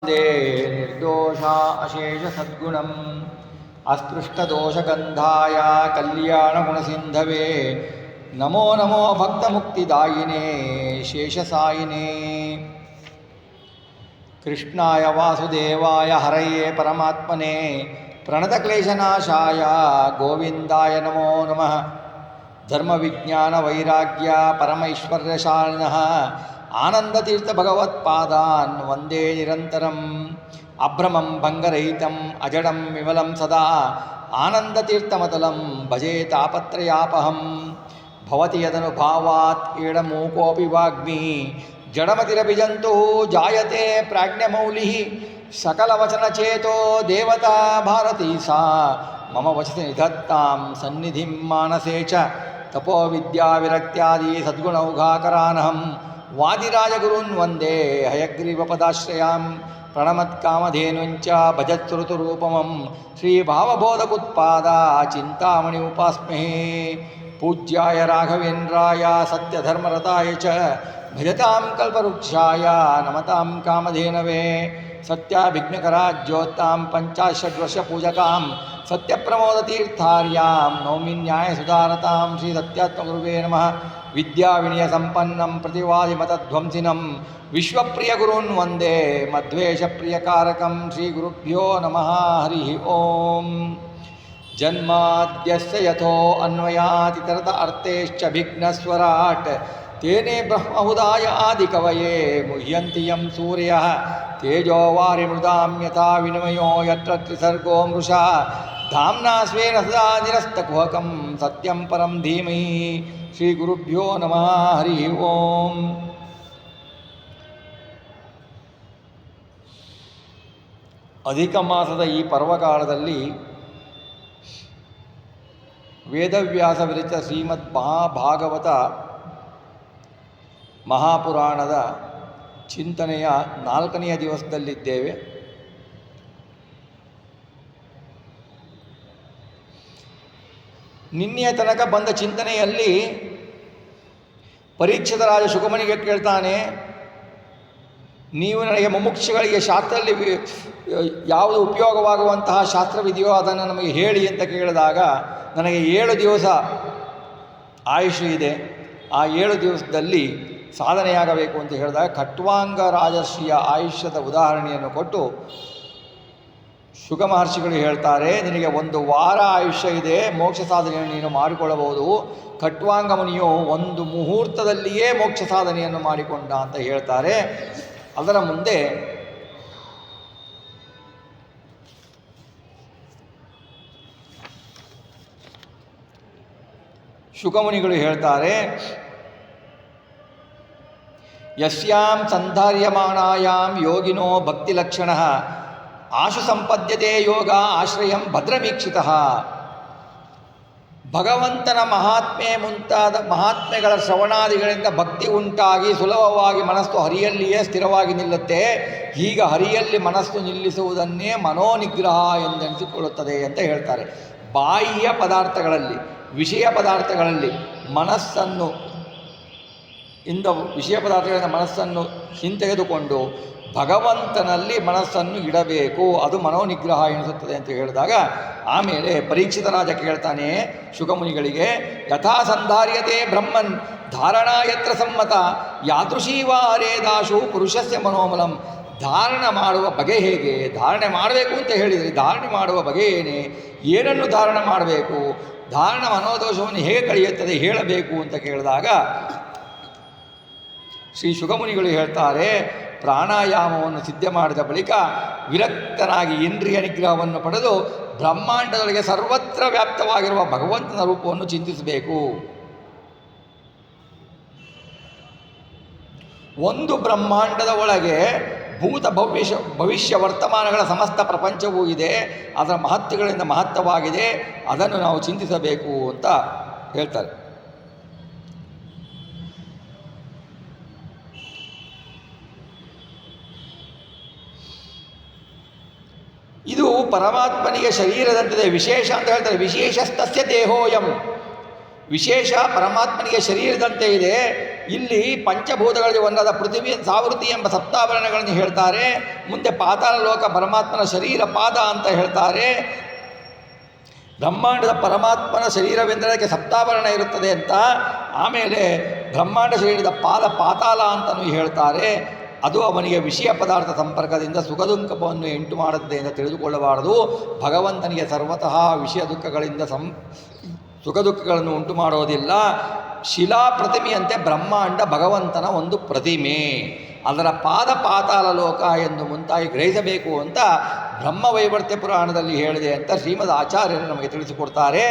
ವಂದೇ ನಿರ್ದೋಷ ಅಶೇಷ ಸದ್ಗುಣಂ ಅಸ್ಪೃಷ್ಟದೋಷಗಂಧಾಯ ಕಲ್ಯಾಣಗುಣಸಿಂಧವೇ ನಮೋ ನಮೋ ಭಕ್ತಮುಕ್ತಿದಾಯಿನೇ ಶೇಷಸಾಯಿನೇ. ಕೃಷ್ಣಾಯ ವಾಸುದೇವಾಯ ಹರಯೇ ಪರಮಾತ್ಮನೇ ಪ್ರಣತಕ್ಲೇಶನಾಶಾಯ ಗೋವಿಂದಾಯ ನಮೋ ನಮಃ. ಧರ್ಮವಿಜ್ಞಾನವೈರಾಗ್ಯ ಪರಮೈಶ್ವರ್ಯಶಾಲಿನಃ ಆನಂದತೀರ್ಥಭಗವತ್ಪಾದಾನ್ ವಂದೇ ನಿರಂತರಂ. ಅಭ್ರಮಂ ಭಂಗರಹಿತಂ ಅಜಡಂ ವಿಮಲಂ ಸದಾ ಆನಂದತೀರ್ಥಮತಲಂ ಭಜೆ ತಾಪತ್ರಯಾಪಹಂ. ಭವತಿ ಯದನುಭಾವಾತ್ ಏಡಮೂಕೋಪಿ ವಾಗ್ಮಿ ಜಡಮತಿರಭಿಜಂತುಃ ಜಾಯತೆ ಪ್ರಾಜ್ಞಮೌಲಿಃ. ಸಕಲವಚನಚೇತೋ ದೇವತಾ ಭಾರತೀ ಸಾ ಮಮ ವಚಸಿ ನಿಧತ್ತಾಂ ಸನ್ನಿಧಿಂ ಮಾನಸೇ ಚ. ತಪೋವಿದ್ಯಾವಿರಕ್ತ್ಯಾದಿ ಸದ್ಗುಣೌಘಾಕರಾನಹಂ ವಾದಿರಾಜಗುರುನ್ ವಂದೇ ಹಯಗ್ರೀವಪದಾಶ್ರಯಾಂ. ಪ್ರಣಮತ್ಕಾಮಧೇನುಂಚ ಭಜತ್ಸುಋತುರೂಪಮಂ ಶ್ರೀಭಾವಬೋಧಕುತ್ಪಾದ ಚಿಂತಾಮಣಿ ಉಪಾಸ್ಮಹೇ. ಪೂಜ್ಯಾಯ ರಾಘವೇಂದ್ರಾಯ ಸತ್ಯಧರ್ಮರತಾಯ ಚ ಭಜತಾಂ ಕಲ್ಪವೃಕ್ಷಾಯ ನಮತಾಂ ಕಾಮಧೇನವೇ. ಸತ್ಯಾಭಿಘ್ನಕರಾಜ್ಯೋತ್ತಾಂ ಪಂಚಾಷಡ್ವರ್ಷಪೂಜಕಾಂ ಸತ್ಯಪ್ರಮೋದತೀರ್ಥಾರ್ಯಾಂ ನೌಮಿ ನ್ಯಾಯಸುಧಾರತಾಂ ಶ್ರೀ ಸತ್ಯಾತ್ಮಗುರುವೇ ನಮಃ. ವಿದ್ಯಾವಿನಯಸಂಪನ್ನಂ ಪ್ರತಿವಾದಿಮತಧ್ವಂಸಿನಂ ವಿಶ್ವಪ್ರಿಯಗುರುನ್ ವಂದೇ ಮಧ್ವೇಷಪ್ರಿಯಕಾರಕಂ. ಶ್ರೀಗುರುಭ್ಯೋ ನಮಃ. ಹರಿ ಓಂ. ಜನ್ಮಾದ್ಯಸ್ಯ ಯಥೋ ಅನ್ವಯಾತ್ ಇತರತ ಅರ್ಥೇಶ್ಚಭಿಘ್ನಸ್ವರಾಟ್ ತೇನೇ ಬ್ರಹ್ಮಹುದಾಯ ಆದಿಕವಯೇ ಮುಹ್ಯಂತಿ ಯಂ ಸೂರ್ಯಃ ತೇಜೋ ವಾರಿಮೃದಾಂ ಯಥಾ ವಿನಿಮಯೋ ಯತ್ರ ತ್ರಿಸರ್ಗೋ ಮೃಷಾ. ಧಾಮ್ನಾ ಸ್ವೇನ ಸದಾ ನಿರಸ್ತಕುಹಕಂ ಸತ್ಯಂ ಪರಂ ಧೀಮಹಿ. ಶ್ರೀ ಗುರುಭ್ಯೋ ನಮಃ. ಹರಿ ಓಂ. ಅಧಿಕ ಮಾಸದ ಈ ಪರ್ವಕಾಲದಲ್ಲಿ ವೇದವ್ಯಾಸ ವಿರಚಿತ ಶ್ರೀಮದ್ ಮಹಾಭಾಗವತ ಮಹಾಪುರಾಣದ ಚಿಂತನೆಯ 4ನೆಯ ದಿವಸದಲ್ಲಿದ್ದೇವೆ. ನಿನ್ನೆಯ ತನಕ ಬಂದ ಚಿಂತನೆಯಲ್ಲಿ ಪರೀಕ್ಷಿತ ರಾಜ ಶುಕಮುನಿಗೆ ಕೇಳ್ತಾನೆ, ನೀವು ನನಗೆ ಮುಮುಕ್ಷುಗಳಿಗೆ ಶಾಸ್ತ್ರದಲ್ಲಿ ಯಾವುದು ಉಪಯೋಗವಾಗುವಂತಹ ಶಾಸ್ತ್ರವಿದೆಯೋ ಅದನ್ನು ನಮಗೆ ಹೇಳಿ ಅಂತ ಕೇಳಿದಾಗ, ನನಗೆ 7 ದಿವಸ ಆಯುಷ್ ಇದೆ, ಆ 7 ದಿವಸದಲ್ಲಿ ಸಾಧನೆಯಾಗಬೇಕು ಅಂತ ಹೇಳಿದಾಗ ಖಟ್ವಾಂಗ ರಾಜರ್ಷಿಯ ಆಯುಷ್ಯದ ಉದಾಹರಣೆಯನ್ನು ಕೊಟ್ಟು ಶುಕ ಮಹರ್ಷಿಗಳು ಹೇಳ್ತಾರೆ, ನಿನಗೆ 1 ವಾರ ಆಯುಷ್ಯ ಇದೆ, ಮೋಕ್ಷ ಸಾಧನೆಯನ್ನು ನೀನು ಮಾಡಿಕೊಳ್ಳಬಹುದು. ಖಟ್ವಾಂಗ ಮುನಿಯು 1 ಮುಹೂರ್ತದಲ್ಲಿಯೇ ಮೋಕ್ಷ ಸಾಧನೆಯನ್ನು ಮಾಡಿಕೊಂಡ ಅಂತ ಹೇಳ್ತಾರೆ. ಅದರ ಮುಂದೆ ಶುಕಮುನಿಗಳು ಹೇಳ್ತಾರೆ, ಯಸ್ಯಾಂ ಸಂಧಾರ್ಯಮಾಣಾಯಾಂ ಯೋಗಿನೋ ಭಕ್ತಿಲಕ್ಷಣಃ ಆಶು ಸಂಪದ್ಯತೆ ಯೋಗ ಆಶ್ರಯಂ ಭದ್ರಮೀಕ್ಷಿತಃ. ಭಗವಂತನ ಮಹಾತ್ಮೆ ಮುಂತಾದ ಮಹಾತ್ಮೆಗಳ ಶ್ರವಣಾದಿಗಳಿಂದ ಭಕ್ತಿ ಉಂಟಾಗಿ ಸುಲಭವಾಗಿ ಮನಸ್ಸು ಹರಿಯಲ್ಲಿಯೇ ಸ್ಥಿರವಾಗಿ ನಿಲ್ಲುತ್ತೆ. ಹೀಗ ಹರಿಯಲ್ಲಿ ಮನಸ್ಸು ನಿಲ್ಲಿಸುವುದನ್ನೇ ಮನೋನಿಗ್ರಹ ಎಂದೆನಿಸಿಕೊಳ್ಳುತ್ತದೆ ಅಂತ ಹೇಳ್ತಾರೆ. ಬಾಹ್ಯ ಪದಾರ್ಥಗಳಲ್ಲಿ, ವಿಷಯ ಪದಾರ್ಥಗಳಲ್ಲಿ ಮನಸ್ಸನ್ನು ವಿಷಯ ಪದಾರ್ಥಗಳಿಂದ ಮನಸ್ಸನ್ನು ಹಿಂತೆಗೆದುಕೊಂಡು ಭಗವಂತನಲ್ಲಿ ಮನಸ್ಸನ್ನು ಇಡಬೇಕು, ಅದು ಮನೋನಿಗ್ರಹ ಎನಿಸುತ್ತದೆ ಅಂತ ಹೇಳಿದಾಗ, ಆಮೇಲೆ ಪರೀಕ್ಷಿತ ರಾಜ ಕೇಳ್ತಾನೆ ಶುಕಮುನಿಗಳಿಗೆ, ಯಥಾ ಸಂಧಾರ್ಯತೆ ಬ್ರಹ್ಮನ್ ಧಾರಣಾ ಯತ್ರ ಸಮ್ಮತ ಯಾದೃಶೀವಾರೇದಾಶು ಪುರುಷಸ್ಯ ಮನೋಮಲಂ. ಧಾರಣೆ ಮಾಡುವ ಬಗೆ ಹೇಗೆ? ಧಾರಣೆ ಮಾಡಬೇಕು ಅಂತ ಹೇಳಿದರೆ ಧಾರಣೆ ಮಾಡುವ ಬಗೆ ಏನೇ? ಏನನ್ನು ಧಾರಣೆ ಮಾಡಬೇಕು? ಧಾರಣ ಮನೋದೋಷವನ್ನು ಹೇಗೆ ಕಳೆಯುತ್ತದೆ ಹೇಳಬೇಕು ಅಂತ ಕೇಳಿದಾಗ ಶ್ರೀ ಶುಕಮುನಿಗಳು ಹೇಳ್ತಾರೆ, ಪ್ರಾಣಾಯಾಮವನ್ನು ಸಿದ್ಧ ಮಾಡಿದ ಬಳಿಕ ವಿರಕ್ತನಾಗಿ ಇಂದ್ರಿಯ ನಿಗ್ರಹವನ್ನು ಪಡೆದು ಬ್ರಹ್ಮಾಂಡದೊಳಗೆ ಸರ್ವತ್ರ ವ್ಯಾಪ್ತವಾಗಿರುವ ಭಗವಂತನ ರೂಪವನ್ನು ಚಿಂತಿಸಬೇಕು. ಒಂದು ಬ್ರಹ್ಮಾಂಡದ ಒಳಗೆ ಭೂತ ಭವಿಷ್ಯ ವರ್ತಮಾನಗಳ ಸಮಸ್ತ ಪ್ರಪಂಚವೂ ಇದೆ, ಅದರ ಮಹತ್ವಗಳಿಂದ ಮಹತ್ವವಾಗಿದೆ, ಅದನ್ನು ನಾವು ಚಿಂತಿಸಬೇಕು ಅಂತ ಹೇಳ್ತಾರೆ. ಇದು ಪರಮಾತ್ಮನಿಗೆ ಶರೀರದಂತಿದೆ. ವಿಶೇಷ ಅಂತ ಹೇಳ್ತಾರೆ, ವಿಶೇಷಸ್ತಸ್ಯ ದೇಹೋಯಂ. ವಿಶೇಷ ಪರಮಾತ್ಮನಿಗೆ ಶರೀರದಂತೆ ಇದೆ, ಇಲ್ಲಿ ಪಂಚಭೂತಗಳಲ್ಲಿ ಒಂದಾದ ಪೃಥ್ವಿ ಸಾವೃತಿ ಎಂಬ ಸಪ್ತಾಭರಣಗಳನ್ನು ಹೇಳ್ತಾರೆ. ಮುಂದೆ ಪಾತಾಳ ಲೋಕ ಪರಮಾತ್ಮನ ಶರೀರ ಪಾದ ಅಂತ ಹೇಳ್ತಾರೆ. ಬ್ರಹ್ಮಾಂಡದ ಪರಮಾತ್ಮನ ಶರೀರವೆಂದರೆ ಅದಕ್ಕೆ ಸಪ್ತಾಭರಣ ಇರುತ್ತದೆ ಅಂತ. ಆಮೇಲೆ ಬ್ರಹ್ಮಾಂಡ ಶರೀರದ ಪಾದ ಪಾತಾಳ ಅಂತಲೂ ಹೇಳ್ತಾರೆ. ಅದು ಅವನಿಗೆ ವಿಷಯ ಪದಾರ್ಥ ಸಂಪರ್ಕದಿಂದ ಸುಖ ದುಃಖವನ್ನು ಎಂಟು ಮಾಡುತ್ತದೆ ಎಂದು ತಿಳಿದುಕೊಳ್ಳಬಾರದು. ಭಗವಂತನಿಗೆ ಸರ್ವತಃ ವಿಷಯ ದುಃಖಗಳಿಂದ ಸುಖ ದುಃಖಗಳನ್ನು ಉಂಟು ಮಾಡೋದಿಲ್ಲ. ಶಿಲಾ ಪ್ರತಿಮೆಯಂತೆ ಬ್ರಹ್ಮಾಂಡ ಭಗವಂತನ ಒಂದು ಪ್ರತಿಮೆ, ಅದರ ಪಾದ ಪಾತಾಳ ಲೋಕ ಎಂದು ಮುಂತಾಗಿ ಗ್ರಹಿಸಬೇಕು ಅಂತ ಬ್ರಹ್ಮವೈವರ್ತ್ಯ ಪುರಾಣದಲ್ಲಿ ಹೇಳಿದೆ ಅಂತ ಶ್ರೀಮದ್ ಆಚಾರ್ಯರು ನಮಗೆ ತಿಳಿಸಿಕೊಡ್ತಾರೆ.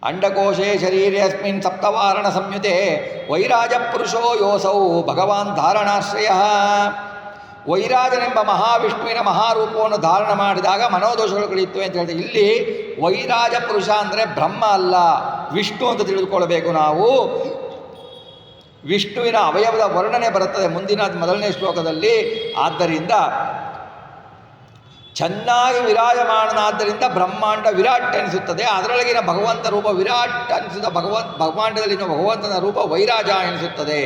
ಅಂಡಕೋಶೇ ಶರೀರೇ ಅಸ್ಮಿನ್ ಸಪ್ತವಾರಣ ಸಂಯುತೆ ವೈರಾಜ ಪುರುಷೋ ಯೋಸೌ ಭಗವಾನ್ ಧಾರಣಾಶ್ರಯ. ವೈರಾಜನೆಂಬ ಮಹಾವಿಷ್ಣುವಿನ ಮಹಾರೂಪವನ್ನು ಧಾರಣ ಮಾಡಿದಾಗ ಮನೋದೋಷಗಳು ಕಳೆಯುತ್ತವೆ ಅಂತ ಹೇಳ್ತೀವಿ. ಇಲ್ಲಿ ವೈರಾಜ ಪುರುಷ ಅಂದರೆ ಬ್ರಹ್ಮ ಅಲ್ಲ, ವಿಷ್ಣು ಅಂತ ತಿಳಿದುಕೊಳ್ಳಬೇಕು ನಾವು. ವಿಷ್ಣುವಿನ ಅವಯವದ ವರ್ಣನೆ ಬರುತ್ತದೆ ಮುಂದಿನ ಮೊದಲನೇ ಶ್ಲೋಕದಲ್ಲಿ. ಆದ್ದರಿಂದ ಚೆನ್ನಾಗಿ ವಿರಾಜಮಾನನಾದ್ದರಿಂದ ಬ್ರಹ್ಮಾಂಡ ವಿರಾಟ್ ಅನಿಸುತ್ತದೆ. ಅದರೊಳಗಿನ ಭಗವಂತ ರೂಪ ವಿರಾಟ್ ಅನಿಸಿದ ಬ್ರಹ್ಮಾಂಡದಲ್ಲಿನ ಭಗವಂತನ ರೂಪ ವೈರಾಜ ಎನಿಸುತ್ತದೆ.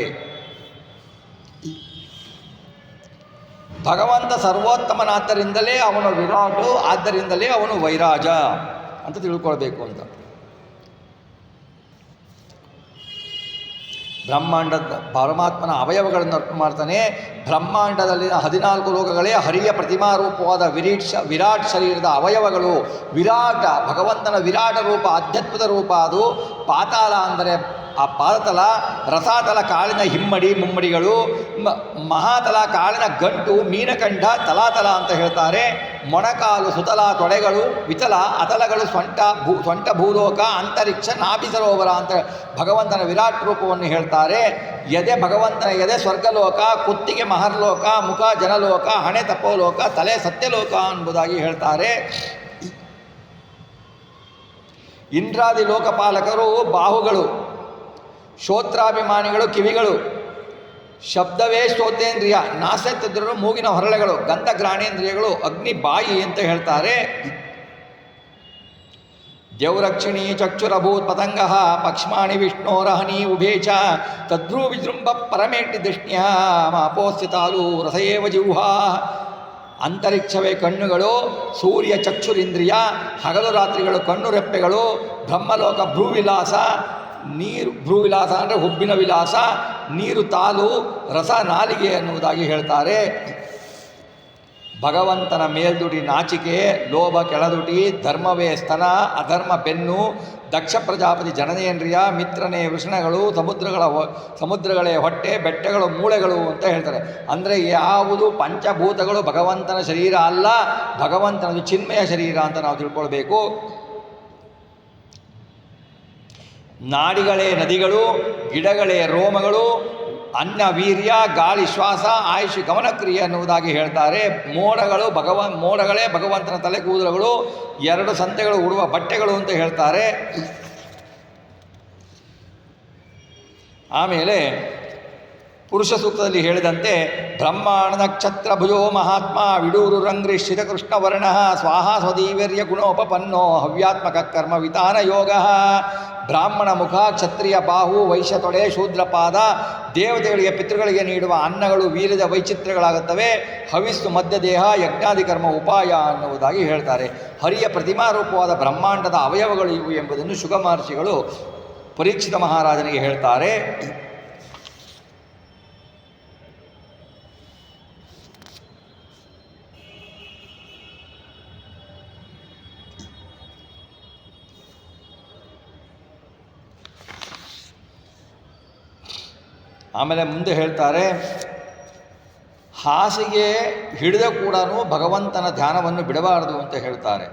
ಭಗವಂತ ಸರ್ವೋತ್ತಮನಾದ್ದರಿಂದಲೇ ಅವನು ವಿರಾಟು, ಆದ್ದರಿಂದಲೇ ಅವನು ವೈರಾಜ ಅಂತ ತಿಳ್ಕೊಳ್ಬೇಕು ಅಂತ. ಬ್ರಹ್ಮಾಂಡದ ಪರಮಾತ್ಮನ ಅವಯವಗಳನ್ನು ಅರ್ಥ ಮಾಡ್ತಾನೆ. ಬ್ರಹ್ಮಾಂಡದಲ್ಲಿನ 14 ಲೋಕಗಳೇ ಹರಿಯ ಪ್ರತಿಮಾರೂಪವಾದ ವಿರಾಟ್ ಶರೀರದ ಅವಯವಗಳು. ವಿರಾಟ ಭಗವಂತನ ವಿರಾಟ ರೂಪ, ಅಧ್ಯಾತ್ಮದ ರೂಪ. ಅದು ಪಾತಾಳ ಅಂದರೆ ಆ ಪಾದತಲ, ರಸಾತಲ ಕಾಳಿನ ಹಿಮ್ಮಡಿ ಮುಮ್ಮಡಿಗಳು, ಮಹಾತಲ ಕಾಳಿನ ಗಂಟು, ಮೀನಕಂಠ ತಲಾತಲ ಅಂತ ಹೇಳ್ತಾರೆ. ಮೊಣಕಾಲು, ಸುತಲ, ತೊಡೆಗಳು, ವಿತಲ, ಅತಲಗಳು, ಸೊಂಟ ಭೂಲೋಕ, ಅಂತರಿಕ್ಷ, ನಾಭಿ ಸರೋವರ ಅಂತ ಭಗವಂತನ ವಿರಾಟ್ ರೂಪವನ್ನು ಹೇಳ್ತಾರೆ. ಎದೆ ಭಗವಂತನ ಎದೆ ಸ್ವರ್ಗಲೋಕ, ಕುತ್ತಿಗೆ ಮಹರ್ಲೋಕ, ಮುಖ ಜನಲೋಕ, ಹಣೆ ತಪೋಲೋಕ, ತಲೆ ಸತ್ಯಲೋಕ ಎಂಬುದಾಗಿ ಹೇಳ್ತಾರೆ. ಇಂದ್ರಾದಿ ಲೋಕಪಾಲಕರು ಬಾಹುಗಳು, ಶ್ರೋತ್ರಾಭಿಮಾನಿಗಳು ಕಿವಿಗಳು, ಶಬ್ದವೇ ಶ್ರೋತೇಂದ್ರಿಯ, ನಾಸೆತ್ತಿದ್ದರು ಮೂಗಿನ ಹೊರಳೆಗಳು, ಗಂಧ ಗ್ರಾಣೇಂದ್ರಿಯಗಳು, ಅಗ್ನಿ ಬಾಯಿ ಅಂತ ಹೇಳ್ತಾರೆ. ದೇವರಕ್ಷಿಣಿ ಚಕ್ಷುರಭೂತ್ ಪತಂಗ ಪಕ್ಷ್ಮಾಣಿ ವಿಷ್ಣೋರಹನಿ ಉಭೇ ಚ ತದ್ರೂ ವಿಜೃಂಭ ಪರಮೇಟಿ ದೃಷ್ಣ್ಯ ಮಾಪೋಸ್ಥಿತಾಲು ರಸಯೇವ ಜಿಹ್ವಾ. ಅಂತರಿಕ್ಷವೇ ಕಣ್ಣುಗಳು, ಸೂರ್ಯ ಚಕ್ಷುರಿಂದ್ರಿಯ, ಹಗಲು ರಾತ್ರಿಗಳು ಕಣ್ಣು ರೆಪ್ಪೆಗಳು, ಬ್ರಹ್ಮಲೋಕ ಭ್ರೂವಿಲಾಸ, ನೀರು ಭ್ರೂವಿಲಾಸ ಅಂದರೆ ಹುಬ್ಬಿನ ವಿಲಾಸ, ನೀರು ತಾಲು, ರಸ ನಾಲಿಗೆ ಎನ್ನುವುದಾಗಿ ಹೇಳ್ತಾರೆ. ಭಗವಂತನ ಮೇಲ್ದುಡಿ ನಾಚಿಕೆ, ಲೋಭ ಕೆಳದುಟಿ, ಧರ್ಮವೇ ಸ್ತನ, ಅಧರ್ಮ ಬೆನ್ನು, ದಕ್ಷ ಪ್ರಜಾಪತಿ ಜನನೇಂದ್ರಿಯ, ಮಿತ್ರನೇ ವೃಷಣಗಳು, ಸಮುದ್ರಗಳೇ ಹೊಟ್ಟೆ, ಬೆಟ್ಟಗಳು ಮೂಳೆಗಳು ಅಂತ ಹೇಳ್ತಾರೆ. ಅಂದರೆ ಯಾವುದು ಪಂಚಭೂತಗಳು ಭಗವಂತನ ಶರೀರ ಅಲ್ಲ, ಭಗವಂತನದು ಚಿನ್ಮಯ ಶರೀರ ಅಂತ ನಾವು ತಿಳ್ಕೊಳ್ಬೇಕು. ನಾಡಿಗಳೇ ನದಿಗಳು, ಗಿಡಗಳೇ ರೋಮಗಳು, ಅನ್ನ ವೀರ್ಯ, ಗಾಳಿ ಶ್ವಾಸ, ಆಯುಷ್ ಗಮನಕ್ರಿಯೆ ಎನ್ನುವುದಾಗಿ ಹೇಳ್ತಾರೆ. ಮೋಡಗಳೇ ಭಗವಂತನ ತಲೆ ಕೂದಲುಗಳು, 2 ಸಂತೆಗಳು ಉಡುವ ಬಟ್ಟೆಗಳು ಅಂತ ಹೇಳ್ತಾರೆ. ಆಮೇಲೆ ಪುರುಷ ಸೂಕ್ತದಲ್ಲಿ ಹೇಳಿದಂತೆ ಬ್ರಹ್ಮಾಂಡ ನಕ್ಷತ್ರ ಭುಜೋ ಮಹಾತ್ಮ ವಿಡೂರು ರಂಗ್ರಿ ಶ್ರಿತಕೃಷ್ಣವರ್ಣ ಸ್ವಾಹ ಸ್ವದೀವರ್ಯ ಗುಣೋಪಪನ್ನೋ ಹವ್ಯಾತ್ಮಕ ಕರ್ಮ ವಿತಾನ ಯೋಗ. ಬ್ರಾಹ್ಮಣ ಮುಖ, ಕ್ಷತ್ರಿಯ ಬಾಹು, ವೈಶ್ಯ ತೊಡೆ, ಶೂದ್ರ ಪಾದ. ದೇವತೆಗಳಿಗೆ ಪಿತೃಗಳಿಗೆ ನೀಡುವ ಅನ್ನಗಳು ವೀರ್ಯದ ವೈಚಿತ್ರ್ಯಗಳಾಗುತ್ತವೆ. ಹವಿಸ್ಸು ಮಧ್ಯದೇಹ, ಯಜ್ಞಾದಿ ಕರ್ಮ ಉಪಾಯ ಅನ್ನುವುದಾಗಿ ಹೇಳ್ತಾರೆ. ಹರಿಯ ಪ್ರತಿಮಾರೂಪವಾದ ಬ್ರಹ್ಮಾಂಡದ ಅವಯವಗಳು ಇವು ಎಂಬುದನ್ನು ಶುಗ ಮಹರ್ಷಿಗಳು ಪರೀಕ್ಷಿತ ಮಹಾರಾಜನಿಗೆ ಹೇಳ್ತಾರೆ. ಆಮೇಲೆ ಮುಂದೆ ಹೇಳ್ತಾರೆ, ಹಾಸಿಗೆ ಹಿಡಿದ ಕೂಡ ಭಗವಂತನ ಧ್ಯಾನವನ್ನು ಬಿಡಬಾರದು ಅಂತ ಹೇಳ್ತಾರೆ.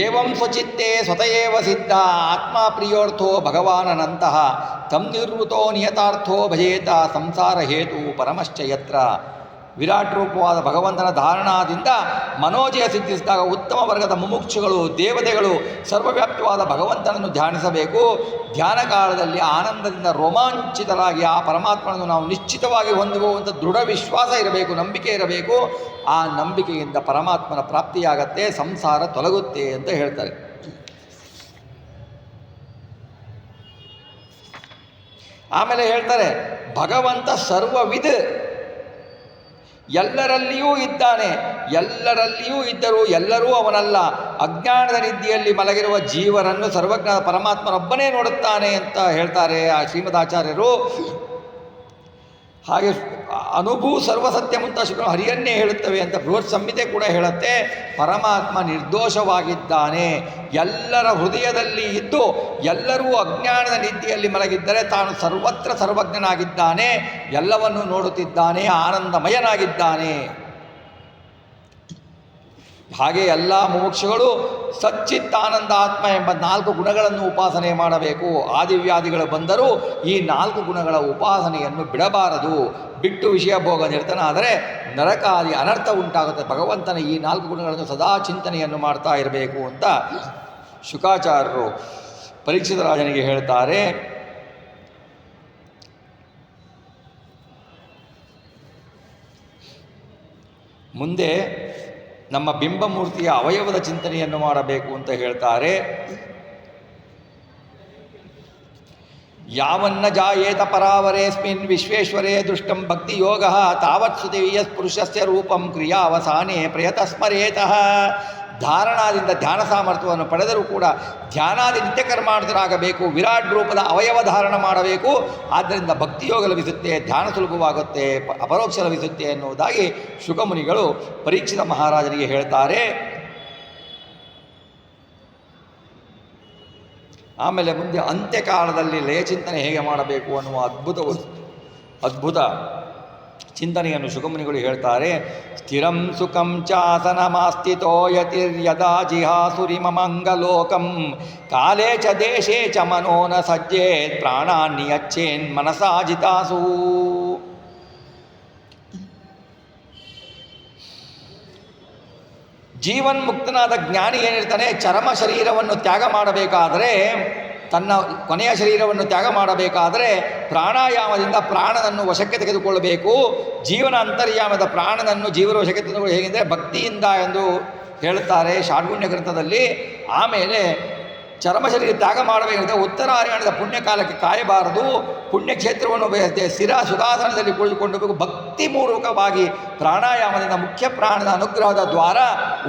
ಏವಂ ಸ್ವಚಿತ್ತೇ ಸ್ವತಯೇವ ಸಿದ್ಧ ಆತ್ಮ ಪ್ರಿಯೋರ್ಥೋ ಭಗವಾನನಂತಹ ತಂ ನಿರ್ವೃತೋ ನಿಯತಾರ್ಥೋ ಭಜೇತ ಸಂಸಾರ ಹೇತು ಪರಮಶ್ಚ ಯತ್ರ. ವಿರಾಟ್ ರೂಪವಾದ ಭಗವಂತನ ಧಾರಣಾದಿಂದ ಮನೋಜಯ ಸಿದ್ಧಿಸಿದಾಗ ಉತ್ತಮ ವರ್ಗದ ಮುಮುಕ್ಷುಗಳು, ದೇವತೆಗಳು ಸರ್ವವ್ಯಾಪ್ತವಾದ ಭಗವಂತನನ್ನು ಧ್ಯಾನಿಸಬೇಕು. ಧ್ಯಾನ ಕಾಲದಲ್ಲಿ ಆನಂದದಿಂದ ರೋಮಾಂಚಿತರಾಗಿ ಆ ಪರಮಾತ್ಮನನ್ನು ನಾವು ನಿಶ್ಚಿತವಾಗಿ ಹೊಂದುವಂಥ ದೃಢ ವಿಶ್ವಾಸ ಇರಬೇಕು, ನಂಬಿಕೆ ಇರಬೇಕು. ಆ ನಂಬಿಕೆಯಿಂದ ಪರಮಾತ್ಮನ ಪ್ರಾಪ್ತಿಯಾಗತ್ತೆ, ಸಂಸಾರ ತೊಲಗುತ್ತೆ ಅಂತ ಹೇಳ್ತಾರೆ. ಆಮೇಲೆ ಹೇಳ್ತಾರೆ ಭಗವಂತ ಸರ್ವವಿಧ, ಎಲ್ಲರಲ್ಲಿಯೂ ಇದ್ದಾನೆ, ಎಲ್ಲರಲ್ಲಿಯೂ ಇದ್ದರೂ ಎಲ್ಲರೂ ಅವನಲ್ಲ. ಅಜ್ಞಾನದ ನಿದ್ದೆಯಲ್ಲಿ ಮಲಗಿರುವ ಜೀವರನ್ನು ಸರ್ವಜ್ಞ ಪರಮಾತ್ಮನೊಬ್ಬನೇ ನೋಡುತ್ತಾನೆ ಅಂತ ಹೇಳ್ತಾರೆ ಆ ಶ್ರೀಮದಾಚಾರ್ಯರು. ಹಾಗೆ ಅನುಭೂ ಸರ್ವಸತ್ಯ ಮುಂತಾದ ಹರಿಯನ್ನೇ ಹೇಳುತ್ತವೆ ಅಂತ ಬೃಹತ್ ಸಂಹಿತೆ ಕೂಡ ಹೇಳುತ್ತೆ. ಪರಮಾತ್ಮ ನಿರ್ದೋಷವಾಗಿದ್ದಾನೆ, ಎಲ್ಲರ ಹೃದಯದಲ್ಲಿ ಇದ್ದು ಎಲ್ಲರೂ ಅಜ್ಞಾನದ ನಿದ್ದೆಯಲ್ಲಿ ಮಲಗಿದ್ದರೆ ತಾನು ಸರ್ವತ್ರ ಸರ್ವಜ್ಞನಾಗಿದ್ದಾನೆ, ಎಲ್ಲವನ್ನೂ ನೋಡುತ್ತಿದ್ದಾನೆ, ಆನಂದಮಯನಾಗಿದ್ದಾನೆ. ಹಾಗೆ ಎಲ್ಲ ಮುಮುಕ್ಷುಗಳು ಸಚ್ಚಿತ್ತಾನಂದ ಆತ್ಮ ಎಂಬ 4 ಗುಣಗಳನ್ನು ಉಪಾಸನೆ ಮಾಡಬೇಕು. ಆದಿವ್ಯಾಧಿಗಳು ಬಂದರೂ ಈ 4 ಗುಣಗಳ ಉಪಾಸನೆಯನ್ನು ಬಿಡಬಾರದು. ಬಿಟ್ಟು ವಿಷಯ ಭೋಗ ನಿರತನಾದರೆ ನರಕಾದಿ ಅನರ್ಥ ಉಂಟಾಗುತ್ತೆ. ಭಗವಂತನ ಈ 4 ಗುಣಗಳನ್ನು ಸದಾ ಚಿಂತನೆಯನ್ನು ಮಾಡ್ತಾ ಇರಬೇಕು ಅಂತ ಶುಕಾಚಾರ್ಯರು ಪರೀಕ್ಷಿತ ರಾಜನಿಗೆ ಹೇಳ್ತಾರೆ. ಮುಂದೆ ನಮ್ಮ ಬಿಂಬಮೂರ್ತಿಯ ಅವಯವದ ಚಿಂತನೆಯನ್ನು ಮಾಡಬೇಕು ಅಂತ ಹೇಳ್ತಾರೆ. ಯಾವನ್ನ ಜಾಯೇತ ಪರಾವರೇಸ್ಮಿನ್ ವಿಶ್ವೇಶ್ವರೇ ದೃಷ್ಟಂ ಭಕ್ತಿಯೋಗ ತಾವತ್ ಸುದೇಯ ಪುರುಷಸ್ಯ ರೂಪಂ ಕ್ರಿಯಾವಸಾನೆ ಪ್ರಯತಸ್ಮರೇತಃ. ಧಾರಣಾದಿಂದ ಧ್ಯಾನ ಸಾಮರ್ಥ್ಯವನ್ನು ಪಡೆದರೂ ಕೂಡ ಧ್ಯಾನಾದಿ ನಿತ್ಯ ಕರ್ಮಾರ್ಥರಾಗಬೇಕು. ವಿರಾಟ್ ರೂಪದ ಅವಯವ ಧಾರಣ ಮಾಡಬೇಕು. ಆದ್ದರಿಂದ ಭಕ್ತಿಯೋಗ ಲಭಿಸುತ್ತೆ, ಧ್ಯಾನ ಸುಲಭವಾಗುತ್ತೆ, ಅಪರೋಕ್ಷ ಲಭಿಸುತ್ತೆ ಎನ್ನುವುದಾಗಿ ಶುಕಮುನಿಗಳು ಪರೀಕ್ಷಿತ ಮಹಾರಾಜನಿಗೆ ಹೇಳ್ತಾರೆ. ಆಮೇಲೆ ಮುಂದೆ ಅಂತ್ಯಕಾಲದಲ್ಲಿ ಲಯಚಿಂತನೆ ಹೇಗೆ ಮಾಡಬೇಕು ಅನ್ನುವ ಅದ್ಭುತ ಚಿಂತನೆಯನ್ನು ಶುಕಮುನಿಗಳು ಹೇಳ್ತಾರೆ. ಸ್ಥಿರಂ ಸುಖಂ ಚಾಸನಮಾಸ್ಥಿತೋ ಯತಿರ್ಯದಾ ಜಿಹಾಸುರಿಮಮಂಗಲೋಕಂ ಕಾಲೇ ಚ ದೇಶೇ ಚ ಮನೋ ನ ಸಜ್ಜೇತ್ ಪ್ರಾಣಾನ್ನಿಯಚ್ಚೇನ್ ಮನಸಾ ಜಿತಾಸು. ಜೀವನ್ಮುಕ್ತನಾದ ಜ್ಞಾನಿ ಏನಿರ್ತಾನೆ, ಚರ್ಮ ಶರೀರವನ್ನು ತ್ಯಾಗ ಮಾಡಬೇಕಾದರೆ, ತನ್ನ ಕೊನೆಯ ಶರೀರವನ್ನು ತ್ಯಾಗ ಮಾಡಬೇಕಾದರೆ ಪ್ರಾಣಾಯಾಮದಿಂದ ಪ್ರಾಣನನ್ನು ವಶಕ್ಕೆ ತೆಗೆದುಕೊಳ್ಳಬೇಕು. ಜೀವನ ಅಂತರ್ಯಾಮದ ಪ್ರಾಣನನ್ನು ಜೀವನ ವಶಕ್ಕೆ ತೆಗೆದುಕೊಳ್ಳಿ ಹೇಗೆಂದರೆ ಭಕ್ತಿಯಿಂದ ಎಂದು ಹೇಳುತ್ತಾರೆ ಷಾಡ್ಗುಣ್ಯ ಗ್ರಂಥದಲ್ಲಿ. ಆಮೇಲೆ ಚರ್ಮ ಶರೀರ ತ್ಯಾಗ ಮಾಡಬೇಕಂದ್ರೆ ಉತ್ತರಾಯಣದ ಪುಣ್ಯಕಾಲಕ್ಕೆ ಕಾಯಬಾರದು. ಪುಣ್ಯಕ್ಷೇತ್ರವನ್ನು ಸ್ಥಿರ ಸುಖಾಸನದಲ್ಲಿ ಕುಳಿತುಕೊಂಡು ಹೋಗಬೇಕು. ಭಕ್ತಿಪೂರ್ವಕವಾಗಿ ಪ್ರಾಣಾಯಾಮದಿಂದ ಮುಖ್ಯ ಪ್ರಾಣದ ಅನುಗ್ರಹದ ದ್ವಾರ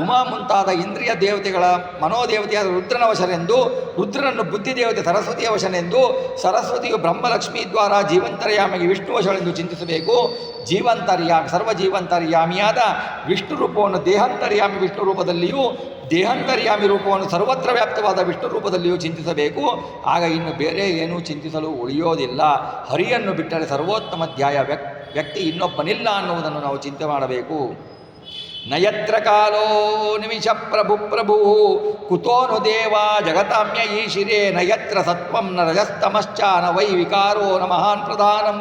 ಉಮಾ ಮುಂತಾದ ಇಂದ್ರಿಯ ದೇವತೆಗಳ ಮನೋದೇವತೆಯಾದ ರುದ್ರನ ವಶನೆಂದು, ರುದ್ರನನ್ನು ಬುದ್ಧಿದೇವತೆ ಸರಸ್ವತಿಯ ವಶನೆಂದು, ಸರಸ್ವತಿಯು ಬ್ರಹ್ಮಲಕ್ಷ್ಮೀ ದ್ವಾರ ಜೀವಂತರ್ಯಾಮಿಗೆ ವಿಷ್ಣು ವಶನೆಂದು ಚಿಂತಿಸಬೇಕು. ಜೀವಂತರ್ಯಾಮಿ ಸರ್ವಜೀವಂತರ್ಯಾಮಿಯಾದ ವಿಷ್ಣು ರೂಪವನ್ನು ದೇಹಾಂತರ್ಯಾಮಿ ವಿಷ್ಣು ರೂಪದಲ್ಲಿಯೂ, ದೇಹಾಂತರ್ಯಾಮಿ ರೂಪವನ್ನು ಸರ್ವತ್ರ ವ್ಯಾಪ್ತವಾದ ವಿಷ್ಣು ರೂಪದಲ್ಲಿಯೂ ಚಿಂತಿಸಬೇಕು. ಆಗ ಇನ್ನು ಬೇರೆ ಏನೂ ಚಿಂತಿಸಲು ಉಳಿಯೋದಿಲ್ಲ. ಹರಿಯನ್ನು ಬಿಟ್ಟರೆ ಸರ್ವೋತ್ತಮ ಧ್ಯಾಯ ವ್ಯಕ್ತಿ ಇನ್ನೊಬ್ಬನಿಲ್ಲ ಅನ್ನುವುದನ್ನು ನಾವು ಚಿಂತೆ ಮಾಡಬೇಕು. ನಯತ್ರ ಕಾಲೋ ನಿಮಿಷ ಪ್ರಭು ಕುತೋನು ದೇವ ಜಗತಾಮ್ಯ ಈಶಿರೇ ನಯತ್ರ ಸತ್ವಂ ನ ರಜಸ್ತಮಶ್ಚ ನ ವೈ ವಿಕಾರೋ ನ ಮಹಾನ್ ಪ್ರಧಾನಂ.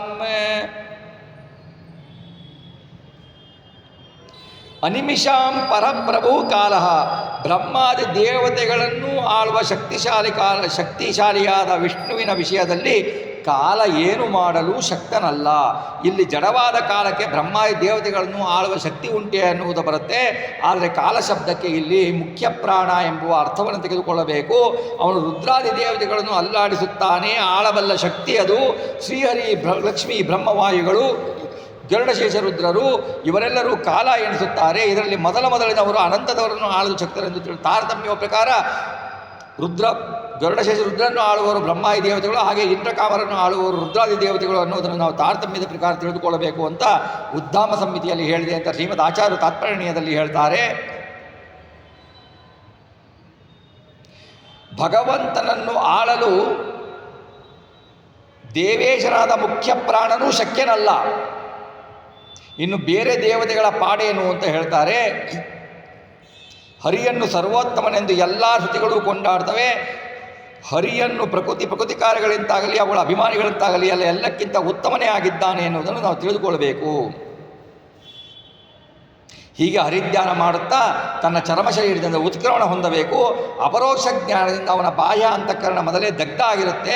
ಅನಿಮಿಷಾಂ ಪರಪ್ರಭು ಕಾಲ. ಬ್ರಹ್ಮಾದಿ ದೇವತೆಗಳನ್ನು ಆಳುವ ಶಕ್ತಿಶಾಲಿಯಾದ ವಿಷ್ಣುವಿನ ವಿಷಯದಲ್ಲಿ ಕಾಲ ಏನು ಮಾಡಲು ಶಕ್ತನಲ್ಲ. ಇಲ್ಲಿ ಜಡವಾದ ಕಾಲಕ್ಕೆ ಬ್ರಹ್ಮಾದಿ ದೇವತೆಗಳನ್ನು ಆಳುವ ಶಕ್ತಿ ಉಂಟೆ ಅನ್ನುವುದು ಬರುತ್ತೆ. ಆದರೆ ಕಾಲ ಶಬ್ದಕ್ಕೆ ಇಲ್ಲಿ ಮುಖ್ಯ ಪ್ರಾಣ ಎಂಬುವ ಅರ್ಥವನ್ನು ತೆಗೆದುಕೊಳ್ಳಬೇಕು. ಅವನು ರುದ್ರಾದಿ ದೇವತೆಗಳನ್ನು ಅಲ್ಲಾಡಿಸುತ್ತಾನೆ, ಆಳಬಲ್ಲ ಶಕ್ತಿ ಅದು. ಶ್ರೀಹರಿ ಲಕ್ಷ್ಮೀ ಬ್ರಹ್ಮವಾಯುಗಳು ಗರುಡಶೇಷ ರುದ್ರರು ಇವರೆಲ್ಲರೂ ಕಾಲ ಎಣಿಸುತ್ತಾರೆ. ಇದರಲ್ಲಿ ಮೊದಲಿನವರು ಅನಂತದವರನ್ನು ಆಳಲು ಶಕ್ತರೆಂದು ತಾರತಮ್ಯ ಪ್ರಕಾರ ಗರುಡಶೇಷ ರುದ್ರನ್ನು ಆಳುವವರು ಬ್ರಹ್ಮಾದಿ ದೇವತೆಗಳು, ಹಾಗೆ ಇಂದ್ರಕಾಮರನ್ನು ಆಳುವವರು ರುದ್ರಾದಿ ದೇವತೆಗಳು ಅನ್ನೋದನ್ನು ನಾವು ತಾರತಮ್ಯದ ಪ್ರಕಾರ ತಿಳಿದುಕೊಳ್ಳಬೇಕು ಅಂತ ಉದ್ಧಾಮ ಸಂಹಿತೆಯಲ್ಲಿ ಹೇಳಿದೆ ಅಂತ ಶ್ರೀಮದ್ ಆಚಾರ್ಯ ತಾತ್ಪರ್ಯದಲ್ಲಿ ಹೇಳ್ತಾರೆ. ಭಗವಂತನನ್ನು ಆಳಲು ದೇವೇಶನಾದ ಮುಖ್ಯ ಪ್ರಾಣನೂ ಶಕ್ಯನಲ್ಲ. ಇನ್ನು ಬೇರೆ ದೇವತೆಗಳ ಪಾಡೇನು ಅಂತ ಹೇಳ್ತಾರೆ. ಹರಿಯನ್ನು ಸರ್ವೋತ್ತಮನೆಂದು ಎಲ್ಲ ಶ್ರುತಿಗಳು ಕೊಂಡಾಡ್ತವೆ. ಹರಿಯನ್ನು ಪ್ರಕೃತಿ ಕಾರ್ಯಗಳಿಂದಾಗಲಿ ಅವಳ ಅಭಿಮಾನಿಗಳಿಂದಾಗಲಿ ಎಲ್ಲಕ್ಕಿಂತ ಉತ್ತಮನೇ ಆಗಿದ್ದಾನೆ ಎನ್ನುವುದನ್ನು ನಾವು ತಿಳಿದುಕೊಳ್ಬೇಕು. ಹೀಗೆ ಹರಿಧ್ಯಾನ ಮಾಡುತ್ತಾ ತನ್ನ ಚರ್ಮ ಶರೀರದಿಂದ ಉತ್ಕ್ರಮಣ ಹೊಂದಬೇಕು. ಅಪರೋಕ್ಷ ಜ್ಞಾನದಿಂದ ಅವನ ಬಾಹ್ಯ ಅಂತಃಕರಣ ಮೊದಲೇ ದಗ್ಧ ಆಗಿರುತ್ತೆ.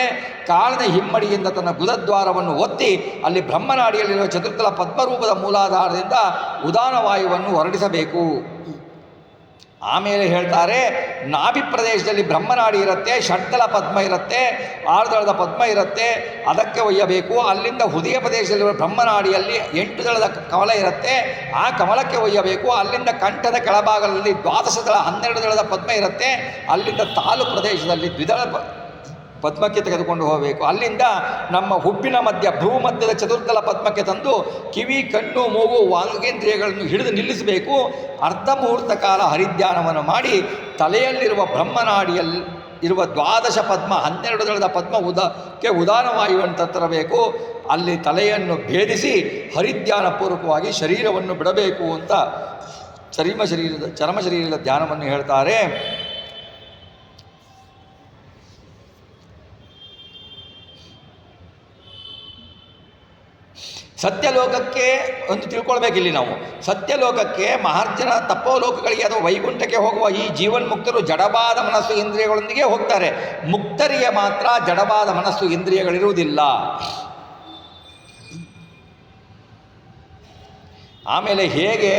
ಕಾಲದ ಹಿಮ್ಮಡಿಯಿಂದ ತನ್ನ ಗುದದ್ವಾರವನ್ನು ಒತ್ತಿ ಅಲ್ಲಿ ಬ್ರಹ್ಮನಾಡಿಯಲ್ಲಿರುವ ಚತುರ್ಥಲ ಪದ್ಮರೂಪದ ಮೂಲಾಧಾರದಿಂದ ಉದಾನ ವಾಯುವನ್ನು ಹೊರಡಿಸಬೇಕು. ಆಮೇಲೆ ಹೇಳ್ತಾರೆ, ನಾಭಿ ಪ್ರದೇಶದಲ್ಲಿ ಬ್ರಹ್ಮನಾಡಿ ಇರುತ್ತೆ, ಷಡ್ದಳ ಪದ್ಮ ಇರುತ್ತೆ, ಆರುದಳದ ಪದ್ಮ ಇರುತ್ತೆ, ಅದಕ್ಕೆ ಒಯ್ಯಬೇಕು. ಅಲ್ಲಿಂದ ಹೃದಯ ಪ್ರದೇಶದಲ್ಲಿರುವ ಬ್ರಹ್ಮನಾಡಿಯಲ್ಲಿ 8 ದಳದ ಕಮಲ ಇರುತ್ತೆ, ಆ ಕಮಲಕ್ಕೆ ಒಯ್ಯಬೇಕು. ಅಲ್ಲಿಂದ ಕಂಠದ ಕೆಳಭಾಗದಲ್ಲಿ 12 ದಳ 12 ದಳದ ಪದ್ಮ ಇರುತ್ತೆ, ಅಲ್ಲಿಂದ ತಾಲು ಪ್ರದೇಶದಲ್ಲಿ 2 ದಳ ಪದ್ಮಕ್ಕೆ ತೆಗೆದುಕೊಂಡು ಹೋಗಬೇಕು. ಅಲ್ಲಿಂದ ನಮ್ಮ ಹುಬ್ಬಿನ ಮಧ್ಯ ಭ್ರೂ ಮಧ್ಯದ ಚತುರ್ದಳ ಪದ್ಮಕ್ಕೆ ತಂದು ಕಿವಿ, ಕಣ್ಣು, ಮೂಗು, ವಾಂಗೇಂದ್ರಿಯಗಳನ್ನು ಹಿಡಿದು ನಿಲ್ಲಿಸಬೇಕು. ಅರ್ಧ ಮುಹೂರ್ತ ಕಾಲ ಹರಿಧ್ಯಾನವನ್ನು ಮಾಡಿ ತಲೆಯಲ್ಲಿರುವ ಬ್ರಹ್ಮನಾಡಿಯಲ್ಲಿ ಇರುವ 12 ಪದ್ಮ 12 ದಳದ ಪದ್ಮ ಉದಾನವಾಯುವನ್ನು ತರಬೇಕು. ಅಲ್ಲಿ ತಲೆಯನ್ನು ಭೇದಿಸಿ ಹರಿಧ್ಯಾನಪೂರ್ವಕವಾಗಿ ಶರೀರವನ್ನು ಬಿಡಬೇಕು ಅಂತ ಚರ್ಮ ಶರೀರದ ಧ್ಯಾನವನ್ನು ಹೇಳ್ತಾರೆ. ಸತ್ಯಲೋಕಕ್ಕೆ ಒಂದು ತಿಳ್ಕೊಳ್ಬೇಕಿಲ್ಲಿ ನಾವು. ಸತ್ಯಲೋಕಕ್ಕೆ ಮಹಾರ್ಜನ ತಪೋಲೋಕಗಳಿಗೆ ಅಥವಾ ವೈಕುಂಠಕ್ಕೆ ಹೋಗುವ ಈ ಜೀವನ್ಮುಕ್ತರು ಜಡವಾದ ಮನಸ್ಸು ಇಂದ್ರಿಯಗಳೊಂದಿಗೆ ಹೋಗ್ತಾರೆ. ಮುಕ್ತರಿಗೆ ಮಾತ್ರ ಜಡವಾದ ಮನಸ್ಸು ಇಂದ್ರಿಯಗಳಿರುವುದಿಲ್ಲ. ಆಮೇಲೆ ಹೇಗೆ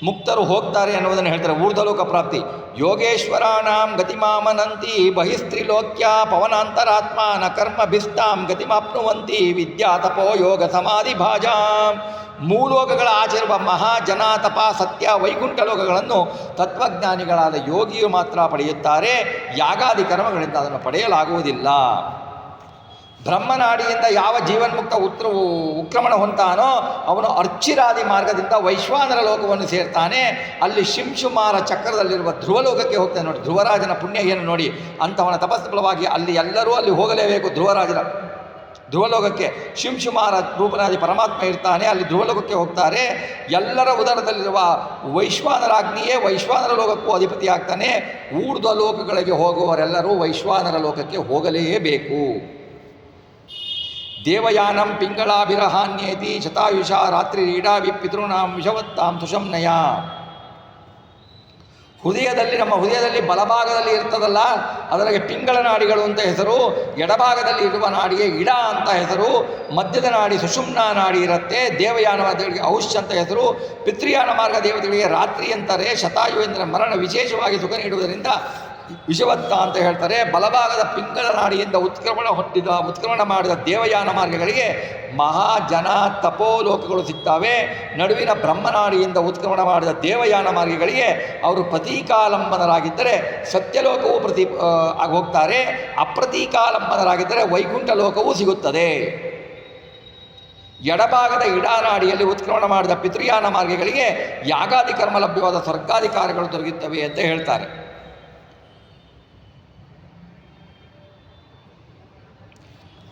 ಮುಕ್ತರು ಹೋಗ್ತಾರೆ ಅನ್ನೋದನ್ನು ಹೇಳ್ತಾರೆ. ಊರ್ಧ್ವಲೋಕ ಪ್ರಾಪ್ತಿ ಯೋಗೇಶ್ವರಾಣಾಂ ಗತಿಮಾಮನಂತಿ ಬಹಿಸ್ತ್ರಿಲೋಕ್ಯ ಪವನಾಂತರಾತ್ಮ ನ ಕರ್ಮಭಿಸ್ತಾಂ ಗತಿಮಾಪ್ನುವಂತಿ ವಿದ್ಯಾ ತಪೋ ಯೋಗ ಸಮಾಧಿ ಭಾಜಾಂ. ಮೂಲೋಕಗಳ ಆಚರಿಸುವ ಮಹಾಜನ ತಪ ಸತ್ಯ ವೈಕುಂಠ ಲೋಕಗಳನ್ನು ತತ್ವಜ್ಞಾನಿಗಳಾದ ಯೋಗಿಯು ಮಾತ್ರ ಪಡೆಯುತ್ತಾರೆ. ಯಾಗಾದಿ ಕರ್ಮಗಳಿಂದ ಅದನ್ನು ಪಡೆಯಲಾಗುವುದಿಲ್ಲ. ಬ್ರಹ್ಮನಾಡಿಯಿಂದ ಯಾವ ಜೀವನ್ಮುಕ್ತ ಉಕ್ರಮಣ ಹೊಂತಾನೋ ಅವನು ಅರ್ಚಿರಾದಿ ಮಾರ್ಗದಿಂದ ವೈಶ್ವಾನರ ಲೋಕವನ್ನು ಸೇರ್ತಾನೆ. ಅಲ್ಲಿ ಶಿಂಶುಮಾರ ಚಕ್ರದಲ್ಲಿರುವ ಧ್ರುವಲೋಕಕ್ಕೆ ಹೋಗ್ತಾನೆ. ನೋಡಿ, ಧ್ರುವರಾಜನ ಪುಣ್ಯ ಏನು ನೋಡಿ. ಅಂಥವನ ತಪಸ್ಸು ಫಲವಾಗಿ ಅಲ್ಲಿ ಎಲ್ಲರೂ ಅಲ್ಲಿ ಹೋಗಲೇಬೇಕು. ಧ್ರುವಲೋಕಕ್ಕೆ ಶಿಂಶುಮಾರ ರೂಪನಾದಿ ಪರಮಾತ್ಮ ಇರ್ತಾನೆ. ಅಲ್ಲಿ ಧ್ರುವಲೋಕಕ್ಕೆ ಹೋಗ್ತಾರೆ. ಎಲ್ಲರ ಉದರದಲ್ಲಿರುವ ವೈಶ್ವಾನರಾಗ್ನಿಯೇ ವೈಶ್ವಾನರ ಲೋಕಕ್ಕೂ ಅಧಿಪತಿ ಆಗ್ತಾನೆ. ಊರ್ಧ್ವ ಲೋಕಗಳಿಗೆ ಹೋಗುವವರೆಲ್ಲರೂ ವೈಶ್ವಾನರ ಲೋಕಕ್ಕೆ ಹೋಗಲೇಬೇಕು. ದೇವಯಾನಂ ಪಿಂಗಳಾಭಿರಹಾನ್ಯೇತಿ ಶತಾಯುಷ ರಾತ್ರಿ ಈಡಾವಿ ಪಿತೃನಾಂ ವಿಷವತ್ತಾಂ ಸುಷಮ್ನಯ. ನಮ್ಮ ಹೃದಯದಲ್ಲಿ ಬಲಭಾಗದಲ್ಲಿ ಇರ್ತದಲ್ಲ, ಅದರಿಗೆ ಪಿಂಗಳ ನಾಡಿಗಳು ಅಂತ ಹೆಸರು. ಎಡಭಾಗದಲ್ಲಿ ಇರುವ ನಾಡಿಗೆ ಇಡ ಅಂತ ಹೆಸರು. ಮಧ್ಯದ ನಾಡಿ ಸುಷುಮ್ನ ನಾಡಿ ಇರುತ್ತೆ. ದೇವಯಾನ ದೇವರಿಗೆ ಔಷ್ಯ ಅಂತ ಹೆಸರು. ಪಿತೃಯಾನ ಮಾರ್ಗ ದೇವತೆಗಳಿಗೆ ರಾತ್ರಿ ಅಂತಾರೆ. ಶತಾಯು ಎಂದರೆ ಮರಣ ವಿಶೇಷವಾಗಿ ಸುಖ ನೀಡುವುದರಿಂದ ವಿಷವತ್ತ ಅಂತ ಹೇಳ್ತಾರೆ. ಬಲಭಾಗದ ಪಿಂಗಳ ನಾಡಿಯಿಂದ ಉತ್ಕ್ರಮಣ ಮಾಡಿದ ದೇವಯಾನ ಮಾರ್ಗಗಳಿಗೆ ಮಹಾಜನ ತಪೋಲೋಕಗಳು ಸಿಗ್ತವೆ. ನಡುವಿನ ಬ್ರಹ್ಮನಾಡಿಯಿಂದ ಉತ್ಕ್ರಮಣ ಮಾಡಿದ ದೇವಯಾನ ಮಾರ್ಗಗಳಿಗೆ ಅವರು ಪ್ರತೀಕಾಲಂಬನರಾಗಿದ್ದರೆ ಸತ್ಯಲೋಕವೂ ಹೋಗ್ತಾರೆ. ಅಪ್ರತೀಕಾಲಂಬನರಾಗಿದ್ದರೆ ವೈಕುಂಠ ಲೋಕವೂ ಸಿಗುತ್ತದೆ. ಎಡಭಾಗದ ಇಡಾನಾಡಿಯಲ್ಲಿ ಉತ್ಕ್ರಮಣ ಮಾಡಿದ ಪಿತೃಯಾನ ಮಾರ್ಗಗಳಿಗೆ ಯಾಗಾದಿ ಕರ್ಮ ಲಭ್ಯವಾದ ಸ್ವರ್ಗಾಧಿಕಾರಗಳು ದೊರಕುತ್ತವೆ ಅಂತ ಹೇಳ್ತಾರೆ.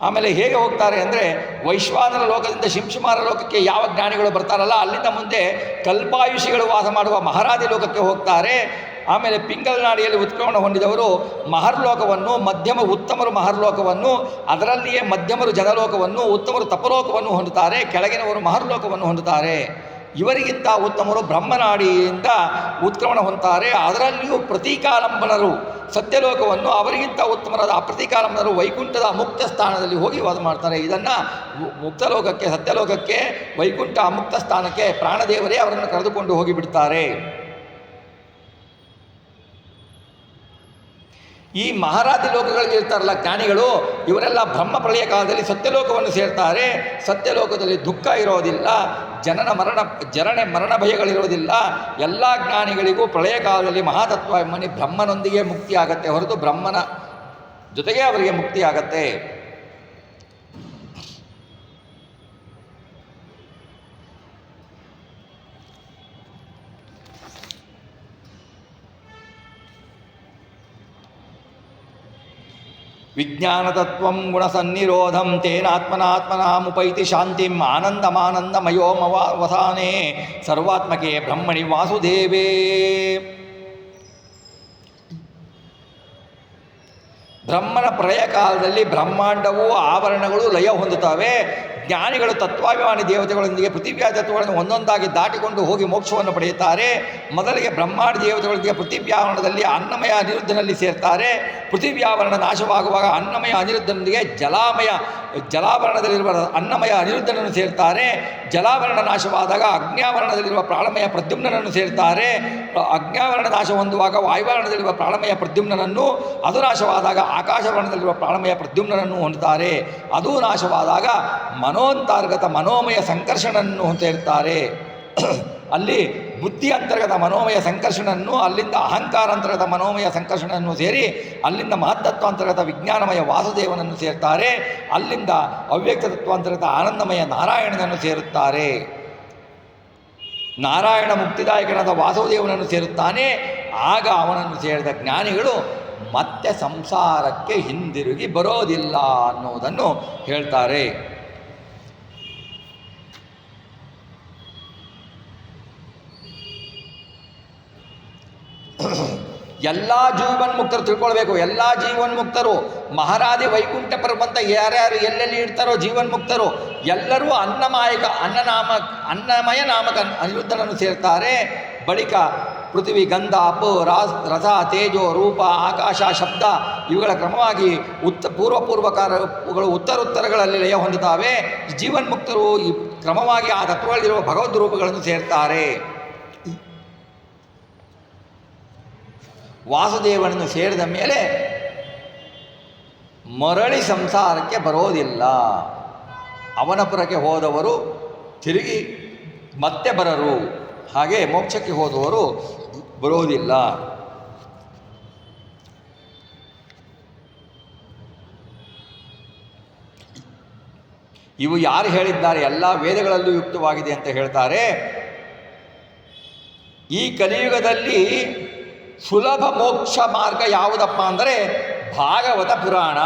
ಆಮೇಲೆ ಹೇಗೆ ಹೋಗ್ತಾರೆ ಅಂದರೆ, ವೈಶ್ವಾನರ ಲೋಕದಿಂದ ಶಿಂಶುಮಾರ ಲೋಕಕ್ಕೆ ಯಾವ ಜ್ಞಾನಿಗಳು ಬರ್ತಾರಲ್ಲ, ಅಲ್ಲಿಂದ ಮುಂದೆ ಕಲ್ಪಾಯುಷಿಗಳು ವಾಸ ಮಾಡುವ ಮಹಾರಾದಿ ಲೋಕಕ್ಕೆ ಹೋಗ್ತಾರೆ. ಆಮೇಲೆ ಪಿಂಗಲ್ ನಾಡಿಯಲ್ಲಿ ಉತ್ಕ್ರಮಣ ಹೊಂದಿದವರು ಮಹರ್ಲೋಕವನ್ನು, ಉತ್ತಮರು ಮಹರ್ಲೋಕವನ್ನು, ಅದರಲ್ಲಿಯೇ ಮಧ್ಯಮರು ಜನಲೋಕವನ್ನು, ಉತ್ತಮರು ತಪಲೋಕವನ್ನು ಹೊಂದುತ್ತಾರೆ. ಕೆಳಗಿನವರು ಮಹರ್ಲೋಕವನ್ನು ಹೊಂದುತ್ತಾರೆ. ಇವರಿಗಿಂತ ಉತ್ತಮರು ಬ್ರಹ್ಮನಾಡಿಯಿಂದ ಉತ್ಕ್ರಮಣ ಹೊಂದುತ್ತಾರೆ. ಅದರಲ್ಲಿಯೂ ಪ್ರತೀಕಾಲಂಬನರು ಸತ್ಯಲೋಕವನ್ನು, ಅವರಿಗಿಂತ ಉತ್ತಮರಾದ ಅಪ್ರತೀಕಾಲಂಬನರು ವೈಕುಂಠದ ಮುಕ್ತ ಸ್ಥಾನದಲ್ಲಿ ಹೋಗಿ ವಾಸ ಮಾಡ್ತಾರೆ. ಇದನ್ನು ಮುಕ್ತಲೋಕಕ್ಕೆ, ಸತ್ಯಲೋಕಕ್ಕೆ, ವೈಕುಂಠ ಮುಕ್ತ ಸ್ಥಾನಕ್ಕೆ ಪ್ರಾಣದೇವರೇ ಅವರನ್ನು ಕರೆದುಕೊಂಡು ಹೋಗಿಬಿಡ್ತಾರೆ. ಈ ಮಹಾರಾತಿ ಲೋಕಗಳಲ್ಲಿ ಇರ್ತಾರಲ್ಲ ಜ್ಞಾನಿಗಳು, ಇವರೆಲ್ಲ ಬ್ರಹ್ಮ ಪ್ರಳಯ ಕಾಲದಲ್ಲಿ ಸತ್ಯಲೋಕವನ್ನು ಸೇರ್ತಾರೆ. ಸತ್ಯಲೋಕದಲ್ಲಿ ದುಃಖ ಇರೋದಿಲ್ಲ, ಜನನೆ ಮರಣ ಭಯಗಳಿರೋದಿಲ್ಲ. ಎಲ್ಲ ಜ್ಞಾನಿಗಳಿಗೂ ಪ್ರಳಯ ಕಾಲದಲ್ಲಿ ಮಹಾತತ್ವ ಎಂಬನಿ ಬ್ರಹ್ಮನೊಂದಿಗೆ ಮುಕ್ತಿ ಆಗತ್ತೆ ಹೊರತು ಬ್ರಹ್ಮನ ಜೊತೆಗೆ ಅವರಿಗೆ ಮುಕ್ತಿ ಆಗತ್ತೆ. ವಿಜ್ಞಾನತತ್ವಂ ಗುಣಸನ್ನಿರೋಧಂ ತೇನಾತ್ಮನಾತ್ಮನಾಮುಪೈತಿ ಶಾಂತಿಂ ಆನಂದಮಾನಂದಮಯೋಮವಸಾನೆ ಸರ್ವಾತ್ಮಕೆ ಬ್ರಹ್ಮಣಿ ವಾಸುದೇವೇ. ಬ್ರಹ್ಮನ ಪ್ರಳಯ ಕಾಲದಲ್ಲಿ ಬ್ರಹ್ಮಾಂಡವು ಆವರಣಗಳು ಲಯ ಹೊಂದುತ್ತವೆ. ಜ್ಞಾನಿಗಳು ತತ್ವಾಭಿಮಾನಿ ದೇವತೆಗಳೊಂದಿಗೆ ಪೃಥಿವ್ಯಾ ತತ್ವಗಳನ್ನು ಒಂದೊಂದಾಗಿ ದಾಟಿಕೊಂಡು ಹೋಗಿ ಮೋಕ್ಷವನ್ನು ಪಡೆಯುತ್ತಾರೆ. ಮೊದಲಿಗೆ ಬ್ರಹ್ಮಾಂಡ ದೇವತೆಗಳೊಂದಿಗೆ ಪೃಥಿವ್ಯಾವರಣದಲ್ಲಿ ಅನ್ನಮಯ ಅನಿರುದ್ಧನಲ್ಲಿ ಸೇರ್ತಾರೆ. ಪೃಥಿವ್ಯಾವರಣ ನಾಶವಾಗುವಾಗ ಅನ್ನಮಯ ಅನಿರುದ್ಧನೊಂದಿಗೆ ಜಲಾವರಣದಲ್ಲಿರುವ ಅನ್ನಮಯ ಅನಿರುದ್ಧನನ್ನು ಸೇರ್ತಾರೆ. ಜಲಾವರಣ ನಾಶವಾದಾಗ ಅಗ್ನ್ಯಾವರಣದಲ್ಲಿರುವ ಪ್ರಾಣಮಯ ಪ್ರದ್ಯುಮ್ನನನ್ನು ಸೇರ್ತಾರೆ. ಅಗ್ನ್ಯಾವರಣ ನಾಶ ಹೊಂದುವಾಗ ವಾಯುವರ್ಣದಲ್ಲಿರುವ ಪ್ರಾಣಮಯ ಪ್ರದ್ಯುಮ್ನನನ್ನು, ಅದು ನಾಶವಾದಾಗ ಆಕಾಶವರ್ಣದಲ್ಲಿರುವ ಪ್ರಾಣಮಯ ಪ್ರದ್ಯುಮ್ನನನ್ನು ಹೊಂದುತ್ತಾರೆ. ಅದು ನಾಶವಾದಾಗ ಮನೋಂತರ್ಗತ ಮನೋಮಯ ಸಂಕರ್ಷಣನ್ನು ಸೇರ್ತಾರೆ. ಅಲ್ಲಿ ಬುದ್ಧಿ ಅಂತರ್ಗತ ಮನೋಮಯ ಸಂಕರ್ಷಣನ್ನು, ಅಲ್ಲಿಂದ ಅಹಂಕಾರ ಅಂತರ್ಗತ ಮನೋಮಯ ಸಂಕರ್ಷಣನ್ನು ಸೇರಿ ಅಲ್ಲಿಂದ ಮಹತ್ತತ್ವ ಅಂತರ್ಗತ ವಿಜ್ಞಾನಮಯ ವಾಸುದೇವನನ್ನು ಸೇರ್ತಾರೆ. ಅಲ್ಲಿಂದ ಅವ್ಯಕ್ತ ತತ್ವ ಅಂತರ್ಗತ ಆನಂದಮಯ ನಾರಾಯಣನನ್ನು ಸೇರುತ್ತಾರೆ. ನಾರಾಯಣ ಮುಕ್ತಿದಾಯಕನಾದ ವಾಸುದೇವನನ್ನು ಸೇರುತ್ತಾನೆ. ಆಗ ಅವನನ್ನು ಸೇರಿದ ಜ್ಞಾನಿಗಳು ಮತ್ತೆ ಸಂಸಾರಕ್ಕೆ ಹಿಂದಿರುಗಿ ಬರೋದಿಲ್ಲ ಅನ್ನುವುದನ್ನು ಹೇಳ್ತಾರೆ. ಎಲ್ಲ ಜೀವನ್ಮುಕ್ತರು ತಿಳ್ಕೊಳ್ಬೇಕು. ಎಲ್ಲ ಜೀವನ್ಮುಕ್ತರು ಮಹಾರಾಧಿ ವೈಕುಂಠ ಪರ್ವಂತ ಯಾರ್ಯಾರು ಎಲ್ಲೆಲ್ಲಿ ಇರ್ತಾರೋ ಜೀವನ್ಮುಕ್ತರು ಎಲ್ಲರೂ ಅನ್ನಮಯ ನಾಮಕ ಅನಿರುದ್ಧನನ್ನು ಸೇರ್ತಾರೆ. ಬಳಿಕ ಪೃಥ್ವಿ, ಗಂಧ, ಅಪ್ಪು, ರಸ, ತೇಜೋ, ರೂಪ, ಆಕಾಶ, ಶಬ್ದ ಇವುಗಳ ಕ್ರಮವಾಗಿ ಪೂರ್ವಕಾರಗಳು ಉತ್ತರೋತ್ತರಗಳಲ್ಲಿ ಲಯ ಹೊಂದುತ್ತವೆ. ಜೀವನ್ಮುಕ್ತರು ಈ ಕ್ರಮವಾಗಿ ಆ ತತ್ವಗಳಲ್ಲಿರುವ ಭಗವದ್ ರೂಪಗಳನ್ನು ಸೇರ್ತಾರೆ. ವಾಸುದೇವನನ್ನು ಸೇರಿದ ಮೇಲೆ ಮರಳಿ ಸಂಸಾರಕ್ಕೆ ಬರೋದಿಲ್ಲ. ಅವನ ಪುರಕ್ಕೆ ಹೋದವರು ತಿರುಗಿ ಮತ್ತೆ ಬರರು. ಹಾಗೆ ಮೋಕ್ಷಕ್ಕೆ ಹೋದವರು ಬರೋದಿಲ್ಲ. ಇವು ಯಾರು ಹೇಳಿದ್ದಾರೆ? ಎಲ್ಲ ವೇದಗಳಲ್ಲೂ ಯುಕ್ತವಾಗಿದೆ ಅಂತ ಹೇಳ್ತಾರೆ. ಈ ಕಲಿಯುಗದಲ್ಲಿ ಸುಲಭ ಮೋಕ್ಷ ಮಾರ್ಗ ಯಾವುದಪ್ಪ ಅಂದರೆ ಭಾಗವತ ಪುರಾಣ.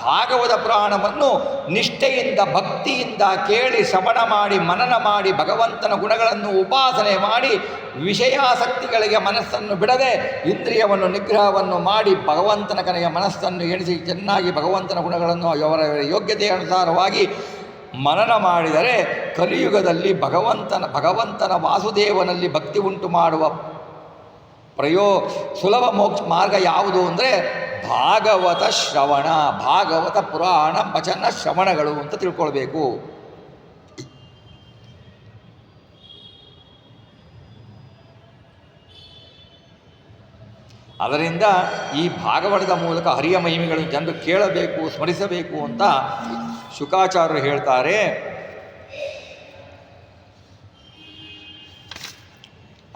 ಭಾಗವತ ಪುರಾಣವನ್ನು ನಿಷ್ಠೆಯಿಂದ ಭಕ್ತಿಯಿಂದ ಕೇಳಿ ಶ್ರವಣ ಮಾಡಿ ಮನನ ಮಾಡಿ ಭಗವಂತನ ಗುಣಗಳನ್ನು ಉಪಾಸನೆ ಮಾಡಿ ವಿಷಯಾಸಕ್ತಿಗಳಿಗೆ ಮನಸ್ಸನ್ನು ಬಿಡದೆ ಇಂದ್ರಿಯವನ್ನು ನಿಗ್ರಹವನ್ನು ಮಾಡಿ ಭಗವಂತನ ಕಡೆಗೆ ಮನಸ್ಸನ್ನು ಎಣಿಸಿ ಚೆನ್ನಾಗಿ ಭಗವಂತನ ಗುಣಗಳನ್ನು ಅವರ ಯೋಗ್ಯತೆಯ ಅನುಸಾರವಾಗಿ ಮನನ ಮಾಡಿದರೆ ಕಲಿಯುಗದಲ್ಲಿ ಭಗವಂತನ ವಾಸುದೇವನಲ್ಲಿ ಭಕ್ತಿ ಉಂಟು ಮಾಡುವ ಸುಲಭ ಮೋಕ್ಷ ಮಾರ್ಗ ಯಾವುದು ಅಂದರೆ ಭಾಗವತ ಶ್ರವಣ, ಭಾಗವತ ಪುರಾಣ ವಚನ ಶ್ರವಣಗಳು ಅಂತ ತಿಳ್ಕೊಳ್ಬೇಕು. ಅದರಿಂದ ಈ ಭಾಗವತದ ಮೂಲಕ ಹರಿಯ ಮಹಿಮೆಗಳನ್ನು ಜನರು ಕೇಳಬೇಕು, ಸ್ಮರಿಸಬೇಕು ಅಂತ ಶುಕಾಚಾರ್ಯರು ಹೇಳ್ತಾರೆ.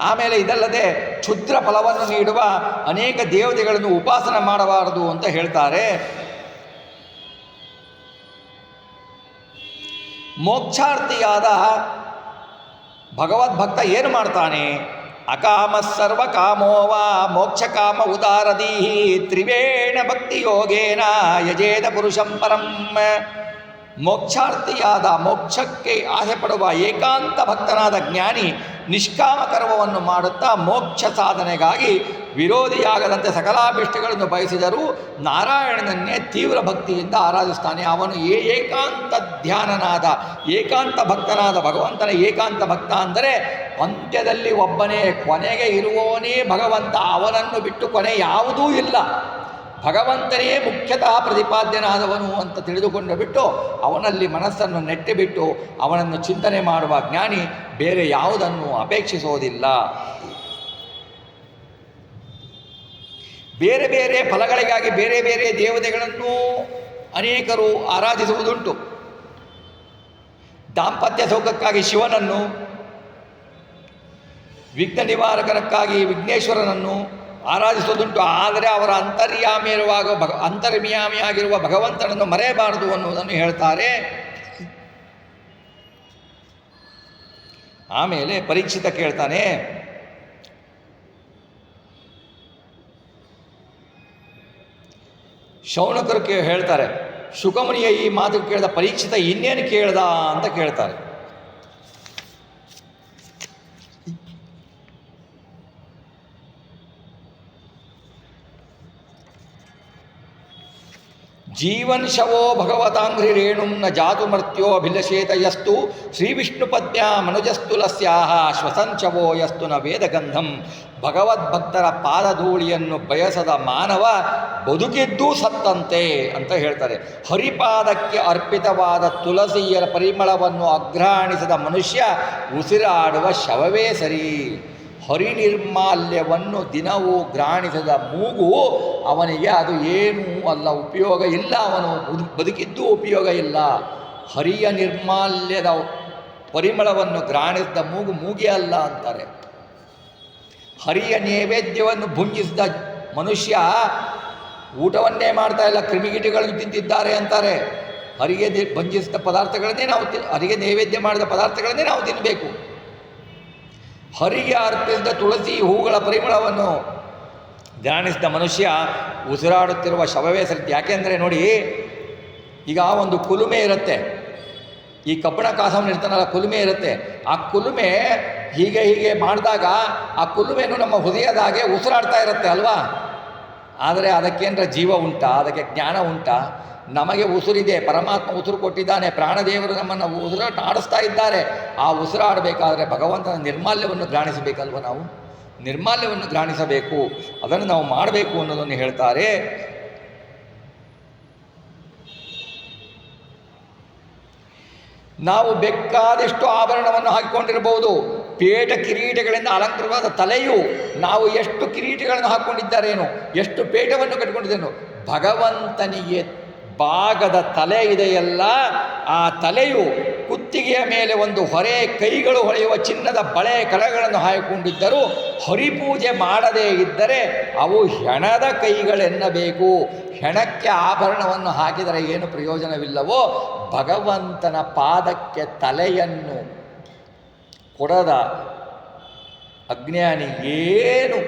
ಆಮೇಲೆ ಇದಲ್ಲದೆ ಕ್ಷುದ್ರ ಫಲವನ್ನು ನೀಡುವ ಅನೇಕ ದೇವತೆಗಳನ್ನು ಉಪಾಸನೆ ಮಾಡಬಾರದು ಅಂತ ಹೇಳ್ತಾರೆ. ಮೋಕ್ಷಾರ್ಥಿಯಾದ ಭಗವದ್ಭಕ್ತ ಏನು ಮಾಡ್ತಾನೆ? ಅಕಾಮ ಸರ್ವ ಕಾಮೋವ ಮೋಕ್ಷ ಕಾಮ ಉದಾರದೀಹಿ ತ್ರಿವೇಣ ಭಕ್ತಿ ಯೋಗೇನ ಯಜೇದ ಪುರುಷಂ ಪರಂ. ಮೋಕ್ಷಾರ್ಥಿಯಾದ ಮೋಕ್ಷಕ್ಕೆ ಆಸೆ ಪಡುವ ಏಕಾಂತ ಭಕ್ತನಾದ ಜ್ಞಾನಿ ನಿಷ್ಕಾಮ ಕರ್ಮವನ್ನು ಮಾಡುತ್ತಾ ಮೋಕ್ಷ ಸಾಧನೆಗಾಗಿ ವಿರೋಧಿಯಾಗದಂತೆ ಸಕಲಾಭಿಷ್ಟಗಳನ್ನು ಬಯಸಿದರೂ ನಾರಾಯಣನನ್ನೇ ತೀವ್ರ ಭಕ್ತಿಯಿಂದ ಆರಾಧಿಸ್ತಾನೆ. ಅವನು ಏಕಾಂತ ಧ್ಯಾನನಾದ ಏಕಾಂತ ಭಕ್ತನಾದ ಭಗವಂತನ ಏಕಾಂತ ಭಕ್ತ ಅಂದರೆ ಅಂತ್ಯದಲ್ಲಿ ಒಬ್ಬನೇ, ಕೊನೆಗೆ ಇರುವವನೇ ಭಗವಂತ. ಅವನನ್ನು ಬಿಟ್ಟು ಕೊನೆ ಯಾವುದೂ ಇಲ್ಲ. ಭಗವಂತನೇ ಮುಖ್ಯತಃ ಪ್ರತಿಪಾದ್ಯನಾದವನು ಅಂತ ತಿಳಿದುಕೊಂಡು ಬಿಟ್ಟು ಅವನಲ್ಲಿ ಮನಸ್ಸನ್ನು ನೆಟ್ಟಿಬಿಟ್ಟು ಅವನನ್ನು ಚಿಂತನೆ ಮಾಡುವ ಜ್ಞಾನಿ ಬೇರೆ ಯಾವುದನ್ನು ಅಪೇಕ್ಷಿಸೋದಿಲ್ಲ. ಬೇರೆ ಬೇರೆ ಫಲಗಳಿಗಾಗಿ ಬೇರೆ ಬೇರೆ ದೇವತೆಗಳನ್ನು ಅನೇಕರು ಆರಾಧಿಸುವುದುಂಟು. ದಾಂಪತ್ಯ ಸೌಖ್ಯಕ್ಕಾಗಿ ಶಿವನನ್ನು, ವಿಘ್ನ ನಿವಾರಕನಕ್ಕಾಗಿ ವಿಘ್ನೇಶ್ವರನನ್ನು ಆರಾಧಿಸುವುದುಂಟು. ಆದರೆ ಅವರ ಅಂತರ್ಯಾಮಿಯಾಗಿರುವ ಭಗವಂತನನ್ನು ಮರೆಯಬಾರದು ಅನ್ನುವುದನ್ನು ಹೇಳ್ತಾರೆ. ಆಮೇಲೆ ಪರೀಕ್ಷಿತ ಕೇಳ್ತಾನೆ, ಶೌನಕರು ಹೇಳ್ತಾರೆ, ಶುಕಮುನಿಯ ಈ ಮಾತು ಕೇಳಿದ ಪರೀಕ್ಷಿತ ಇನ್ನೇನು ಕೇಳ್ದ ಅಂತ ಕೇಳ್ತಾರೆ. ಜೀವನ್ಶವೋ ಭಗವತಾಂಘ್ರಿ ರೇಣುಂ ನ ಜಾತು ಮರ್ತ್ಯೋ ಅಭಿಲಷೇತ ಯಸ್ತು ಶ್ರೀವಿಷ್ಣುಪದ್ಯ ಮನುಜಸ್ತುಲಸ್ಯಾಹ ಶ್ವಸಂಶವೋ ಯಸ್ತು ನ ವೇದಗಂಧಂ. ಭಗವದ್ಭಕ್ತರ ಪಾದಧೂಳಿಯನ್ನು ಬಯಸದ ಮಾನವ ಬದುಕಿದ್ದೂ ಸತ್ತಂತೆ ಅಂತ ಹೇಳ್ತಾರೆ. ಹರಿಪಾದಕ್ಕೆ ಅರ್ಪಿತವಾದ ತುಳಸಿಯರ ಪರಿಮಳವನ್ನು ಅಘ್ರಾಣಿಸದ ಮನುಷ್ಯ ಉಸಿರಾಡುವ ಶವವೇ ಸರಿ. ಹರಿನಿರ್ಮಾಲ್ಯವನ್ನು ದಿನವೂ ಘ್ರಾಣಿಸದ ಮೂಗು ಅವನಿಗೆ ಅದು ಏನೂ ಅಲ್ಲ, ಉಪಯೋಗ ಇಲ್ಲ, ಅವನು ಬದುಕಿದ್ದೂ ಉಪಯೋಗ ಇಲ್ಲ. ಹರಿಯ ನಿರ್ಮಾಲ್ಯದ ಪರಿಮಳವನ್ನು ಘ್ರಾಣಿಸಿದ ಮೂಗು ಮೂಗೇ ಅಲ್ಲ ಅಂತಾರೆ. ಹರಿಯ ನೈವೇದ್ಯವನ್ನು ಭುಂಜಿಸಿದ ಮನುಷ್ಯ ಊಟವನ್ನೇ ಮಾಡ್ತಾ ಇಲ್ಲ, ಕ್ರಿಮಿಕೀಟಗಳನ್ನು ತಿಂತಿದ್ದಾರೆ ಅಂತಾರೆ. ಹರಿಗೆ ಭುಂಜಿಸಿದ ಪದಾರ್ಥಗಳನ್ನೇ ನಾವು ಹರಿಗೆ ನೈವೇದ್ಯ ಮಾಡಿದ ಪದಾರ್ಥಗಳನ್ನೇ ನಾವು ತಿನ್ನಬೇಕು. ಹರಿಗೆ ಅರ್ಪಿಸಿದ ತುಳಸಿ ಹೂಗಳ ಪರಿಮಳವನ್ನು ಧ್ಯಾನಿಸಿದ ಮನುಷ್ಯ ಉಸಿರಾಡುತ್ತಿರುವ ಶವವೇ ಸರಿತಿ. ಯಾಕೆಂದರೆ ನೋಡಿ, ಈಗ ಒಂದು ಕುಲುಮೆ ಇರುತ್ತೆ, ಈ ಕಬ್ಬಣ ಕಾಸವನ್ನು ಇರ್ತಾನಲ್ಲ, ಕುಲುಮೆ ಇರುತ್ತೆ. ಆ ಕುಲುಮೆ ಹೀಗೆ ಮಾಡಿದಾಗ ಆ ಕುಲುಮೆನು ನಮ್ಮ ಹೃದಯದಾಗೆ ಉಸಿರಾಡ್ತಾ ಇರುತ್ತೆ ಅಲ್ವಾ. ಆದರೆ ಅದಕ್ಕೇನರ ಜೀವ ಉಂಟಾ? ಅದಕ್ಕೆ ಜ್ಞಾನ ಉಂಟಾ? ನಮಗೆ ಉಸಿರಿದೆ, ಪರಮಾತ್ಮ ಉಸಿರು ಕೊಟ್ಟಿದ್ದಾನೆ, ಪ್ರಾಣದೇವರು ನಮ್ಮನ್ನು ಉಸಿರಾಟ ಆಡಿಸ್ತಾ ಇದ್ದಾರೆ. ಆ ಉಸಿರಾಡಬೇಕಾದ್ರೆ ಭಗವಂತನ ನಿರ್ಮಾಲ್ಯವನ್ನು ಘ್ರಾಣಿಸಬೇಕಲ್ವ. ನಾವು ನಿರ್ಮಾಲ್ಯವನ್ನು ಘ್ರಾಣಿಸಬೇಕು, ಅದನ್ನು ನಾವು ಮಾಡಬೇಕು ಅನ್ನೋದನ್ನು ಹೇಳ್ತಾರೆ. ನಾವು ಬೇಕಾದಷ್ಟು ಆಭರಣವನ್ನು ಹಾಕಿಕೊಂಡಿರಬಹುದು, ಪೇಟ ಕಿರೀಟಗಳಿಂದ ಅಲಂಕೃತವಾದ ತಲೆಯು, ನಾವು ಎಷ್ಟು ಕಿರೀಟಗಳನ್ನು ಹಾಕ್ಕೊಂಡಿದ್ದಾರೇನು, ಎಷ್ಟು ಪೇಟವನ್ನು ಕಟ್ಟಿಕೊಂಡಿದ್ದೇನು. ಭಗವಂತನಿಗೆ ಭಾಗದ ತಲೆ ಇದೆಯಲ್ಲ, ಆ ತಲೆಯು ಕುತ್ತಿಗೆಯ ಮೇಲೆ ಒಂದು ಹೊರೆ, ಕೈಗಳು ಹೊಳೆಯುವ ಚಿನ್ನದ ಬಳೆ ಕರಗಳನ್ನು ಹಾಕಿಕೊಂಡಿದ್ದರೂ ಹರಿಪೂಜೆ ಮಾಡದೇ ಇದ್ದರೆ ಅವು ಹೆಣದ ಕೈಗಳೆನ್ನಬೇಕು. ಹೆಣಕ್ಕೆ ಆಭರಣವನ್ನು ಹಾಕಿದರೆ ಏನು ಪ್ರಯೋಜನವಿಲ್ಲವೋ, ಭಗವಂತನ ಪಾದಕ್ಕೆ ತಲೆಯನ್ನು ಕೊಡದ ಅಜ್ಞಾನಿ ಏನು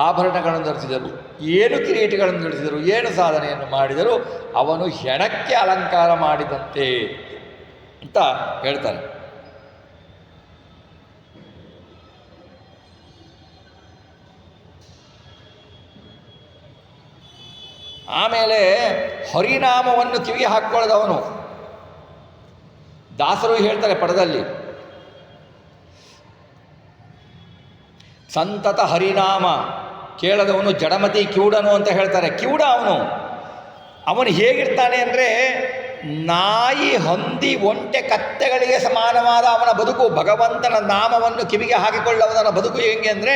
ಆಭರಣಗಳನ್ನು ಧರಿಸಿದರು, ಏನು ಕಿರೀಟಗಳನ್ನು ಧರಿಸಿದರು, ಏನು ಸಾಧನೆಯನ್ನು ಮಾಡಿದರು, ಅವನು ಹೆಣಕ್ಕೆ ಅಲಂಕಾರ ಮಾಡಿದಂತೆ ಅಂತ ಹೇಳ್ತಾರೆ. ಆಮೇಲೆ ಹರಿನಾಮವನ್ನು ಕಿವಿಗೆ ಹಾಕ್ಕೊಳ್ಳದವನು, ದಾಸರು ಹೇಳ್ತಾರೆ ಪದದಲ್ಲಿ, ಸಂತತ ಹರಿನಾಮ ಕೇಳದವನು ಜಡಮತಿ ಕಿವುಡನು ಅಂತ ಹೇಳ್ತಾರೆ. ಕಿವುಡ ಅವನು ಹೇಗಿರ್ತಾನೆ ಅಂದರೆ, ನಾಯಿ, ಹಂದಿ, ಒಂಟೆ, ಕತ್ತೆಗಳಿಗೆ ಸಮಾನವಾದ ಅವನ ಬದುಕು. ಭಗವಂತನ ನಾಮವನ್ನು ಕಿವಿಗೆ ಹಾಕಿಕೊಳ್ಳುವುದರ ಬದುಕು ಹೇಗೆ ಅಂದರೆ,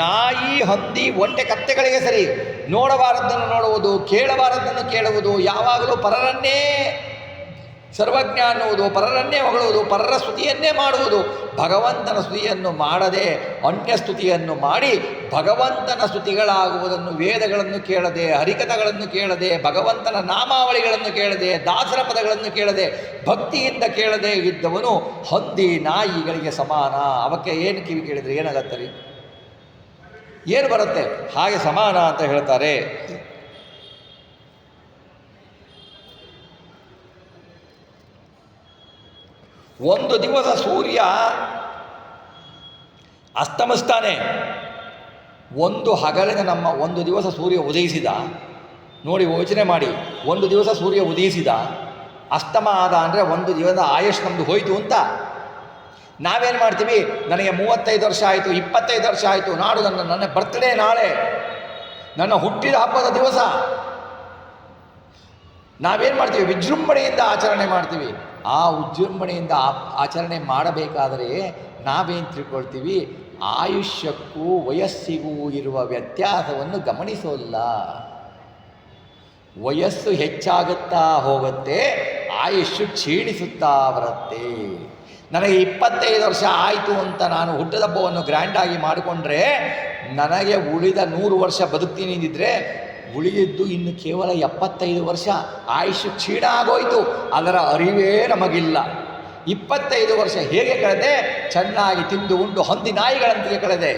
ನಾಯಿ, ಹಂದಿ, ಒಂಟೆ, ಕತ್ತೆಗಳಿಗೆ ಸರಿ. ನೋಡಬಾರದನ್ನು ನೋಡುವುದು, ಕೇಳಬಾರದನ್ನು ಕೇಳುವುದು, ಯಾವಾಗಲೂ ಪರರನ್ನೇ ಸರ್ವಜ್ಞ ಅನ್ನುವುದು, ಪರರನ್ನೇ ಹೊಗಳುವುದು, ಪರರ ಸ್ತುತಿಯನ್ನೇ ಮಾಡುವುದು. ಭಗವಂತನ ಸ್ತುತಿಯನ್ನು ಮಾಡದೆ ಅನ್ಯ ಸ್ತುತಿಯನ್ನು ಮಾಡಿ ಭಗವಂತನ ಸ್ತುತಿಗಳಾಗುವುದನ್ನು, ವೇದಗಳನ್ನು ಕೇಳದೆ, ಹರಿಕಥಗಳನ್ನು ಕೇಳದೆ, ಭಗವಂತನ ನಾಮಾವಳಿಗಳನ್ನು ಕೇಳದೆ, ದಾಸರ ಪದಗಳನ್ನು ಕೇಳದೆ, ಭಕ್ತಿಯಿಂದ ಕೇಳದೆ ಇದ್ದವನು ಹಂದಿ, ನಾಯಿಗಳಿಗೆ ಸಮಾನ. ಅವಕ್ಕೆ ಏನು ಕಿವಿ ಕೇಳಿದರೆ ಏನಾಗತ್ತೆ ರೀ, ಏನು ಬರುತ್ತೆ? ಹಾಗೆ ಸಮಾನ ಅಂತ ಹೇಳ್ತಾರೆ. ಒಂದು ದಿವಸ ಸೂರ್ಯ ಅಸ್ತಮಿಸ್ತಾನೆ, ಒಂದು ದಿವಸ ಸೂರ್ಯ ಉದಯಿಸಿದ, ನೋಡಿ ಯೋಚನೆ ಮಾಡಿ, ಒಂದು ದಿವಸ ಸೂರ್ಯ ಉದಯಿಸಿದ, ಅಸ್ತಮ ಆದ ಅಂದರೆ ಒಂದು ದಿವಸದ ಆಯುಷ್ ನಮ್ಮದು ಹೋಯಿತು ಅಂತ. ನಾವೇನು ಮಾಡ್ತೀವಿ, ನನಗೆ 35 ವರ್ಷ ಆಯಿತು, 25 ವರ್ಷ ಆಯಿತು, ನಾಡು ನನ್ನ ಬರ್ತ್ಡೇ, ನಾಳೆ ನನ್ನ ಹುಟ್ಟಿದ ಹಬ್ಬದ ದಿವಸ, ನಾವೇನು ಮಾಡ್ತೀವಿ, ವಿಜೃಂಭಣೆಯಿಂದ ಆಚರಣೆ ಮಾಡ್ತೀವಿ. ಆ ವಿಜೃಂಭಣೆಯಿಂದ ಆಚರಣೆ ಮಾಡಬೇಕಾದರೆ ನಾವೇನು ತಿಳ್ಕೊಳ್ತೀವಿ, ಆಯುಷ್ಯಕ್ಕೂ ವಯಸ್ಸಿಗೂ ಇರುವ ವ್ಯತ್ಯಾಸವನ್ನು ಗಮನಿಸೋಲ್ಲ. ವಯಸ್ಸು ಹೆಚ್ಚಾಗುತ್ತಾ ಹೋಗುತ್ತೆ, ಆಯುಷ್ಯು ಕ್ಷೀಣಿಸುತ್ತಾ ಬರುತ್ತೆ. ನನಗೆ 25 ವರ್ಷ ಆಯಿತು ಅಂತ ನಾನು ಹುಟ್ಟದಬ್ಬವನ್ನು ಗ್ರ್ಯಾಂಡಾಗಿ ಮಾಡಿಕೊಂಡ್ರೆ ನನಗೆ ಉಳಿದ 100 ವರ್ಷ ಬದುಕ್ತೀನಿ ಅಂದಿದ್ರೆ ಉಳಿದಿದ್ದು ಇನ್ನು ಕೇವಲ 75 ವರ್ಷ. ಆಯುಷ್ಯು ಕ್ಷೀಣ ಆಗೋಯ್ತು, ಅದರ ಅರಿವೇ ನಮಗಿಲ್ಲ. 25 ವರ್ಷ ಹೇಗೆ ಕಳೆದೆ? ಚೆನ್ನಾಗಿ ತಿಂದು ಉಂಡು ಹಂದಿ ನಾಯಿಗಳಂತೆಯೇ ಕಳೆದೆ.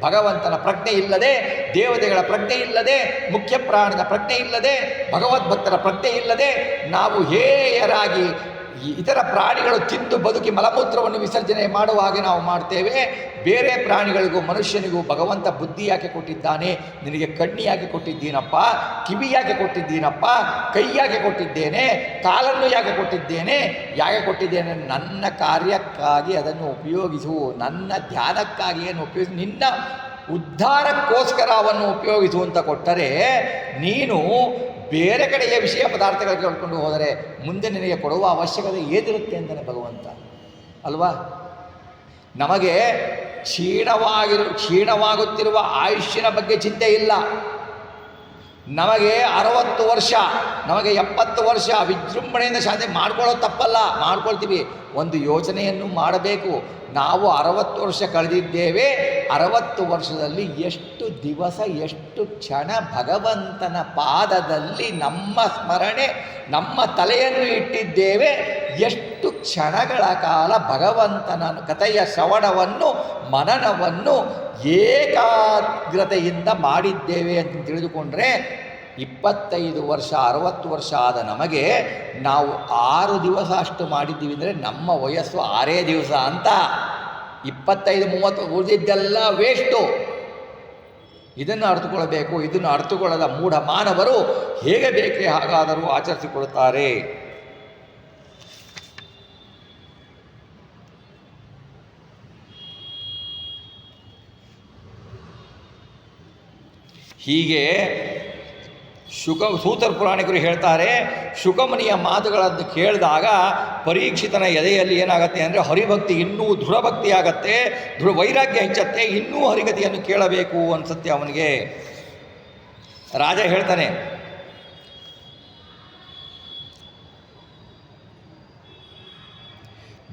ಭಗವಂತನ ಪ್ರಜ್ಞೆ ಇಲ್ಲದೆ, ದೇವತೆಗಳ ಪ್ರಜ್ಞೆ ಇಲ್ಲದೆ, ಮುಖ್ಯ ಪ್ರಾಣದ ಪ್ರಜ್ಞೆ ಇಲ್ಲದೆ, ಭಗವದ್ಭಕ್ತರ ಪ್ರಜ್ಞೆ ಇಲ್ಲದೆ ನಾವು ಹೇಯರಾಗಿ ಇತರ ಪ್ರಾಣಿಗಳು ತಿಂದು ಬದುಕಿ ಮಲಮೂತ್ರವನ್ನು ವಿಸರ್ಜನೆ ಮಾಡುವ ಹಾಗೆ ನಾವು ಮಾಡ್ತೇವೆ. ಬೇರೆ ಪ್ರಾಣಿಗಳಿಗೂ ಮನುಷ್ಯನಿಗೂ ಭಗವಂತ ಬುದ್ಧಿ ಯಾಕೆ ಕೊಟ್ಟಿದ್ದಾನೆ? ನಿನಗೆ ಕಣ್ಣು ಯಾಕೆ ಕೊಟ್ಟಿದ್ದೀನಪ್ಪ, ಕಿವಿ ಯಾಕೆ ಕೊಟ್ಟಿದ್ದೀನಪ್ಪ, ಕೈ ಯಾಕೆ ಕೊಟ್ಟಿದ್ದೇನೆ, ಕಾಲನ್ನು ಯಾಕೆ ಕೊಟ್ಟಿದ್ದೇನೆ, ಯಾಕೆ ಕೊಟ್ಟಿದ್ದೇನೆ? ನನ್ನ ಕಾರ್ಯಕ್ಕಾಗಿ ಅದನ್ನು ಉಪಯೋಗಿಸು, ನನ್ನ ಧ್ಯಾನಕ್ಕಾಗಿ ಅದನ್ನು ಉಪಯೋಗಿಸು, ನಿನ್ನ ಉದ್ಧಾರಕ್ಕೋಸ್ಕರ ಅವನ್ನು ಉಪಯೋಗಿಸು ಅಂತ ಕೊಟ್ಟರೆ, ನೀನು ಬೇರೆ ಕಡೆಯ ವಿಷಯ ಪದಾರ್ಥಗಳಿಗೆ ಕೇಳ್ಕೊಂಡು ಹೋದರೆ ಮುಂದೆ ನಿನಗೆ ಕೊಡುವ ಅವಶ್ಯಕತೆ ಏನಿರುತ್ತೆ ಅಂತಲೇ ಭಗವಂತ ಅಲ್ವಾ? ನಮಗೆ ಕ್ಷೀಣವಾಗುತ್ತಿರುವ ಆಯುಷ್ಯನ ಬಗ್ಗೆ ಚಿಂತೆ ಇಲ್ಲ. ನಮಗೆ 60 ವರ್ಷ, ನಮಗೆ 70 ವರ್ಷ ವಿಜೃಂಭಣೆಯಿಂದ ಶಾಂತಿ ಮಾಡ್ಕೊಳ್ಳೋದು ತಪ್ಪಲ್ಲ, ಮಾಡ್ಕೊಳ್ತೀವಿ. ಒಂದು ಯೋಚನೆಯನ್ನು ಮಾಡಬೇಕು. ನಾವು 60 ವರ್ಷ ಕಳೆದಿದ್ದೇವೆ. 60 ವರ್ಷದಲ್ಲಿ ಎಷ್ಟು ದಿವಸ, ಎಷ್ಟು ಕ್ಷಣ ಭಗವಂತನ ಪಾದದಲ್ಲಿ ನಮ್ಮ ಸ್ಮರಣೆ, ನಮ್ಮ ತಲೆಯನ್ನು ಇಟ್ಟಿದ್ದೇವೆ. ಎಷ್ಟು ಕ್ಷಣಗಳ ಕಾಲ ಭಗವಂತನ ಕಥೆಯ ಶ್ರವಣವನ್ನು, ಮನನವನ್ನು ಏಕಾಗ್ರತೆಯಿಂದ ಮಾಡಿದ್ದೇವೆ ಅಂತ ತಿಳಿದುಕೊಂಡ್ರೆ 25 ವರ್ಷ 60 ವರ್ಷ ಆದ ನಮಗೆ ನಾವು 6 ದಿವಸ ಅಷ್ಟು ಮಾಡಿದ್ದೀವಿ ಅಂದರೆ ನಮ್ಮ ವಯಸ್ಸು 6 ದಿವಸ ಅಂತ. 25-30 ಉಳಿದಿದ್ದೆಲ್ಲ ವೇಸ್ಟು. ಇದನ್ನು ಅರ್ಥಕೊಳ್ಬೇಕು. ಇದನ್ನು ಅರ್ಥಕೊಳ್ಳದ ಮೂಢ ಮಾನವರು ಹೇಗೆ ಬೇಕೇ ಹಾಗಾದರೂ ಆಚರಿಸಿಕೊಳ್ತಾರೆ. ಹೀಗೆ ಸೂತರ ಪುರಾಣಿಕರು ಹೇಳ್ತಾರೆ, ಶುಕಮುನಿಯ ಮಾತುಗಳನ್ನು ಕೇಳಿದಾಗ ಪರೀಕ್ಷಿತನ ಎದೆಯಲ್ಲಿ ಏನಾಗುತ್ತೆ ಅಂದರೆ ಹರಿಭಕ್ತಿ ಇನ್ನೂ ದೃಢಭಕ್ತಿ ಆಗತ್ತೆ, ವೈರಾಗ್ಯ ಹೆಚ್ಚತ್ತೆ, ಇನ್ನೂ ಹರಿಗತಿಯನ್ನು ಕೇಳಬೇಕು ಅನಿಸುತ್ತೆ ಅವನಿಗೆ. ರಾಜ ಹೇಳ್ತಾನೆ,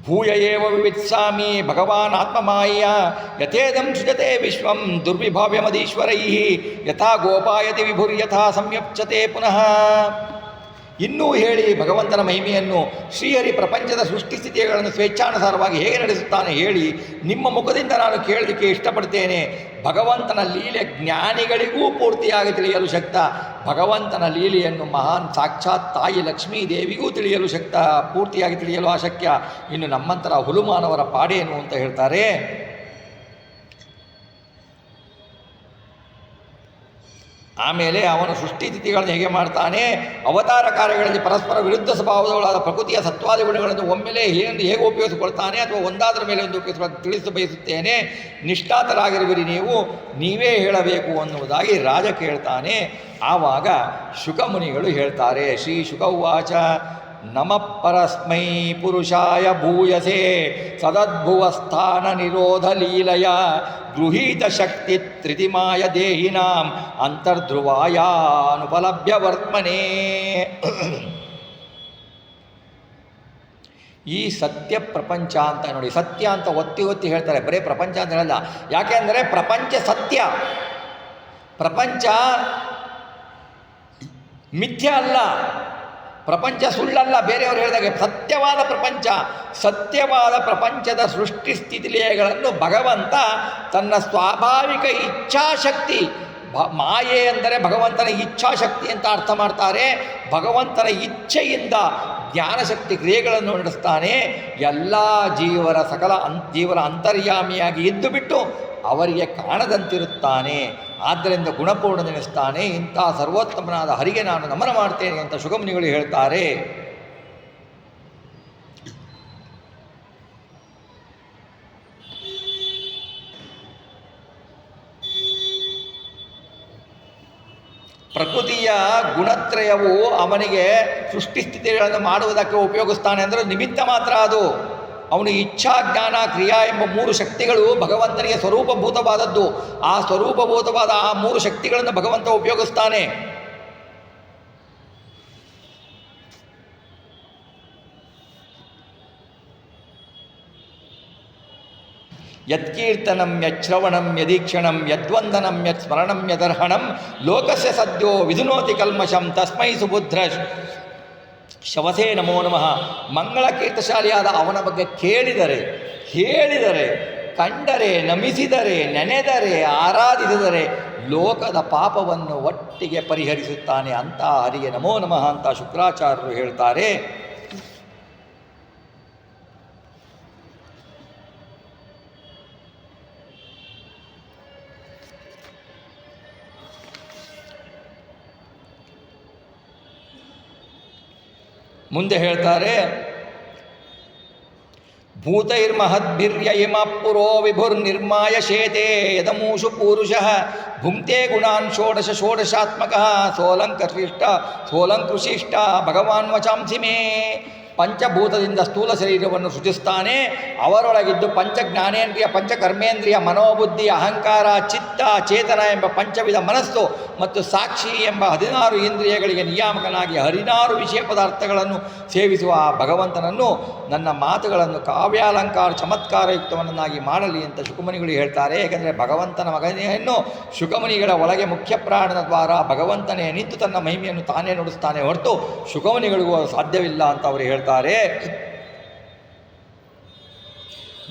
ಭೂಯ ಏವ ವಿವಿತ್ಸಾಮಿ ಭಗವಾನ್ ಆತ್ಮಮಾಯ ಯಥೇದಂ ಸೃಜತೆ ವಿಶ್ವಂ ದುರ್ವಿಭಾವ್ಯಮದೀಶ್ವರೈ ಯಥಾ ಗೋಪಾಯತಿ ವಿಭುರ್ಯಥಾ ಸಂಯಪ್ಚತೆ ಪುನಃ. ಇನ್ನೂ ಹೇಳಿ ಭಗವಂತನ ಮಹಿಮೆಯನ್ನು, ಶ್ರೀಹರಿ ಪ್ರಪಂಚದ ಸೃಷ್ಟಿಸ್ಥಿತಿಗಳನ್ನು ಸ್ವೇಚ್ಛಾನುಸಾರವಾಗಿ ಹೇಗೆ ನಡೆಸುತ್ತಾನೆ ಹೇಳಿ, ನಿಮ್ಮ ಮುಖದಿಂದ ನಾನು ಕೇಳಲಿಕ್ಕೆ ಇಷ್ಟಪಡ್ತೇನೆ. ಭಗವಂತನ ಲೀಲೆ ಜ್ಞಾನಿಗಳಿಗೂ ಪೂರ್ತಿಯಾಗಿ ತಿಳಿಯಲು ಶಕ್ತ. ಭಗವಂತನ ಲೀಲೆಯನ್ನು ಮಹಾನ್ ಸಾಕ್ಷಾತ್ ತಾಯಿ ಲಕ್ಷ್ಮೀ ದೇವಿಗೂ ತಿಳಿಯಲು ಶಕ್ತ, ಪೂರ್ತಿಯಾಗಿ ತಿಳಿಯಲು ಅಶಕ್ಯ. ಇನ್ನು ನಮ್ಮಂತರ ಹುಲುಮಾನವರ ಪಾಡೇನು ಅಂತ ಹೇಳ್ತಾರೆ. ಆಮೇಲೆ ಅವನು ಸೃಷ್ಟಿತಿಥಿಗಳನ್ನು ಹೇಗೆ ಮಾಡ್ತಾನೆ, ಅವತಾರ ಕಾರ್ಯಗಳಲ್ಲಿ ಪರಸ್ಪರ ವಿರುದ್ಧ ಸ್ವಭಾವಗಳಾದ ಪ್ರಕೃತಿಯ ಸತ್ವಾದಿ ಗುಣಗಳನ್ನು ಒಮ್ಮೆಲೆ ಹೇಗೆ ಉಪಯೋಗಿಸಿಕೊಳ್ತಾನೆ ಅಥವಾ ಒಂದಾದರ ಮೇಲೆ ಒಂದು ಉಪಯೋಗಿಸಿಕೊಳ್ಳಲು ತಿಳಿಸ ಬಯಸುತ್ತೇನೆ. ನಿಷ್ಠಾತರಾಗಿರುವಿರಿ ನೀವು, ನೀವೇ ಹೇಳಬೇಕು ಅನ್ನುವುದಾಗಿ ರಾಜ ಕೇಳ್ತಾನೆ. ಆವಾಗ ಶುಕಮುನಿಗಳು ಹೇಳ್ತಾರೆ, ಶ್ರೀ ಶುಕೌವಾಚ ನಮಃ ಪರಸ್ಮೈ ಪುರುಷಾಯ ಭೂಯಸೆ ಸದದ್ಭುವಸ್ಥಾನ ನಿರೋಧ ಲೀಲಯ ಗೃಹೀತ ಶಕ್ತಿ ತ್ರಿತಿಮಾಯ ದೇಹಿನಾಂ ಅಂತರ್ಧ್ರುವಾಯಾನುಪಲಭ್ಯ ವರ್ತಮನೆ. ಈ ಸತ್ಯ ಪ್ರಪಂಚ ಅಂತ ನೋಡಿ, ಸತ್ಯ ಅಂತ ಒತ್ತಿ ಒತ್ತಿ ಹೇಳ್ತಾರೆ, ಬರೀ ಪ್ರಪಂಚ ಅಂತ ಹೇಳಲ್ಲ. ಯಾಕೆ ಅಂದರೆ ಪ್ರಪಂಚ ಸತ್ಯ, ಪ್ರಪಂಚ ಮಿಥ್ಯ ಅಲ್ಲ, ಪ್ರಪಂಚ ಸುಳ್ಳಲ್ಲ. ಬೇರೆಯವರು ಹೇಳಿದಾಗ ಸತ್ಯವಾದ ಪ್ರಪಂಚ, ಸತ್ಯವಾದ ಪ್ರಪಂಚದ ಸೃಷ್ಟಿ ಸ್ಥಿತಿಲಯಗಳನ್ನು ಭಗವಂತ ತನ್ನ ಸ್ವಾಭಾವಿಕ ಇಚ್ಛಾಶಕ್ತಿ, ಮಾಯೆ ಅಂದರೆ ಭಗವಂತನ ಇಚ್ಛಾಶಕ್ತಿ ಅಂತ ಅರ್ಥ ಮಾಡ್ತಾರೆ. ಭಗವಂತನ ಇಚ್ಛೆಯಿಂದ ಜ್ಞಾನಶಕ್ತಿ ಕ್ರಿಯೆಗಳನ್ನು ನಡೆಸ್ತಾನೆ. ಎಲ್ಲ ಜೀವರ ಜೀವರ ಅಂತರ್ಯಾಮಿಯಾಗಿ ಇದ್ದು ಬಿಟ್ಟು ಅವರಿಗೆ ಕಾಣದಂತಿರುತ್ತಾನೆ. ಆದ್ದರಿಂದ ಗುಣಪೂರ್ಣನೆನಿಸ್ತಾನೆ. ಇಂಥ ಸರ್ವೋತ್ತಮನಾದ ಹರಿಗೆ ನಾನು ನಮನ ಮಾಡ್ತೇನೆ ಅಂತ ಶುಕಮುನಿಗಳು ಹೇಳ್ತಾರೆ. ಪ್ರಕೃತಿಯ ಗುಣತ್ರಯವು ಅವನಿಗೆ ಸೃಷ್ಟಿಸ್ಥಿತಿಗಳನ್ನು ಮಾಡುವುದಕ್ಕೆ ಉಪಯೋಗಿಸ್ತಾನೆ ಅಂದರೆ ನಿಮಿತ್ತ ಮಾತ್ರ. ಅದು ಅವನು ಇಚ್ಛಾ ಜ್ಞಾನ ಕ್ರಿಯಾ ಎಂಬ 3 ಶಕ್ತಿಗಳು ಭಗವಂತನಿಗೆ ಸ್ವರೂಪಭೂತವಾದದ್ದು. ಆ ಸ್ವರೂಪಭೂತವಾದ ಆ 3 ಶಕ್ತಿಗಳನ್ನು ಭಗವಂತ ಉಪಯೋಗಿಸ್ತಾನೆ. ಯತ್ಕೀರ್ತನಂ ಯಚ್ಶ್ರವಣಂ ಯದೀಕ್ಷಣಂ ಯದ್ವಂದನಂ ಯತ್ ಸ್ಮರಣಂ ಯದರ್ಹಣಂ ಲೋಕಸ್ಯ ಸದ್ಯೋ ವಿಧುನೋತಿ ಕಲ್ಮಷಂ ತಸ್ಮೈ ಸುಬುಧ್ರ ಶವಸೇ ನಮೋ ನಮಃ. ಮಂಗಳ ಕೀರ್ತಶಾಲಿಯಾದ ಅವನ ಬಗ್ಗೆ ಕೇಳಿದರೆ, ಹೇಳಿದರೆ, ಕಂಡರೆ, ನಮಿಸಿದರೆ, ನೆನೆದರೆ, ಆರಾಧಿಸಿದರೆ ಲೋಕದ ಪಾಪವನ್ನು ಒಟ್ಟಿಗೆ ಪರಿಹರಿಸುತ್ತಾನೆ. ಅಂತ ಹರಿಗೆ ನಮೋ ನಮಃ ಅಂತ ಶುಕ್ರಾಚಾರ್ಯರು ಹೇಳ್ತಾರೆ. ಮುಂದೆ ಹೇಳ್ತಾರೆ, ಭೂತೈರ್ಮಹದ್ಭಿರ್ಯ ಇಮ ಪುರೋ ವಿಭುರ್ನಿರ್ಮಾಯ ಶೇತೆ ಯದಮೂಷು ಪೂರುಷಃ ಭುಂಕ್ತೆ ಗುಣಾನ್ ಷೋಡಶ ಷೋಡಶಾತ್ಮಕಃ ಸೋಲಂಕೃಶಿಷ್ಟ ಭಗವಾನ್ ವಚಾಂಸಿ ಮೇ. ಪಂಚಭೂತದಿಂದ ಸ್ಥೂಲ ಶರೀರವನ್ನು ಸೃಜಿಸ್ತಾನೆ. ಅವರೊಳಗಿದ್ದು ಪಂಚಜ್ಞಾನೇಂದ್ರಿಯ, ಪಂಚಕರ್ಮೇಂದ್ರಿಯ, ಮನೋಬುದ್ಧಿ, ಅಹಂಕಾರ, ಚಿತ್ತ, ಚೇತನ ಎಂಬ ಪಂಚವಿಧ ಮನಸ್ಸು ಮತ್ತು ಸಾಕ್ಷಿ ಎಂಬ 16 ಇಂದ್ರಿಯಗಳಿಗೆ ನಿಯಾಮಕನಾಗಿ 16 ವಿಷಯ ಪದಾರ್ಥಗಳನ್ನು ಸೇವಿಸುವ ಆ ಭಗವಂತನನ್ನು ನನ್ನ ಮಾತುಗಳನ್ನು ಕಾವ್ಯಾಲಂಕಾರ ಚಮತ್ಕಾರಯುಕ್ತವನ್ನಾಗಿ ಮಾಡಲಿ ಅಂತ ಶುಕಮುನಿಗಳು ಹೇಳ್ತಾರೆ. ಏಕೆಂದರೆ ಭಗವಂತನ ಮಗನೆಯನ್ನು ಶುಕಮುನಿಗಳ ಒಳಗೆ ಮುಖ್ಯ ಪ್ರಾಣದ ದ್ವಾರ ಭಗವಂತನೇ ನಿಂತು ತನ್ನ ಮಹಿಮೆಯನ್ನು ತಾನೇ ನುಡಿಸ್ತಾನೆ ಹೊರತು ಶುಕಮುನಿಗಳಿಗೂ ಸಾಧ್ಯವಿಲ್ಲ ಅಂತ ಅವರು ಹೇಳ್ತಾರೆ.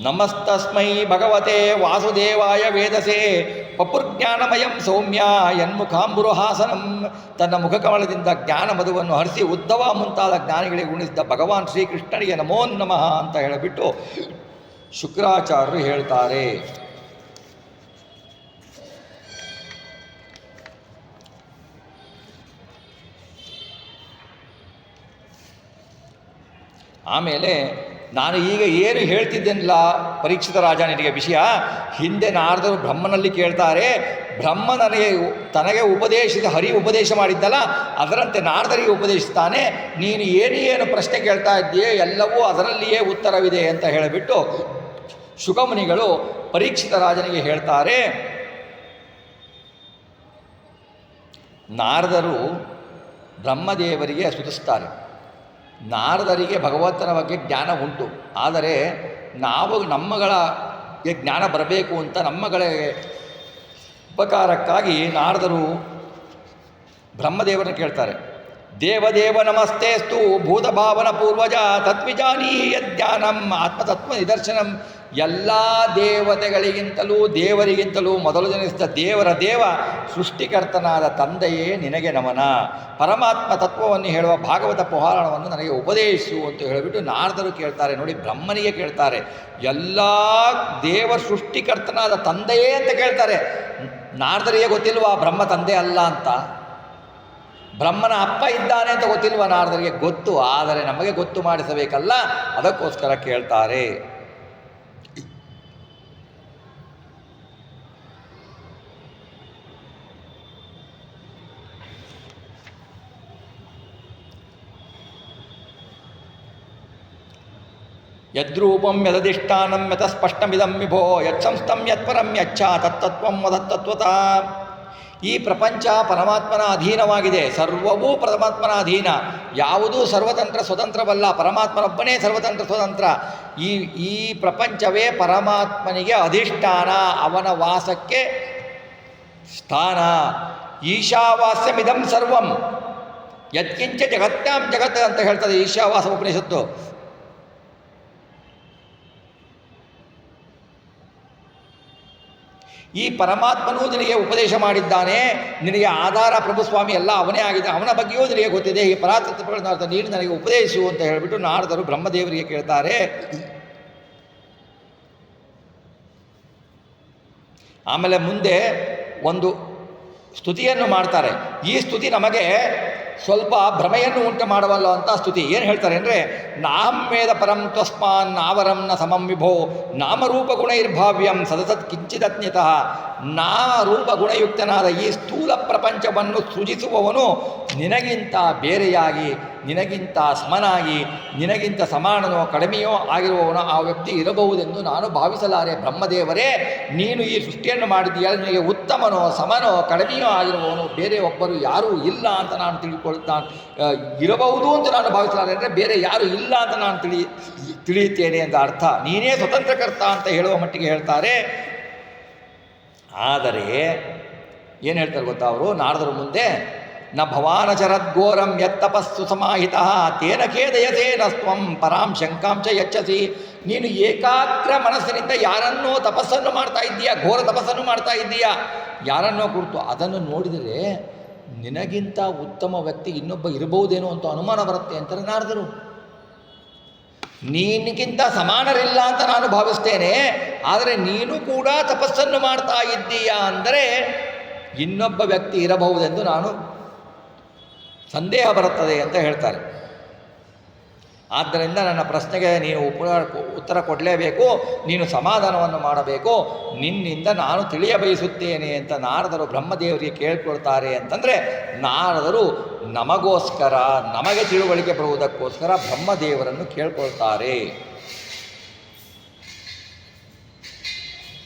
ನಮಸ್ತಸ್ಮೈ ಭಗವತೆ ವಾಸುದೇವಾಯ ವೇದಸೆ ಪಪುರ್ಜ್ಞಾನಮಯಂ ಸೌಮ್ಯ ಯನ್ಮುಖಾಂಬುರುಹಾಸನಂ. ತನ್ನ ಮುಖಕಮಲದಿಂದ ಜ್ಞಾನ ಮಧುವನ್ನು ಹರಿಸಿ ಉದ್ಧವ ಮುಂತಾದ ಜ್ಞಾನಿಗಳಿಗೆ ಉಣಿಸಿದ ಭಗವಾನ್ ಶ್ರೀಕೃಷ್ಣನಿಗೆ ನಮೋ ನಮಃ ಅಂತ ಹೇಳಿಬಿಟ್ಟು ಶುಕ್ರಾಚಾರ್ಯರು ಹೇಳ್ತಾರೆ. ಆಮೇಲೆ ನಾನು ಈಗ ಏನು ಹೇಳ್ತಿದ್ದೇನಲ್ಲ ಪರೀಕ್ಷಿತ ರಾಜ ನಿನಗೆ ವಿಷಯ, ಹಿಂದೆ ನಾರದರು ಬ್ರಹ್ಮನಲ್ಲಿ ಕೇಳ್ತಾರೆ. ಬ್ರಹ್ಮ ತನಗೆ ಉಪದೇಶಿಸಿ ಹರಿ ಉಪದೇಶ ಮಾಡಿದ್ದಲ್ಲ, ಅದರಂತೆ ನಾರದರಿಗೆ ಉಪದೇಶಿಸ್ತಾನೆ. ನೀನು ಏನು ಪ್ರಶ್ನೆ ಕೇಳ್ತಾ ಇದ್ದೀಯೇ ಎಲ್ಲವೂ ಅದರಲ್ಲಿಯೇ ಉತ್ತರವಿದೆ ಅಂತ ಹೇಳಿಬಿಟ್ಟು ಶುಕಮುನಿಗಳು ಪರೀಕ್ಷಿತ ರಾಜನಿಗೆ ಹೇಳ್ತಾರೆ. ನಾರದರು ಬ್ರಹ್ಮದೇವರಿಗೆ ಸ್ತುತಿಸ್ತಾರೆ. ನಾರದರಿಗೆ ಭಗವಂತನ ಬಗ್ಗೆ ಜ್ಞಾನ ಉಂಟು, ಆದರೆ ನಾವು ನಮ್ಮಗಳಿಗೆ ಜ್ಞಾನ ಬರಬೇಕು ಅಂತ ನಮ್ಮಗಳ ಉಪಕಾರಕ್ಕಾಗಿ ನಾರದರು ಬ್ರಹ್ಮದೇವರನ್ನು ಕೇಳ್ತಾರೆ. ದೇವದೇವ ನಮಸ್ತೇಸ್ತು ಭೂತಭಾವನ ಪೂರ್ವಜ ತತ್ವಿಜಾನೀ ಯಜ್ಞಾನಂ ಆತ್ಮತತ್ವ ನಿದರ್ಶನಂ. ಎಲ್ಲ ದೇವತೆಗಳಿಗಿಂತಲೂ ದೇವರಿಗಿಂತಲೂ ಮೊದಲು ಜನಿಸಿದ ದೇವರ ದೇವ ಸೃಷ್ಟಿಕರ್ತನಾದ ತಂದೆಯೇ ನಿನಗೆ ನಮನ. ಪರಮಾತ್ಮ ತತ್ವವನ್ನು ಹೇಳುವ ಭಾಗವತ ಪುರಾಣವನ್ನು ನನಗೆ ಉಪದೇಶಿಸು ಅಂತ ಹೇಳಿಬಿಟ್ಟು ನಾರದರು ಕೇಳ್ತಾರೆ. ನೋಡಿ, ಬ್ರಹ್ಮನಿಗೆ ಕೇಳ್ತಾರೆ. ಎಲ್ಲ ದೇವ ಸೃಷ್ಟಿಕರ್ತನಾದ ತಂದೆಯೇ ಅಂತ ಕೇಳ್ತಾರೆ. ನಾರದರಿಗೆ ಗೊತ್ತಿಲ್ವಾ ಬ್ರಹ್ಮ ತಂದೆ ಅಲ್ಲ ಅಂತ? ಬ್ರಹ್ಮನ ಅಪ್ಪ ಇದ್ದಾನೆ ಅಂತ ಗೊತ್ತಿಲ್ವ ನಾರದರಿಗೆ? ಗೊತ್ತು, ಆದರೆ ನಮಗೆ ಗೊತ್ತು ಮಾಡಿಸಬೇಕಲ್ಲ, ಅದಕ್ಕೋಸ್ಕರ ಕೇಳ್ತಾರೆ. ಯದ್ರೂಪಂ ಯದಧಿಷ್ಠಾನಂ ಯತಸ್ಪಷ್ಟಮಿದಂ ವಿಭೋ ಯತ್ಸಂಸ್ಥಂ ಯತ್ಪರಂ ಯಚ್ಛ ತತ್ತತ್ವಂ ವದತ್ತತ್ವತ. ಈ ಪ್ರಪಂಚ ಪರಮಾತ್ಮನ ಅಧೀನವಾಗಿದೆ. ಸರ್ವವೂ ಪರಮಾತ್ಮನ ಅಧೀನ. ಯಾವುದೂ ಸರ್ವತಂತ್ರ ಸ್ವತಂತ್ರವಲ್ಲ. ಪರಮಾತ್ಮನೊಬ್ಬನೇ ಸರ್ವತಂತ್ರ ಸ್ವತಂತ್ರ. ಈ ಪ್ರಪಂಚವೇ ಪರಮಾತ್ಮನಿಗೆ ಅಧಿಷ್ಠಾನ, ಅವನ ವಾಸಕ್ಕೆ ಸ್ಥಾನ. ಈಶಾವಾಸ್ಯಮಿದಂ ಸರ್ವಂ ಯತ್ಕಿಂಚ ಜಗತ್ಯಾಂ ಜಗತ್ ಅಂತ ಹೇಳ್ತದೆ ಈಶಾವಾಸ ಉಪನಿಷತ್ತು. ಈ ಪರಮಾತ್ಮನೂ ನಿನಗೆ ಉಪದೇಶ ಮಾಡಿದ್ದಾನೆ. ನಿನಗೆ ಆಧಾರ ಪ್ರಭುಸ್ವಾಮಿ ಎಲ್ಲ ಅವನೇ ಆಗಿದೆ. ಅವನ ಬಗ್ಗೆಯೂ ನಿನಗೆ ಗೊತ್ತಿದೆ. ಈ ಪರಾತತ್ವಗಳನ್ನ ನೀನು ನನಗೆ ಉಪದೇಶಿಸು ಅಂತ ಹೇಳಿಬಿಟ್ಟು ನಾರದರು ಬ್ರಹ್ಮದೇವರಿಗೆ ಕೇಳ್ತಾರೆ. ಆಮೇಲೆ ಮುಂದೆ ಒಂದು ಸ್ತುತಿಯನ್ನು ಮಾಡ್ತಾರೆ. ಈ ಸ್ತುತಿ ನಮಗೆ ಸ್ವಲ್ಪ ಭ್ರಮೆಯನ್ನು ಉಂಟು ಮಾಡಬಲ್ಲ ಅಂತ ಸ್ತುತಿ. ಏನು ಹೇಳ್ತಾರೆ ಅಂದರೆ, ನಾಹಂವೇದ ಪರಂ ತ್ವಸ್ಮಾನ್ ನಾವರಂ ನ ಸಮಂ ವಿಭೋ ನಾಮರೂಪ ಗುಣೈರ್ಭಾವ್ಯಂ ಸದಸತ್ ಕಿಂಚಿದಜ್ಞತಃ. ನಾಮರೂಪ ಗುಣಯುಕ್ತನಾದ ಈ ಸ್ಥೂಲ ಪ್ರಪಂಚವನ್ನು ಸೃಜಿಸುವವನು ನಿನಗಿಂತ ಬೇರೆಯಾಗಿ, ನಿನಗಿಂತ ಸಮನಾಗಿ, ನಿನಗಿಂತ ಸಮಾನನೋ ಕಡಿಮೆಯೋ ಆಗಿರುವವನು ಆ ವ್ಯಕ್ತಿ ಇರಬಹುದೆಂದು ನಾನು ಭಾವಿಸಲಾರೆ. ಬ್ರಹ್ಮದೇವರೇ, ನೀನು ಈ ಸೃಷ್ಟಿಯನ್ನು ಮಾಡಿದ್ದೀಯ, ನಿನಗೆ ಉತ್ತಮನೋ ಸಮನೋ ಕಡಿಮೆಯೋ ಆಗಿರುವವನು ಬೇರೆ ಒಬ್ಬರು ಯಾರೂ ಇಲ್ಲ ಅಂತ ನಾನು ಇರಬಹುದು ಅಂತ ನಾನು ಭಾವಿಸಲಾರೆ. ಅಂದರೆ ಬೇರೆ ಯಾರು ಇಲ್ಲ ಅಂತ ನಾನು ತಿಳಿಯುತ್ತೇನೆ ಅಂತ ಅರ್ಥ. ನೀನೇ ಸ್ವತಂತ್ರಕರ್ತ ಅಂತ ಹೇಳುವ ಮಟ್ಟಿಗೆ ಹೇಳ್ತಾರೆ. ಆದರೆ ಏನು ಹೇಳ್ತಾರೆ ಗೊತ್ತಾ ಅವರು ನಾರದರು ಮುಂದೆ? ನ ಭವಾನಚರದ್ಘೋರಂ ಯತ್ತಪಸ್ಸು ಸಮಾಹಿತ ತೇನ ಖೇದಯಸೇ ನಸ್ತ್ವಂ ಪರಾಂ ಶಂಕಾಂಶ ಯಚ್ಚಸಿ. ನೀನು ಏಕಾಗ್ರ ಮನಸ್ಸಿನಿಂದ ಯಾರನ್ನೋ ತಪಸ್ಸನ್ನು ಮಾಡ್ತಾ ಇದ್ದೀಯಾ, ಘೋರ ತಪಸ್ಸನ್ನು ಮಾಡ್ತಾ ಇದ್ದೀಯಾ ಯಾರನ್ನೋ ಕುರಿತು. ಅದನ್ನು ನೋಡಿದರೆ ನಿನಗಿಂತ ಉತ್ತಮ ವ್ಯಕ್ತಿ ಇನ್ನೊಬ್ಬ ಇರಬಹುದೇನೋ ಅಂತ ಅನುಮಾನ ಬರುತ್ತೆ ಅಂತಾರೆ ನಾರದರು. ನೀನಿಗಿಂತ ಸಮಾನರಿಲ್ಲ ಅಂತ ನಾನು ಭಾವಿಸ್ತೇನೆ, ಆದರೆ ನೀನು ಕೂಡ ತಪಸ್ಸನ್ನು ಮಾಡ್ತಾ ಇದ್ದೀಯಾ ಅಂದರೆ ಇನ್ನೊಬ್ಬ ವ್ಯಕ್ತಿ ಇರಬಹುದೆಂದು ನಾನು ಸಂದೇಹ ಬರುತ್ತದೆ ಅಂತ ಹೇಳ್ತಾರೆ. ಆದ್ದರಿಂದ ನನ್ನ ಪ್ರಶ್ನೆಗೆ ನೀನು ಉತ್ತರ ಕೊಡಲೇಬೇಕು, ನೀನು ಸಮಾಧಾನವನ್ನು ಮಾಡಬೇಕು, ನಿನ್ನಿಂದ ನಾನು ತಿಳಿಯ ಬಯಸುತ್ತೇನೆ ಅಂತ ನಾರದರು ಬ್ರಹ್ಮದೇವರಿಗೆ ಕೇಳ್ಕೊಳ್ತಾರೆ. ಅಂತಂದರೆ ನಾರದರು ನಮಗೋಸ್ಕರ, ನಮಗೆ ತಿಳುವಳಿಕೆ ಬರುವುದಕ್ಕೋಸ್ಕರ ಬ್ರಹ್ಮದೇವರನ್ನು ಕೇಳ್ಕೊಳ್ತಾರೆ.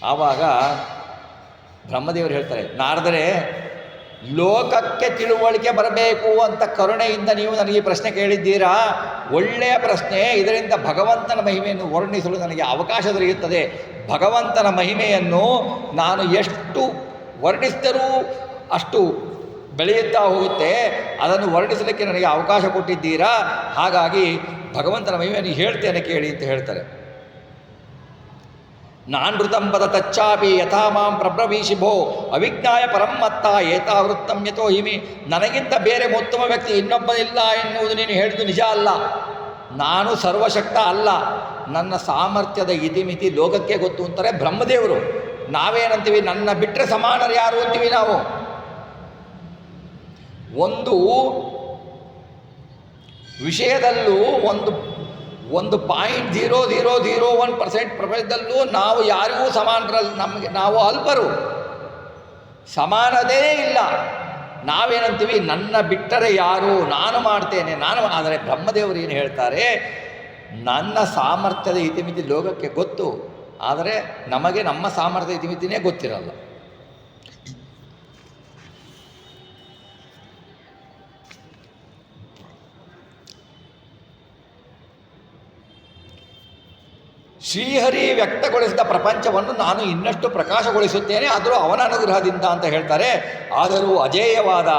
ಆವಾಗ ಬ್ರಹ್ಮದೇವರು ಹೇಳ್ತಾರೆ, ನಾರದರೆ ಲೋಕಕ್ಕೆ ತಿಳುವಳಿಕೆ ಬರಬೇಕು ಅಂತ ಕರುಣೆಯಿಂದ ನೀವು ನನಗೆ ಪ್ರಶ್ನೆ ಕೇಳಿದ್ದೀರಾ, ಒಳ್ಳೆಯ ಪ್ರಶ್ನೆ. ಇದರಿಂದ ಭಗವಂತನ ಮಹಿಮೆಯನ್ನು ವರ್ಣಿಸಲು ನನಗೆ ಅವಕಾಶ ದೊರೆಯುತ್ತದೆ. ಭಗವಂತನ ಮಹಿಮೆಯನ್ನು ನಾನು ಎಷ್ಟು ವರ್ಣಿಸಿದರೂ ಅಷ್ಟು ಬೆಳೆಯುತ್ತಾ ಹೋಗುತ್ತೆ. ಅದನ್ನು ವರ್ಣಿಸಲಿಕ್ಕೆ ನನಗೆ ಅವಕಾಶ ಕೊಟ್ಟಿದ್ದೀರಾ, ಹಾಗಾಗಿ ಭಗವಂತನ ಮಹಿಮೆಯನ್ನು ಹೇಳ್ತೇನೆ ಕೇಳಿ ಅಂತ ಹೇಳ್ತಾರೆ. ನಾನೃತಂಬದ ತಚ್ಚಾಪಿ ಯಥಾ ಮಾಂ ಪ್ರಬ್ರವೀಶಿಭೋ ಅವಿಜ್ಞಾಯ ಪರಮ್ಮತ್ತ ಏತಾವೃತ್ತಂ ಯಥೋ ಹಿಮಿ. ನನಗಿಂತ ಬೇರೆ ಉತ್ತಮ ವ್ಯಕ್ತಿ ಇನ್ನೊಬ್ಬನಿಲ್ಲ ಎನ್ನುವುದು ನೀನು ಹೇಳಿದ್ದು ನಿಜ ಅಲ್ಲ. ನಾನು ಸರ್ವಶಕ್ತ ಅಲ್ಲ. ನನ್ನ ಸಾಮರ್ಥ್ಯದ ಇತಿಮಿತಿ ಲೋಕಕ್ಕೆ ಗೊತ್ತು ಅಂತಾರೆ ಬ್ರಹ್ಮದೇವರು. ನಾವೇನಂತೀವಿ, ನನ್ನ ಬಿಟ್ಟರೆ ಸಮಾನರು ಯಾರು ಅಂತೀವಿ ನಾವು. ಒಂದು ವಿಷಯದಲ್ಲೂ ಒಂದು 0.0001% ಪ್ರಪಂಚದಲ್ಲೂ ನಾವು ಯಾರಿಗೂ ಸಮಾನರಲ್ಲ. ನಾವು ಅಲ್ಪರು, ಸಮಾನದೇ ಇಲ್ಲ. ನಾವೇನಂತೀವಿ, ನನ್ನ ಬಿಟ್ಟರೆ ಯಾರು, ನಾನು ಮಾಡ್ತೇನೆ, ಆದರೆ ಬ್ರಹ್ಮದೇವರು ಏನು ಹೇಳ್ತಾರೆ, ನನ್ನ ಸಾಮರ್ಥ್ಯದ ಇತಿಮಿತಿ ಲೋಕಕ್ಕೆ ಗೊತ್ತು, ಆದರೆ ನಮಗೆ ನಮ್ಮ ಸಾಮರ್ಥ್ಯದ ಇತಿಮಿತಿನೇ ಗೊತ್ತಿರಲ್ಲ. ಶ್ರೀಹರಿ ವ್ಯಕ್ತಗೊಳಿಸಿದ ಪ್ರಪಂಚವನ್ನು ನಾನು ಇನ್ನಷ್ಟು ಪ್ರಕಾಶಗೊಳಿಸುತ್ತೇನೆ, ಆದರೂ ಅವನ ಅನುಗ್ರಹದಿಂದ ಅಂತ ಹೇಳ್ತಾರೆ. ಆದರೂ ಅಜೇಯವಾದ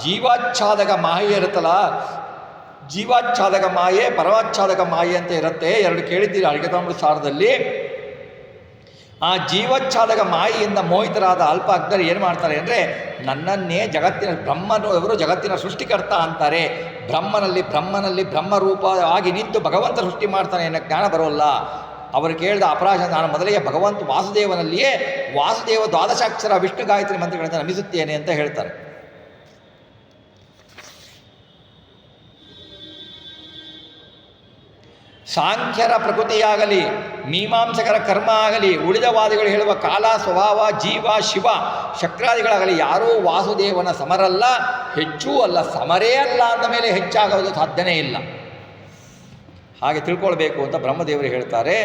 ಜೀವಾಚ್ಛಾದಕ ಮಾಯೆ ಇರುತ್ತಲ್ಲ, ಜೀವಾಚ್ಛಾದಕ ಮಾಯೆ ಪರಮಾಚ್ಛಾದಕ ಮಾಯೆ ಅಂತ ಇರುತ್ತೆ. ಎರಡು ಕೇಳಿದ್ದೀರಿ ಅಳಿಗತಾಮೃತ ಸಾರದಲ್ಲಿ. ಆ ಜೀವಾಚ್ಛಾದಕ ಮಾಯೆಯಿಂದ ಮೋಹಿತರಾದ ಅಲ್ಪ ಅಗ್ಧರು ಏನು ಮಾಡ್ತಾರೆ ಅಂದರೆ, ನನ್ನನ್ನೇ ಜಗತ್ತಿನ ಬ್ರಹ್ಮನವರು ಜಗತ್ತಿನ ಸೃಷ್ಟಿಕರ್ತ ಅಂತಾರೆ. ಬ್ರಹ್ಮನಲ್ಲಿ ಬ್ರಹ್ಮರೂಪ ಆಗಿ ನಿಂತು ಭಗವಂತ ಸೃಷ್ಟಿ ಮಾಡ್ತಾನೆ ಅನ್ನೋ ಜ್ಞಾನ ಬರೋಲ್ಲ. ಅವರು ಕೇಳಿದ ಅಪರಾಧ, ನಾನು ಮೊದಲಿಗೆ ಭಗವಂತ ವಾಸುದೇವನಲ್ಲಿಯೇ ವಾಸುದೇವ ದ್ವಾದಶಾಕ್ಷರ ವಿಷ್ಣು ಗಾಯತ್ರಿ ಮಂತ್ರಗಳನ್ನು ನಮಿಸುತ್ತೇನೆ ಅಂತ ಹೇಳ್ತಾರೆ. ಸಾಂಖ್ಯರ ಪ್ರಕೃತಿಯಾಗಲಿ, ಮೀಮಾಂಸಕರ ಕರ್ಮ ಆಗಲಿ, ಉಳಿದವಾದಿಗಳು ಹೇಳುವ ಕಾಲ, ಸ್ವಭಾವ, ಜೀವ, ಶಿವ, ಶಕ್ರಾದಿಗಳಾಗಲಿ ಯಾರೂ ವಾಸುದೇವನ ಸಮರಲ್ಲ, ಹೆಚ್ಚೂ ಅಲ್ಲ, ಸಮರೇ ಅಲ್ಲ ಅಂದ ಮೇಲೆ ಹೆಚ್ಚಾಗೋದು ಸಾಧ್ಯನೇ ಇಲ್ಲ. ಹಾಗೆ ತಿಳ್ಕೊಳ್ಬೇಕು ಅಂತ ಬ್ರಹ್ಮದೇವರು ಹೇಳ್ತಾರೆ.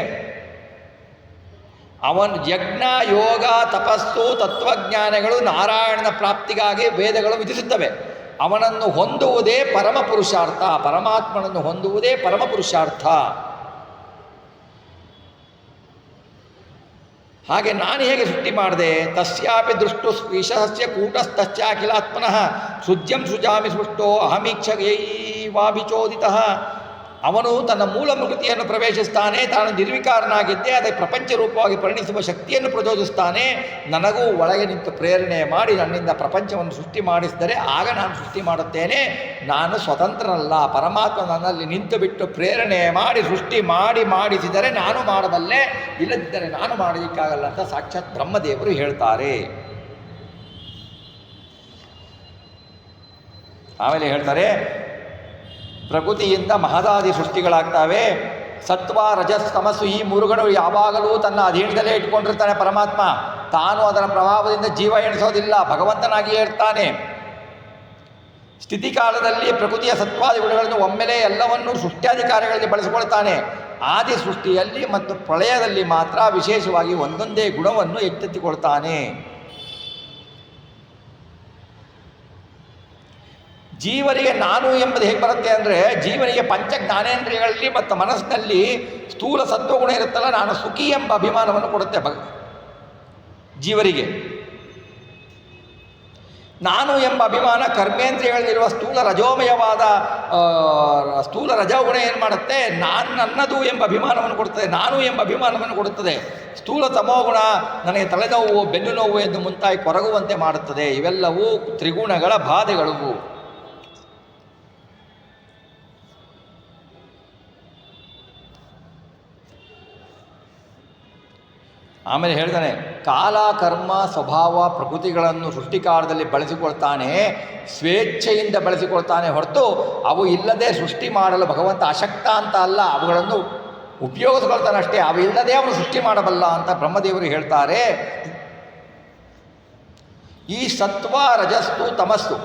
ಅವನು ಯಜ್ಞ, ಯೋಗ, ತಪಸ್ಸು, ತತ್ವಜ್ಞಾನಗಳು ನಾರಾಯಣನ ಪ್ರಾಪ್ತಿಗಾಗಿ ವೇದಗಳು ವಿಧಿಸುತ್ತವೆ. ಅವನನ್ನು ಹೊಂದುವುದೇ ಪರಮ ಪುರುಷಾರ್ಥ, ಪರಮಾತ್ಮನನ್ನು ಹೊಂದುವುದೇ ಪರಮ ಪುರುಷಾರ್ಥ. ಹಾಗೆ ನಾನು ಹೇಗೆ ಸೃಷ್ಟಿ ಮಾಡಿದೆ, ತಸ್ಯಾಪಿ ದೃಷ್ಟು ಸ್ಪೀಶಸ್ಯ ಕೂಟಸ್ಥಶ್ಚಾಖಿಲಾತ್ಮನಃ ಸೃಜ್ಯಂ ಸೃಜಾಮಿ ಸೃಷ್ಟೋ ಅಹಮೀಕ್ಷಗೈವಾಭಿಚೋದಿತಃ. ಅವನು ತನ್ನ ಮೂಲ ಪ್ರಕೃತಿಯನ್ನು ಪ್ರವೇಶಿಸ್ತಾನೆ, ತಾನು ನಿರ್ವಿಕಾರನಾಗಿದ್ದೆ ಅದಕ್ಕೆ ಪ್ರಪಂಚ ರೂಪವಾಗಿ ಪರಿಣಿಸುವ ಶಕ್ತಿಯನ್ನು ಪ್ರಚೋದಿಸ್ತಾನೆ. ನನಗೂ ಒಳಗೆ ನಿಂತು ಪ್ರೇರಣೆ ಮಾಡಿ ನನ್ನಿಂದ ಪ್ರಪಂಚವನ್ನು ಸೃಷ್ಟಿ ಮಾಡಿಸಿದರೆ ಆಗ ನಾನು ಸೃಷ್ಟಿ ಮಾಡುತ್ತೇನೆ. ನಾನು ಸ್ವತಂತ್ರನಲ್ಲ, ಪರಮಾತ್ಮ ನನ್ನಲ್ಲಿ ನಿಂತು ಬಿಟ್ಟು ಪ್ರೇರಣೆ ಮಾಡಿ ಸೃಷ್ಟಿ ಮಾಡಿಸಿದರೆ ನಾನು ಮಾಡಬಲ್ಲೆ, ಇಲ್ಲದಿದ್ದರೆ ನಾನು ಮಾಡಲಿಕ್ಕಾಗಲ್ಲ ಅಂತ ಸಾಕ್ಷಾತ್ ಬ್ರಹ್ಮದೇವರು ಹೇಳ್ತಾರೆ. ಆಮೇಲೆ ಹೇಳ್ತಾರೆ, ಪ್ರಕೃತಿಯಿಂದ ಮಹದಾದಿ ಸೃಷ್ಟಿಗಳಾಗ್ತವೆ. ಸತ್ವ, ರಜಸ್, ತಮಸ್ಸು ಈ ಮೂರುಗಳು ಯಾವಾಗಲೂ ತನ್ನ ಅಧೀನದಲ್ಲೇ ಇಟ್ಕೊಂಡಿರ್ತಾನೆ ಪರಮಾತ್ಮ. ತಾನು ಅದರ ಪ್ರಭಾವದಿಂದ ಜೀವ ಎಣಿಸೋದಿಲ್ಲ, ಭಗವಂತನಾಗಿಯೇ ಇರ್ತಾನೆ. ಸ್ಥಿತಿಕಾಲದಲ್ಲಿ ಪ್ರಕೃತಿಯ ಸತ್ವಾದಿ ಗುಣಗಳನ್ನು ಒಮ್ಮೆಲೆ ಎಲ್ಲವನ್ನೂ ಸೃಷ್ಟ್ಯಾಧಿಕಾರಿಗಳಲ್ಲಿ ಬಳಸಿಕೊಳ್ತಾನೆ. ಆದಿ ಸೃಷ್ಟಿಯಲ್ಲಿ ಮತ್ತು ಪ್ರಳಯದಲ್ಲಿ ಮಾತ್ರ ವಿಶೇಷವಾಗಿ ಒಂದೊಂದೇ ಗುಣವನ್ನು ಎಚ್ಚೆತ್ತುಕೊಳ್ತಾನೆ. ಜೀವನಿಗೆ ನಾನು ಎಂಬುದು ಹೇಗೆ ಬರುತ್ತೆ ಅಂದರೆ, ಜೀವನಿಗೆ ಪಂಚ ಜ್ಞಾನೇಂದ್ರಿಯಗಳಲ್ಲಿ ಮತ್ತು ಮನಸ್ಸಿನಲ್ಲಿ ಸ್ಥೂಲ ಸತ್ವಗುಣ ಇರುತ್ತಲ್ಲ, ನಾನು ಸುಖಿ ಎಂಬ ಅಭಿಮಾನವನ್ನು ಕೊಡುತ್ತೆ ಜೀವರಿಗೆ. ನಾನು ಎಂಬ ಅಭಿಮಾನ ಕರ್ಮೇಂದ್ರಿಯಗಳಲ್ಲಿರುವ ಸ್ಥೂಲ ರಜೋಗುಣ ಏನು ಮಾಡುತ್ತೆ, ನನ್ನದು ಎಂಬ ಅಭಿಮಾನವನ್ನು ಕೊಡುತ್ತದೆ, ನಾನು ಎಂಬ ಅಭಿಮಾನವನ್ನು ಕೊಡುತ್ತದೆ. ಸ್ಥೂಲ ತಮೋಗುಣ ನನಗೆ ತಲೆನೋವು, ಬೆನ್ನು ನೋವು ಎಂದು ಮುಂತಾಗಿ ಕೊರಗುವಂತೆ ಮಾಡುತ್ತದೆ. ಇವೆಲ್ಲವೂ ತ್ರಿಗುಣಗಳ ಬಾಧೆಗಳು. ಆಮೇಲೆ ಹೇಳ್ತಾನೆ, ಕಾಲ ಕರ್ಮ ಸ್ವಭಾವ ಪ್ರಕೃತಿಗಳನ್ನು ಸೃಷ್ಟಿಕಾಲದಲ್ಲಿ ಬಳಸಿಕೊಳ್ತಾನೆ, ಸ್ವೇಚ್ಛೆಯಿಂದ ಬಳಸಿಕೊಳ್ತಾನೆ ಹೊರತು ಅವು ಇಲ್ಲದೆ ಸೃಷ್ಟಿ ಮಾಡಲು ಭಗವಂತ ಅಶಕ್ತ ಅಂತ ಅಲ್ಲ, ಅವುಗಳನ್ನು ಉಪಯೋಗಿಸ್ಕೊಳ್ತಾನೆ ಅಷ್ಟೇ, ಅವು ಇಲ್ಲದೆ ಅವನು ಸೃಷ್ಟಿ ಮಾಡಬಲ್ಲ ಅಂತ ಬ್ರಹ್ಮದೇವರು ಹೇಳ್ತಾರೆ. ಈ ಸತ್ವ ರಜಸ್ಸು ತಮಸ್ಸು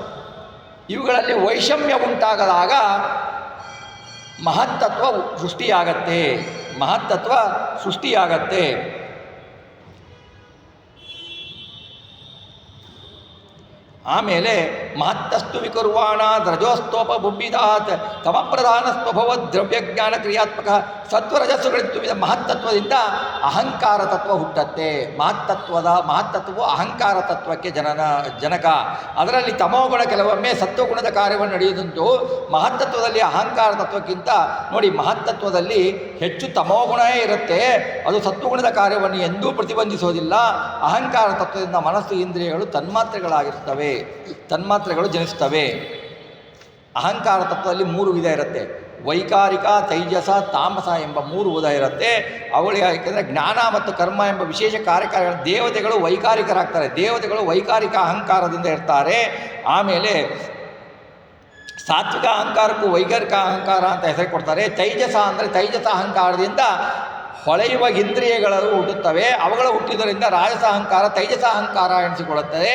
ಇವುಗಳಲ್ಲಿ ವೈಷಮ್ಯ ಉಂಟಾಗದಾಗ ಮಹತ್ತತ್ವ ಸೃಷ್ಟಿಯಾಗತ್ತೆ. ಆಮೇಲೆ ಮಹತ್ತಸ್ತು ವಿಕುರ್ವಾಣ ರಜೋಸ್ತೋಪ ಬುಬ್ಬಿದಾತ್ ತಮಪ್ರಧಾನಸ್ವಭವ ದ್ರವ್ಯಜ್ಞಾನ ಕ್ರಿಯಾತ್ಮಕ ಸತ್ವರಜಸ್ಸುಗಳಿತ್ತು. ಮಹತ್ತತ್ವದಿಂದ ಅಹಂಕಾರ ತತ್ವ ಹುಟ್ಟತ್ತೆ. ಮಹತ್ತತ್ವವು ಅಹಂಕಾರ ತತ್ವಕ್ಕೆ ಜನಕ. ಅದರಲ್ಲಿ ತಮೋಗುಣ ಕೆಲವೊಮ್ಮೆ ಸತ್ವಗುಣದ ಕಾರ್ಯವನ್ನು ನಡೆಯುವುದುಂಟು. ಮಹತ್ತತ್ವದಲ್ಲಿ ಅಹಂಕಾರ ತತ್ವಕ್ಕಿಂತ ನೋಡಿ, ಮಹತ್ತತ್ವದಲ್ಲಿ ಹೆಚ್ಚು ತಮೋಗುಣವೇ ಇರುತ್ತೆ, ಅದು ಸತ್ವಗುಣದ ಕಾರ್ಯವನ್ನು ಎಂದೂ ಪ್ರತಿಬಂಧಿಸೋದಿಲ್ಲ. ಅಹಂಕಾರ ತತ್ವದಿಂದ ಮನಸ್ಸು ಇಂದ್ರಿಯಗಳು ತನ್ಮಾತ್ರೆಗಳು ಜನಿಸ್ತವೆ. ಅಹಂಕಾರ ತತ್ವದಲ್ಲಿ 3 ವಿಧ ಇರುತ್ತೆ. ವೈಕಾರಿಕ, ತೈಜಸ, ತಾಮಸ ಎಂಬ 3 ವಿಧ ಇರುತ್ತೆ. ಅವುಗಳಿಗೆ ಯಾಕೆಂದರೆ ಜ್ಞಾನ ಮತ್ತು ಕರ್ಮ ಎಂಬ ವಿಶೇಷ ಕಾರ್ಯಕಾರಿಗಳು. ದೇವತೆಗಳು ವೈಕಾರಿಕರಾಗ್ತಾರೆ, ದೇವತೆಗಳು ವೈಕಾರಿಕ ಅಹಂಕಾರದಿಂದ ಇರ್ತಾರೆ. ಆಮೇಲೆ ಸಾತ್ವಿಕ ಅಹಂಕಾರಕ್ಕೂ ವೈಕಾರಿಕ ಅಹಂಕಾರ ಅಂತ ಹೆಸರು ಕೊಡ್ತಾರೆ. ತೈಜಸ ಅಂದರೆ ತೈಜಸ ಅಹಂಕಾರದಿಂದ ಹೊಳೆಯುವ ಇಂದ್ರಿಯಗಳು ಹುಟ್ಟುತ್ತವೆ. ಅವುಗಳು ಹುಟ್ಟಿದ್ದರಿಂದ ರಾಜಸ ಅಹಂಕಾರ, ತೈಜಸ ಅಹಂಕಾರ ಎನಿಸಿಕೊಳ್ಳುತ್ತದೆ.